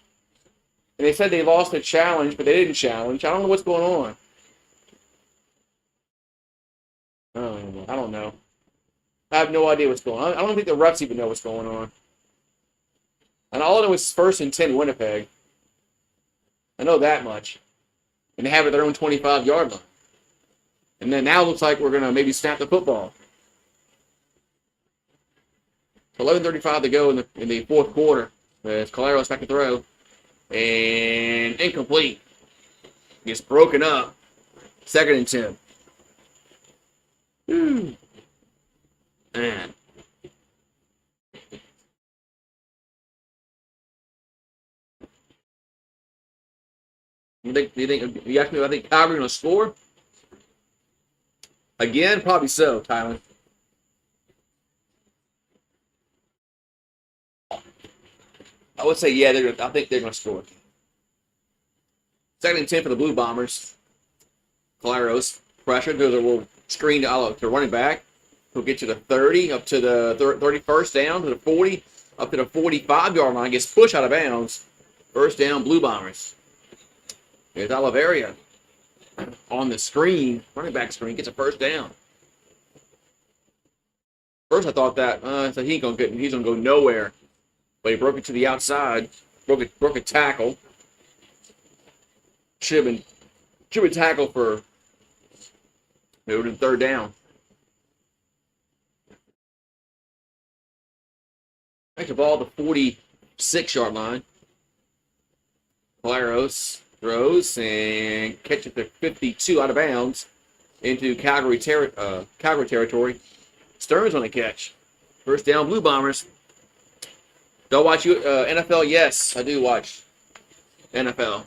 and they said they lost the challenge, but they didn't challenge. I don't know what's going on. I don't know. I have no idea what's going on. I don't think the refs even know what's going on. And all I know is 1st and 10 Winnipeg. I know that much. And they have it their own 25-yard line. And then now it looks like we're going to maybe snap the football. 11:35 to go in the 4th quarter. As Claros back to throw. And incomplete. Gets broken up. 2nd and 10. Man. You ask me if I think Calgary's going to score? Again, probably so, Tyler. I would say, yeah, I think they're going to score. Second and 10 for the Blue Bombers. Claros pressure. There's a little screen to running back. He'll get to the 30, up to the 31st down, to the 40, up to the 45-yard line. Gets pushed out of bounds. First down, Blue Bombers. There's Oliveria on the screen, running back screen, gets a first down. First, I thought that so he's gonna go nowhere, but he broke it to the outside, broke a tackle. Should have been tackled for maybe the third down. Back the ball to 46-yard line. Claros throws and catches the 52 out of bounds into Calgary territory. Stearns on the catch. First down, Blue Bombers. Do I watch NFL? Yes, I do watch NFL.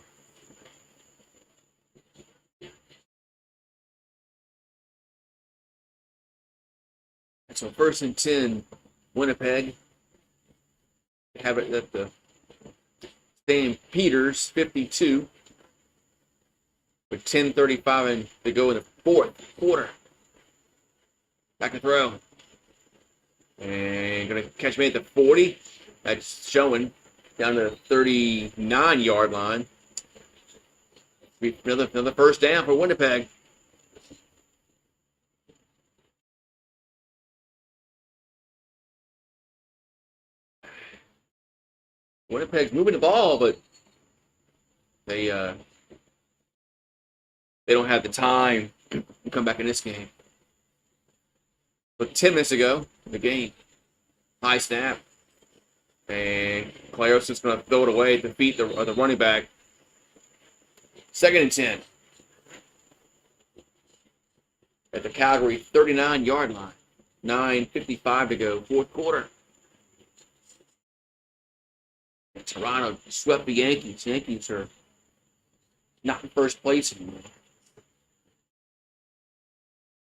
So first and 10, Winnipeg. Have it at the Stampeders 52 with 10:35 to go in the fourth quarter. Back to throw. And going to catch me at the 40. That's showing down to the 39-yard line. Another first down for Winnipeg. Winnipeg's moving the ball, but they don't have the time to come back in this game. But 10 minutes ago, the game, high snap, and Claros is going to throw it away to defeat the running back. Second and 10 at the Calgary 39-yard line. 9:55 to go, fourth quarter. And Toronto swept the Yankees. Yankees are not in first place anymore.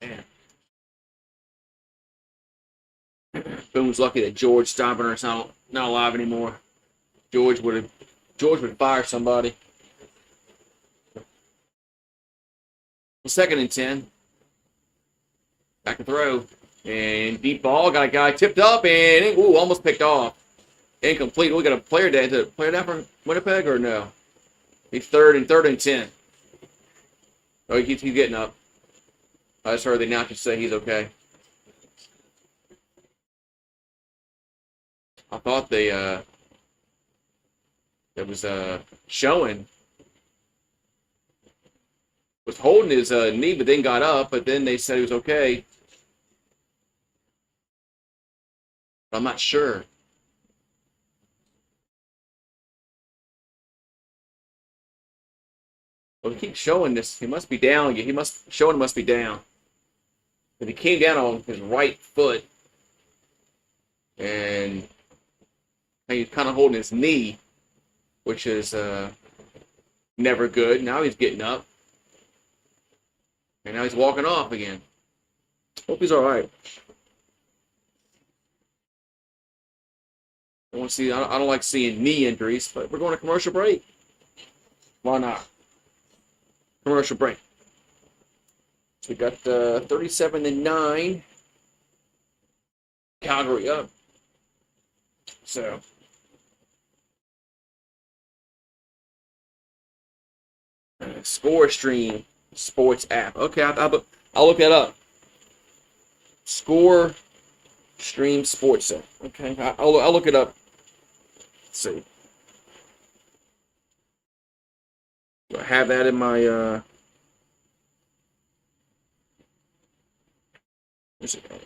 Man. Boone's lucky that George Stopper is not alive anymore. George would fire somebody. Second and 10. Back to throw. And deep ball. Got a guy tipped up and almost picked off. Incomplete. We got a player down. Is it a player down for Winnipeg or no? He's third and 10. Oh, he keeps getting up. I just heard the announcer say he's okay. I thought it was showing was holding his knee, but then got up. But then they said he was okay. I'm not sure. Well, he keeps showing this. He must be down. He must be down. But he came down on his right foot, and he's kind of holding his knee, which is never good. Now he's getting up, and now he's walking off again. Hope he's all right. I don't like seeing knee injuries, but we're going to commercial break. Why not? Commercial break. So we got 37-9. Calgary up. So Score Stream Sports app. Okay, I'll look that up. Score Stream Sports app. Okay, I'll look it up. Let's see. Do I have that in my where's it at?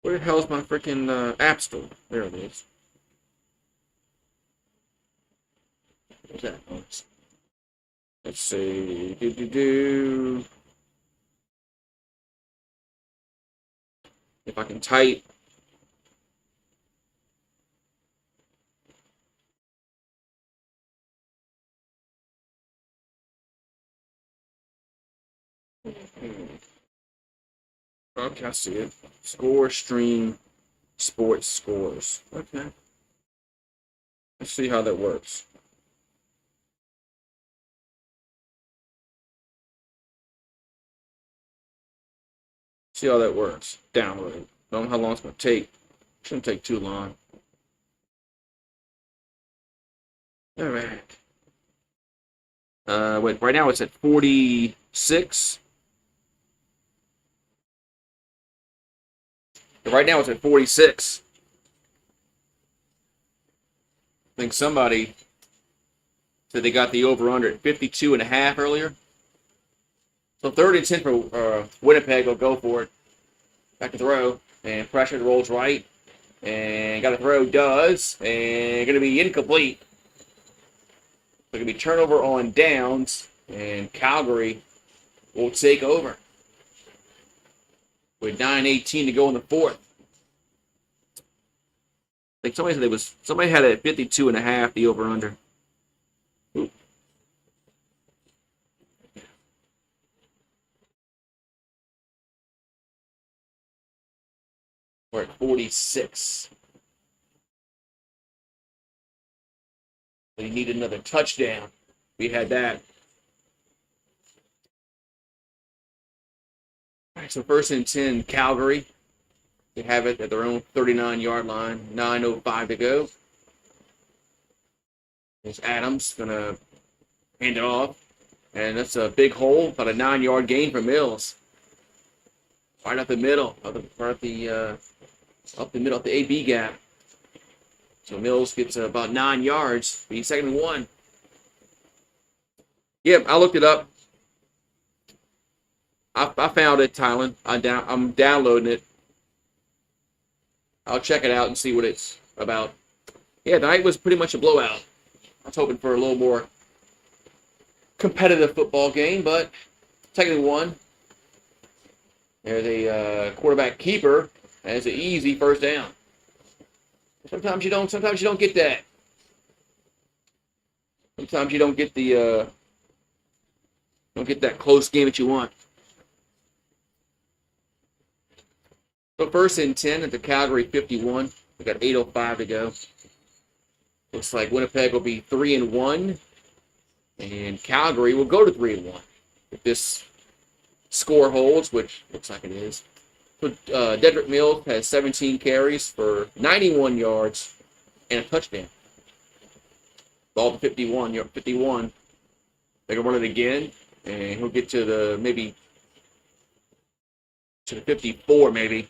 Where the hell is my freaking app store? There it is. What's that? Oh, let's see. If I can type. Okay, I see it. Score stream sports scores. Okay. Let's see how that works. See how that works. Download it. Don't know how long it's going to take. Shouldn't take too long. All right. Wait, right now it's at 46. Right now it's at 46. I think somebody said they got the over-under at 52.5 earlier. So 3rd and 10 for Winnipeg. Will go for it. Back to throw. And pressure rolls right. And got to throw. Does. And going to be incomplete. So going to be turnover on downs. And Calgary will take over. With 9:18 to go in the 4th. I think somebody had it at 52.5, the over-under. We're at 46. We need another touchdown. We had that. All right, so 1st and 10, Calgary. They have it at their own 39-yard line. 9:05 to go. There's Adams going to hand it off. And that's a big hole, about a 9-yard gain for Mills. Right up the middle, up the AB gap. So Mills gets about 9 yards. Be 2nd and 1. Yep, I looked it up. I found it, Tylen. I'm downloading it. I'll check it out and see what it's about. Yeah, the night was pretty much a blowout. I was hoping for a little more competitive football game, but 2nd and 1. There's a quarterback keeper. That's an easy 1st down. Sometimes you don't get that. Sometimes you don't get that close game that you want. So 1st and 10 at the Calgary 51. We got 8:05 to go. Looks like Winnipeg will be 3 and 1, and Calgary will go to 3 and 1 if this score holds, which looks like it is. So Dedrick Mills has 17 carries for 91 yards and a touchdown. Ball to 51. You're 51. They can run it again, and he'll get to the 54 maybe.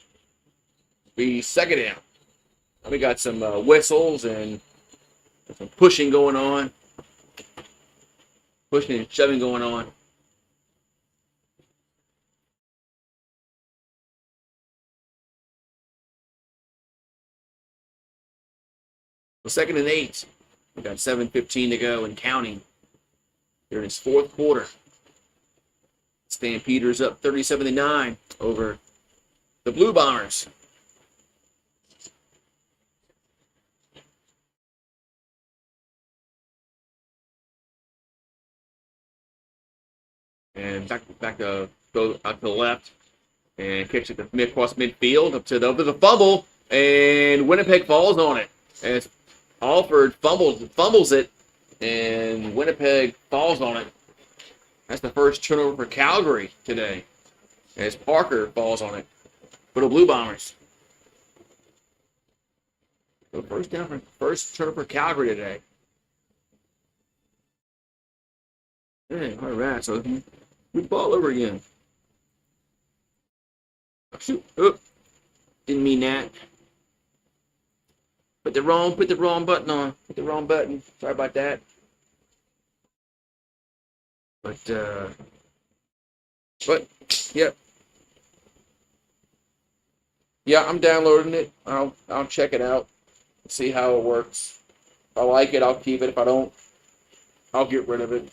Be 2nd down. Now we got some whistles and some pushing going on. Pushing and shoving going on. So 2nd and 8. We got 7:15 to go and counting. Here in its 4th quarter. Stampeders up 37-9 over the Blue Bombers. And back to go out to the left and kicks it across midfield up to the fumble, and Winnipeg falls on it. As Alford fumbles it, and Winnipeg falls on it. That's the first turnover for Calgary today, as Parker falls on it for the Blue Bombers. So first turnover for Calgary today. Yeah, all right, so we ball over again. Oh, shoot! Oh, didn't mean that. Put the wrong button on. Put the wrong button. Sorry about that. But yep. Yeah, I'm downloading it. I'll check it out. See how it works. If I like it, I'll keep it. If I don't, I'll get rid of it.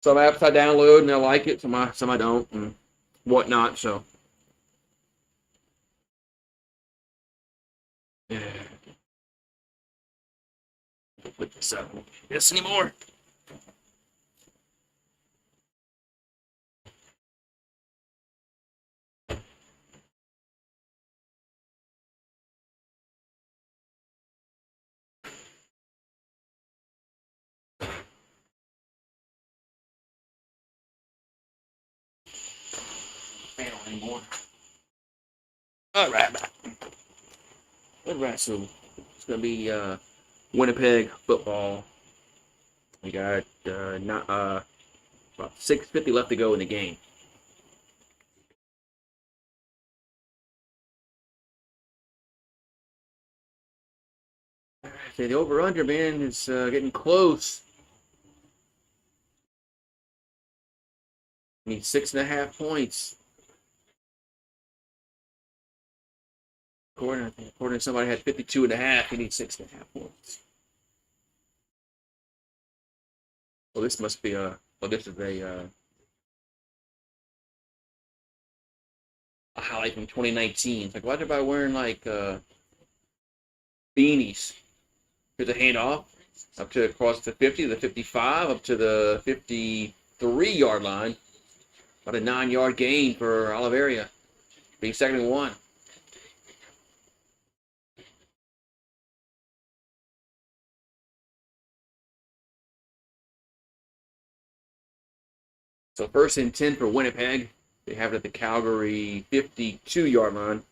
Some apps I download and I like it, some I don't, and whatnot. So yeah, put this up. This anymore. anymore. All right. All right, so it's going to be Winnipeg football. We got about 6:50 left to go in the game. So the over-under, man, is getting close. Need 6.5 points. According to somebody had 52.5, he needs 6.5 points. Well, this must be this is a highlight from 2019. It's like, why is everybody wearing like beanies? Here's a handoff up to across the 50, to the 55, up to the 53-yard line. About a 9-yard gain for Oliveria. Being 2nd and 1. So 1st and 10 for Winnipeg. They have it at the Calgary 52-yard line.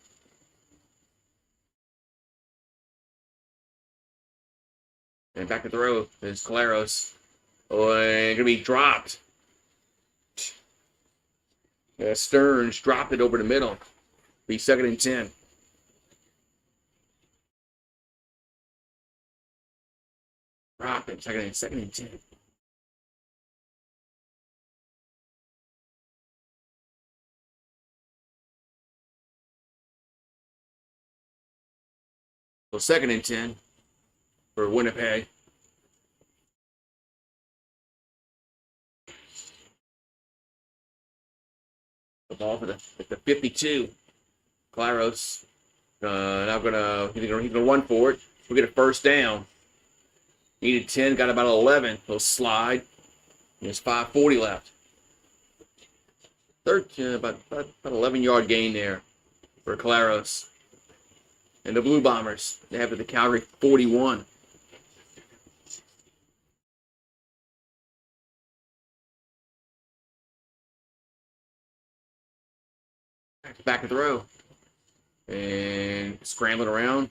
And back to throw is Caleros. Oh, and going to be dropped. Stearns dropped it over the middle. Be 2nd and 10. Drop it. Second and 10. So 2nd and 10 for Winnipeg. The ball for the 52. Claros. Now he's gonna run for it. We'll get a 1st down. Needed 10, got about 11. He'll slide. There's 5:40 left. About 11-yard gain there for Claros. And the Blue Bombers, they have it at the Calgary 41. Back to throw. And scrambling around.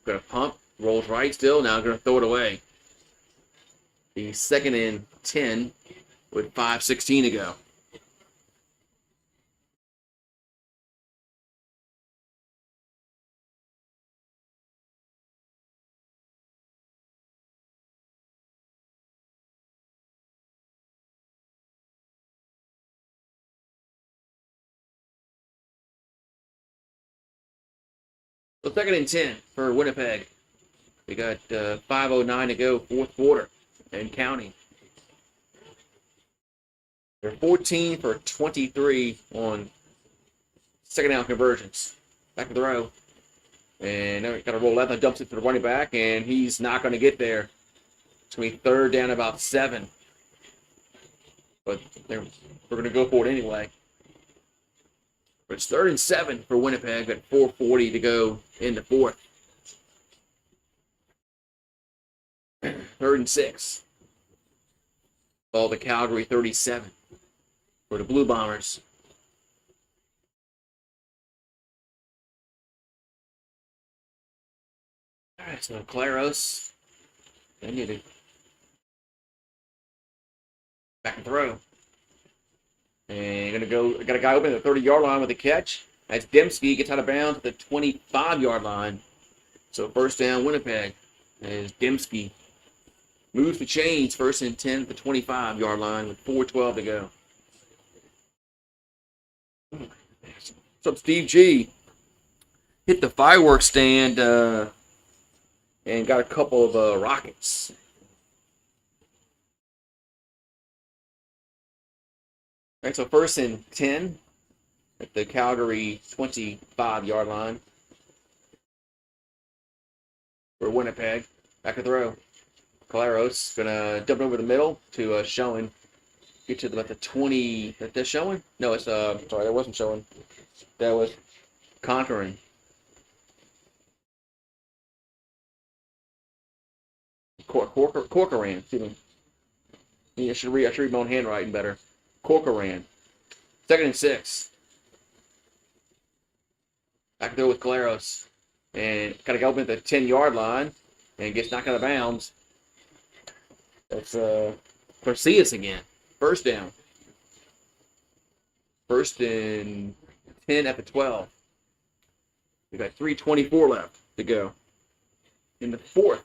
Gonna pump. Rolls right still. Now gonna throw it away. The 2nd and 10 with 5:16 to go. So 2nd and 10 for Winnipeg. We got 5:09 to go, 4th quarter, and counting. They're 14 for 23 on 2nd down conversions. Back to the row. And now we got to roll left and dumps it to the running back, and he's not going to get there. It's going to be 3rd down about 7. But we're going to go for it anyway. But it's 3rd and 7 for Winnipeg at 4:40 to go in the 4th. 3rd and 6. Ball to Calgary 37 for the Blue Bombers. All right, so Claros. They need to back and throw. And got a guy open at the 30-yard line with a catch. That's Dembski, gets out of bounds at the 25-yard line. So 1st down Winnipeg as Dembski moves the chains, 1st and 10 at the 25-yard line with 4:12 to go. What's up, Steve G? Hit the fireworks stand and got a couple of rockets. All right, so 1st and 10 at the Calgary 25-yard line for Winnipeg. Back to throw. Claros gonna dump it over the middle to Schoen. Get to about the 20. Is that Schoen? No, it's sorry, that wasn't Schoen. That was Conquering. Corcoran. Excuse me. I should read my own handwriting better. Corcoran. 2nd and 6. back there with Claros. And kind of go up at the 10-yard line and gets knocked out of bounds. That's Garcias again. First down. First and 10 at the 12. We got 3:24 left to go in the fourth.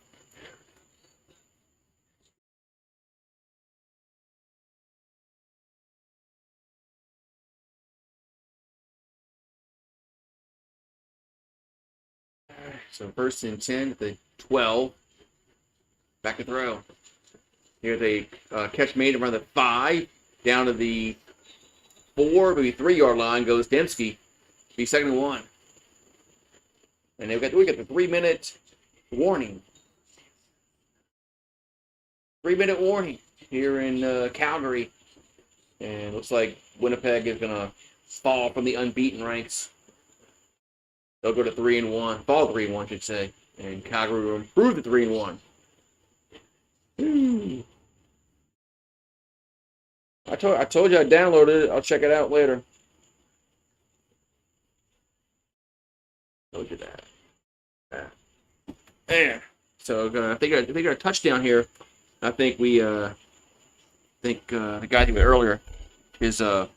So first and 10 at the 12. Back to throw. Here's a catch made around the 5. Down to the 4, maybe 3-yard line goes Dembski. Be second and 1. And we got the 3-minute warning. 3-minute warning here in Calgary. And looks like Winnipeg is going to fall from the unbeaten ranks. They'll go to 3-1. Fall 3-1, I should say. And Calgary will improve to 3-1. I told you I downloaded it. I'll check it out later. Told you that. And so I think a touchdown here. I think the guy think earlier his over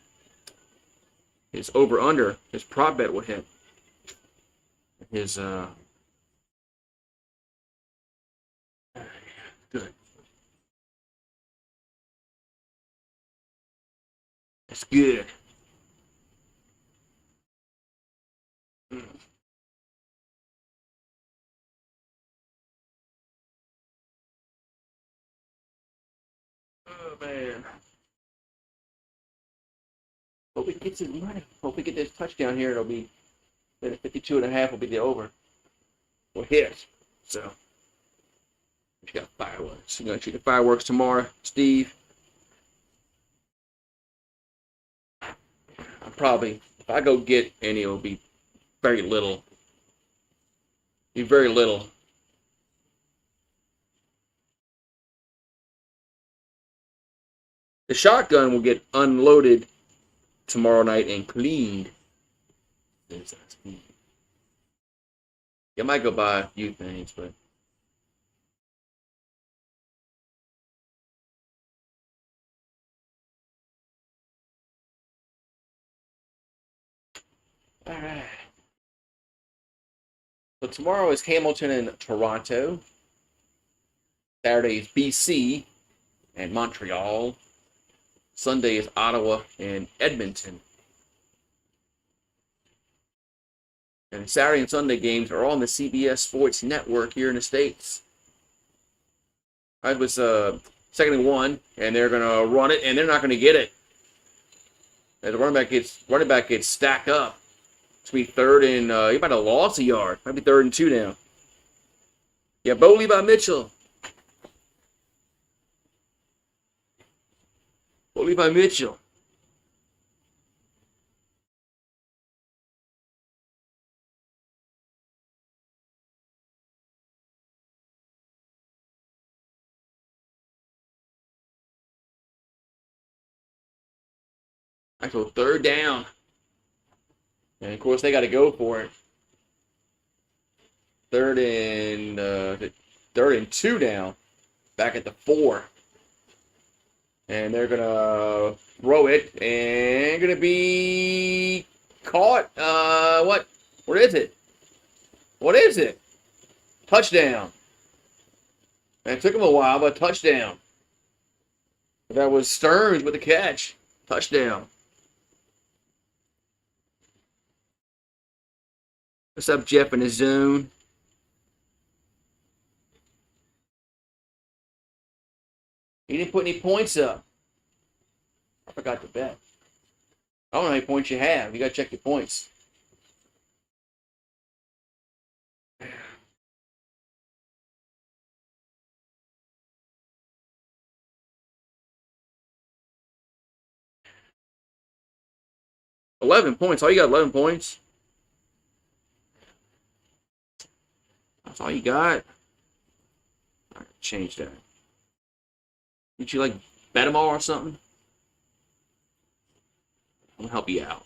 under his prop bet will hit. His good. That's good. Oh, man. Hope he gets his money. Hope we get this touchdown here. It'll be 52.5 will be the over. Will hit. So we got fireworks. I'm gonna shoot the fireworks tomorrow, Steve. I'm probably, if I go get any, it'll be very little. Be very little. The shotgun will get unloaded tomorrow night and cleaned. I might go buy a few things, but all right. So tomorrow is Hamilton and Toronto. Saturday is BC and Montreal. Sunday is Ottawa and Edmonton. And Saturday and Sunday games are on the CBS Sports Network here in the States. I was second and 1, and they're gonna run it, and they're not gonna get it. And the running back gets stacked up. It's gonna be third and he might have lost a yard. Might be 3rd and 2 now. Yeah, Bo Levi Mitchell. Bo Levi Mitchell. Actual 3rd down. And of course they got to go for it. 3rd and 2 now. Back at the 4. And they're gonna throw it and gonna be caught. What is it? What is it? Touchdown. And it took him a while, but touchdown. That was Stearns with the catch. Touchdown. What's up, Jeff in his zone? He didn't put any points up. I forgot to bet. I don't know how many points you have. You got to check your points. $11 points. All you got, 11 points. That's all you got. I gotta change that. Did you like bet them all or something? I'm gonna help you out.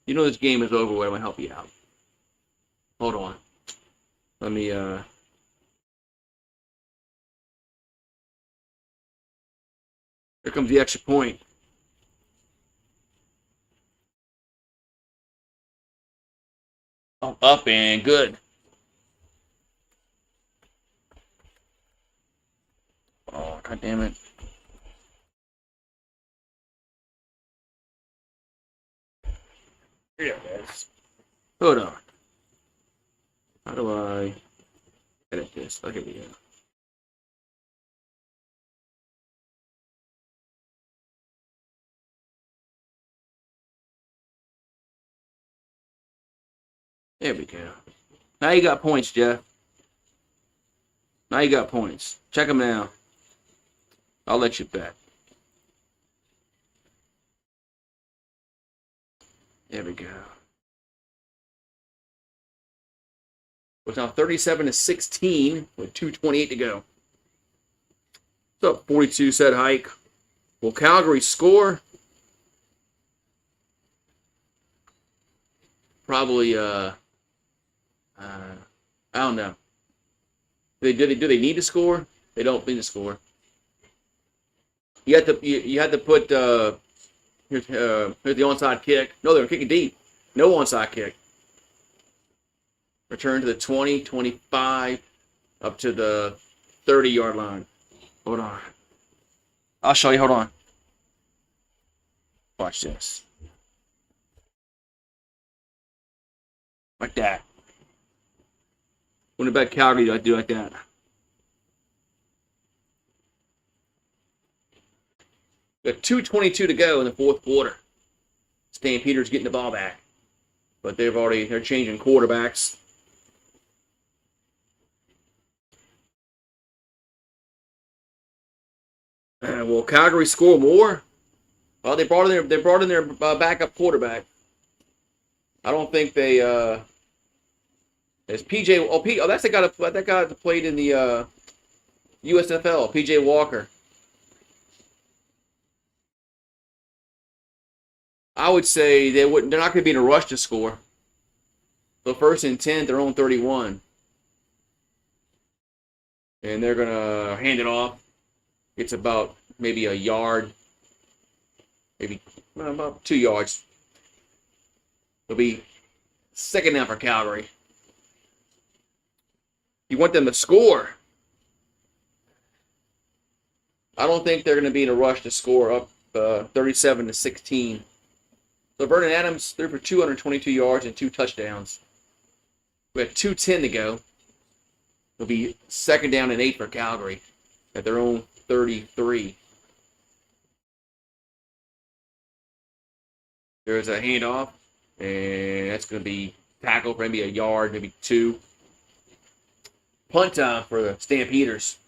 You know this game is over with. I'm gonna help you out. Hold on. Let me, Here comes the extra point. Oh, up and good. Oh, God damn it. Here it is. Hold on. How do I edit this? Okay, we go. There we go. Now you got points, Jeff. Now you got points. Check them now. I'll let you bet. There we go. It's now 37-16 with 2:28 to go. What's up, 42 set hike? Will Calgary score? Probably, I don't know. Do they need to score? They don't need to score. You have to put here's the onside kick. No, they're kicking deep. No onside kick. Return to the 20, 25, up to the 30-yard line. Hold on. I'll show you. Hold on. Watch this. Like that. Winnipeg, Calgary, I do like that. We got 2:22 to go in the fourth quarter. Stampeders getting the ball back, but they're changing quarterbacks. Will Calgary score more? Well, they brought in their backup quarterback. I don't think they. There's PJ. Oh, that's the guy that played in the USFL. PJ Walker. I would say they're not going to be in a rush to score. So 1st and 10, their own 31, and they're going to hand it off. It's about maybe a yard, maybe about 2 yards. It'll be second down for Calgary. You want them to score. I don't think they're going to be in a rush to score up 37-16. So Vernon Adams threw for 222 yards and 2 touchdowns. We have 2:10 to go. It'll be second down and 8 for Calgary at their own 33. There's a handoff, and that's going to be tackled for maybe a yard, maybe 2. Punt time for the Stampeders.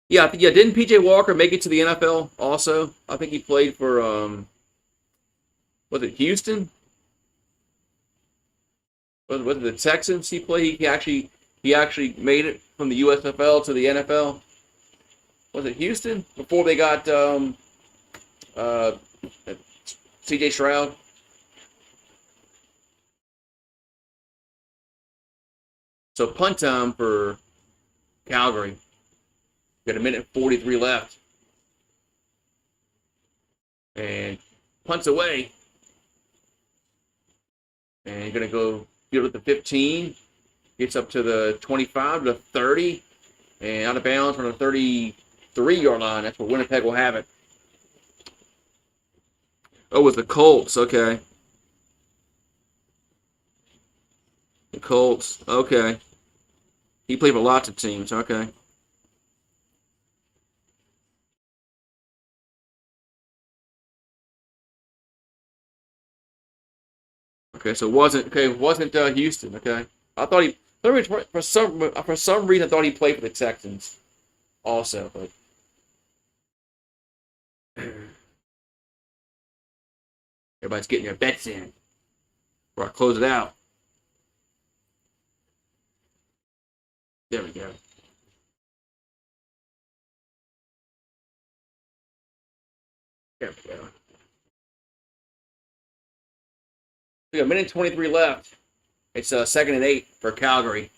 Yeah, didn't PJ Walker make it to the NFL also? I think he played for, was it Houston? Was it the Texans he played? He actually made it from the USFL to the NFL. Was it Houston? Before they got C.J. Stroud? So punt time for Calgary. Got a minute 43 left. And punts away. And you're going to go field at the 15. Gets up to the 25, to the 30. And out of bounds from the 33-yard line. That's where Winnipeg will have it. Oh, with the Colts. Okay. The Colts. Okay. He played for lots of teams. Okay. Okay, so it wasn't Houston. Okay, I thought for some reason I thought he played for the Texans also, but everybody's getting their bets in before I close it out. There we go. There we go. We got a minute 23 left. It's 2nd and 8 for Calgary.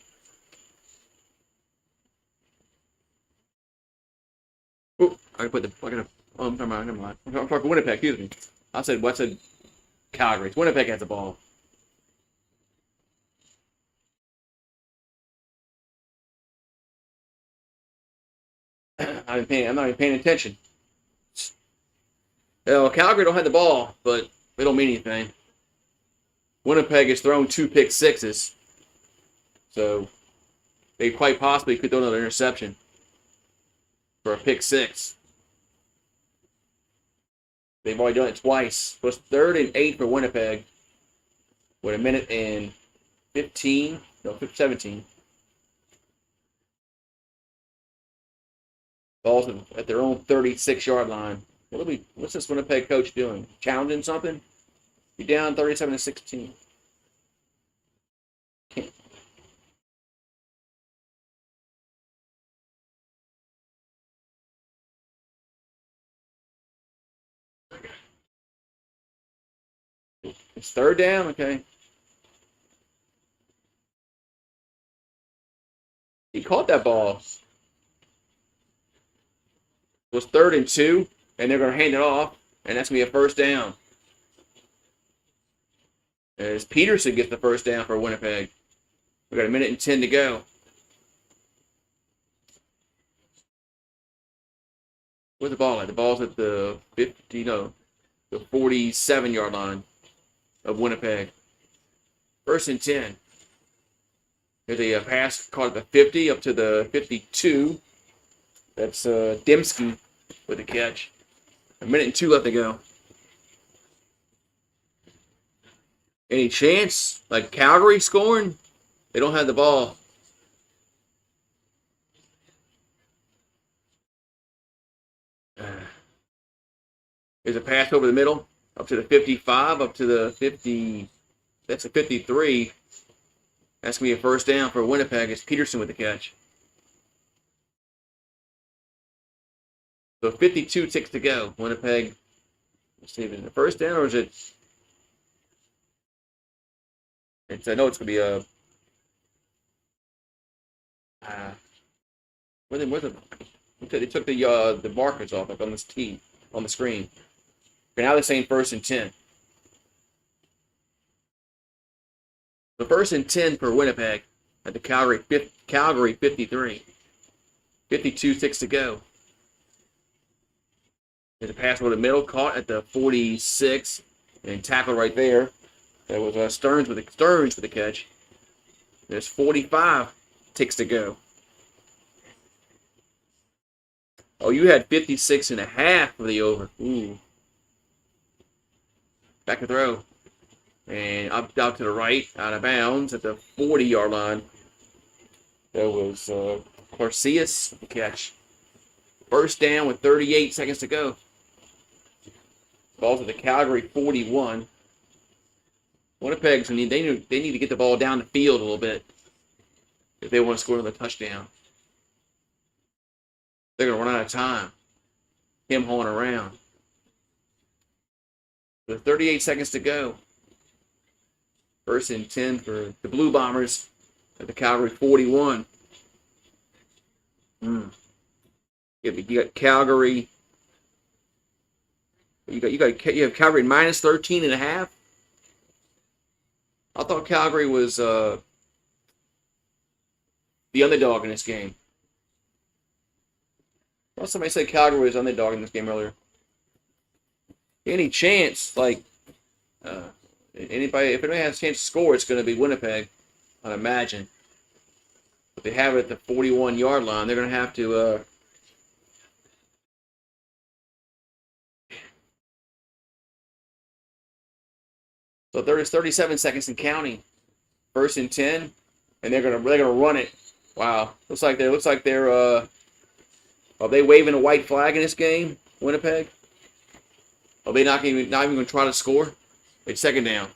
Ooh, I put the. Oh, never mind. I'm talking Winnipeg. Excuse me. I said Calgary. Winnipeg has the ball. I'm not even paying attention. Well, Calgary don't have the ball, but they don't mean anything. Winnipeg has thrown 2 pick sixes, so they quite possibly could throw another interception for a pick six. They've already done it twice. It was 3rd and 8 for Winnipeg with a minute and 17. Ball's at their own 36-yard line. What's this Winnipeg coach doing? Challenging something? Be down 37-16. Can't. It's 3rd down, okay. He caught that ball. It was 3rd and 2, and they're going to hand it off, and that's going to be a 1st down. As Peterson gets the 1st down for Winnipeg. We got a minute and 10 to go. Where's the ball at? The ball's at the the 47-yard line of Winnipeg. 1st and 10. There's a pass caught at the 50 up to the 52. That's Dembski with the catch. A minute and 2 left to go. Any chance? Like Calgary scoring? They don't have the ball. There's a pass over the middle, up to the 55, up to the 50. That's a 53. That's going to be a 1st down for Winnipeg. It's Peterson with the catch. So 52 ticks to go. Winnipeg, let's see if it's a 1st down or is it? I know it's going to be a. They took the markers off like on this tee on the screen. Okay, now they're saying 1st and 10. The 1st and 10 for Winnipeg at the Calgary 53. 52 ticks to go. There's a pass over the middle, caught at the 46 and tackled right there. That was Stearns with the catch. There's 45 ticks to go. Oh, you had 56.5 for the over. Ooh. Back to throw. And up out to the right, out of bounds at the 40-yard line. There was Garcias with the catch. 1st down with 38 seconds to go. Ball's at the Calgary 41. Winnipeg's they need to get the ball down the field a little bit if they want to score another touchdown. They're going to run out of time. Him hauling around. With 38 seconds to go. 1st and 10 for the Blue Bombers at the Calgary 41. You got Calgary. You have Calgary minus 13.5. I thought Calgary was the underdog in this game. Well, somebody said Calgary was underdog in this game earlier. Any chance, if anybody has a chance to score, it's going to be Winnipeg, I'd imagine. But they have it at the 41-yard line. They're going to have to. So there's 37 seconds and counting. 1st and 10, and they're gonna run it. Wow, looks like they're. Are they waving a white flag in this game, Winnipeg? Are they not even going to try to score? It's 2nd down.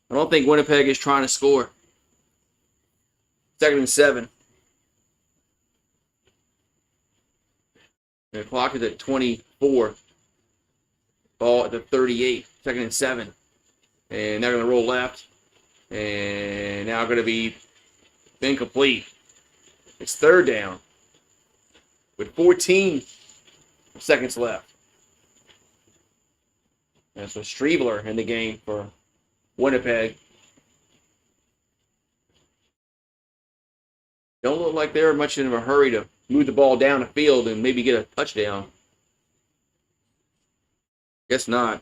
I don't think Winnipeg is trying to score. 2nd and 7. The clock is at 24. Ball at the 38. 2nd and 7. And they're going to roll left. And now going to be incomplete. It's third down with 14 seconds left. That's with Streveler in the game for Winnipeg. Don't look like they're much in a hurry to move the ball down the field and maybe get a touchdown. Guess not.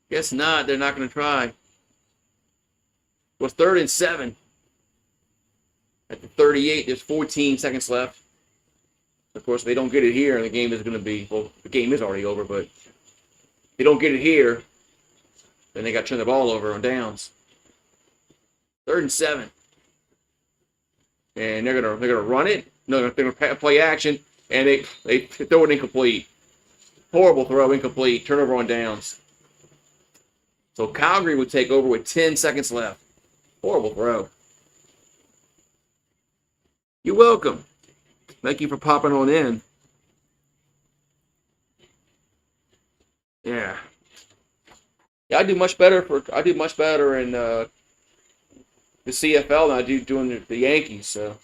Guess not. They're not going to try. It was 3rd and 7. At the 38, there's 14 seconds left. Of course, if they don't get it here, the game is going to be, well, the game is already over, but if they don't get it here, then they got to turn the ball over on downs. 3rd and 7. And they're gonna run it. No, they're gonna play action, and they throw it incomplete. Horrible throw, incomplete. Turnover on downs. So Calgary would take over with 10 seconds left. Horrible throw. You're welcome. Thank you for popping on in. Yeah. I do much better in the CFL than I do doing the Yankees. So,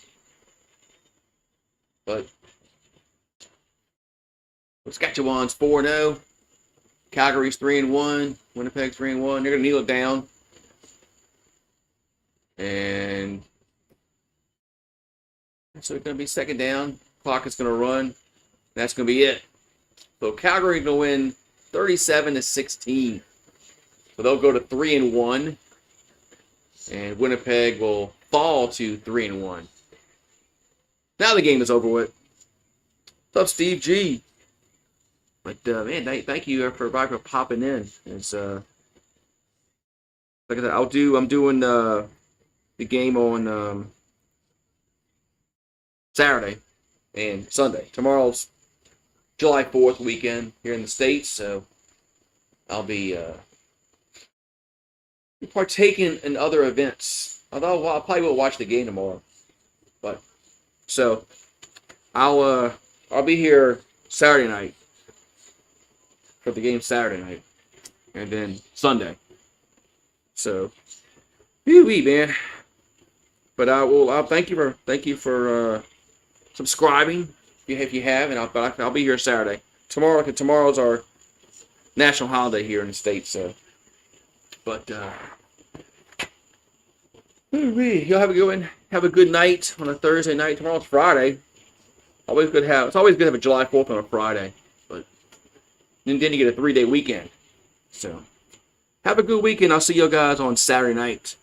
but Saskatchewan's 4-0. Calgary's 3-1. Winnipeg's 3-1. They're gonna kneel it down, and so it's gonna be second down. Clock is gonna run. That's gonna be it. So Calgary's gonna win 37-16. So they'll go to 3-1. And Winnipeg will fall to 3-1. Now the game is over with. What's up, Steve G? But man, thank you for popping in. It's like I said, I'm doing the game on Saturday and Sunday. Tomorrow's July 4th weekend here in the States, so I'll be partaking in other events. Although I probably will watch the game tomorrow. But so I'll be here Saturday night for the game Saturday night, and then Sunday. So, wee man. But I'll thank you for subscribing if you have, and I'll be here Saturday. Tomorrow's our national holiday here in the States, so. But y'all have a good one. Have a good night on a Thursday night. Tomorrow's Friday. It's always good to have a July 4th on a Friday. But then you get a 3-day weekend. So have a good weekend. I'll see you guys on Saturday night.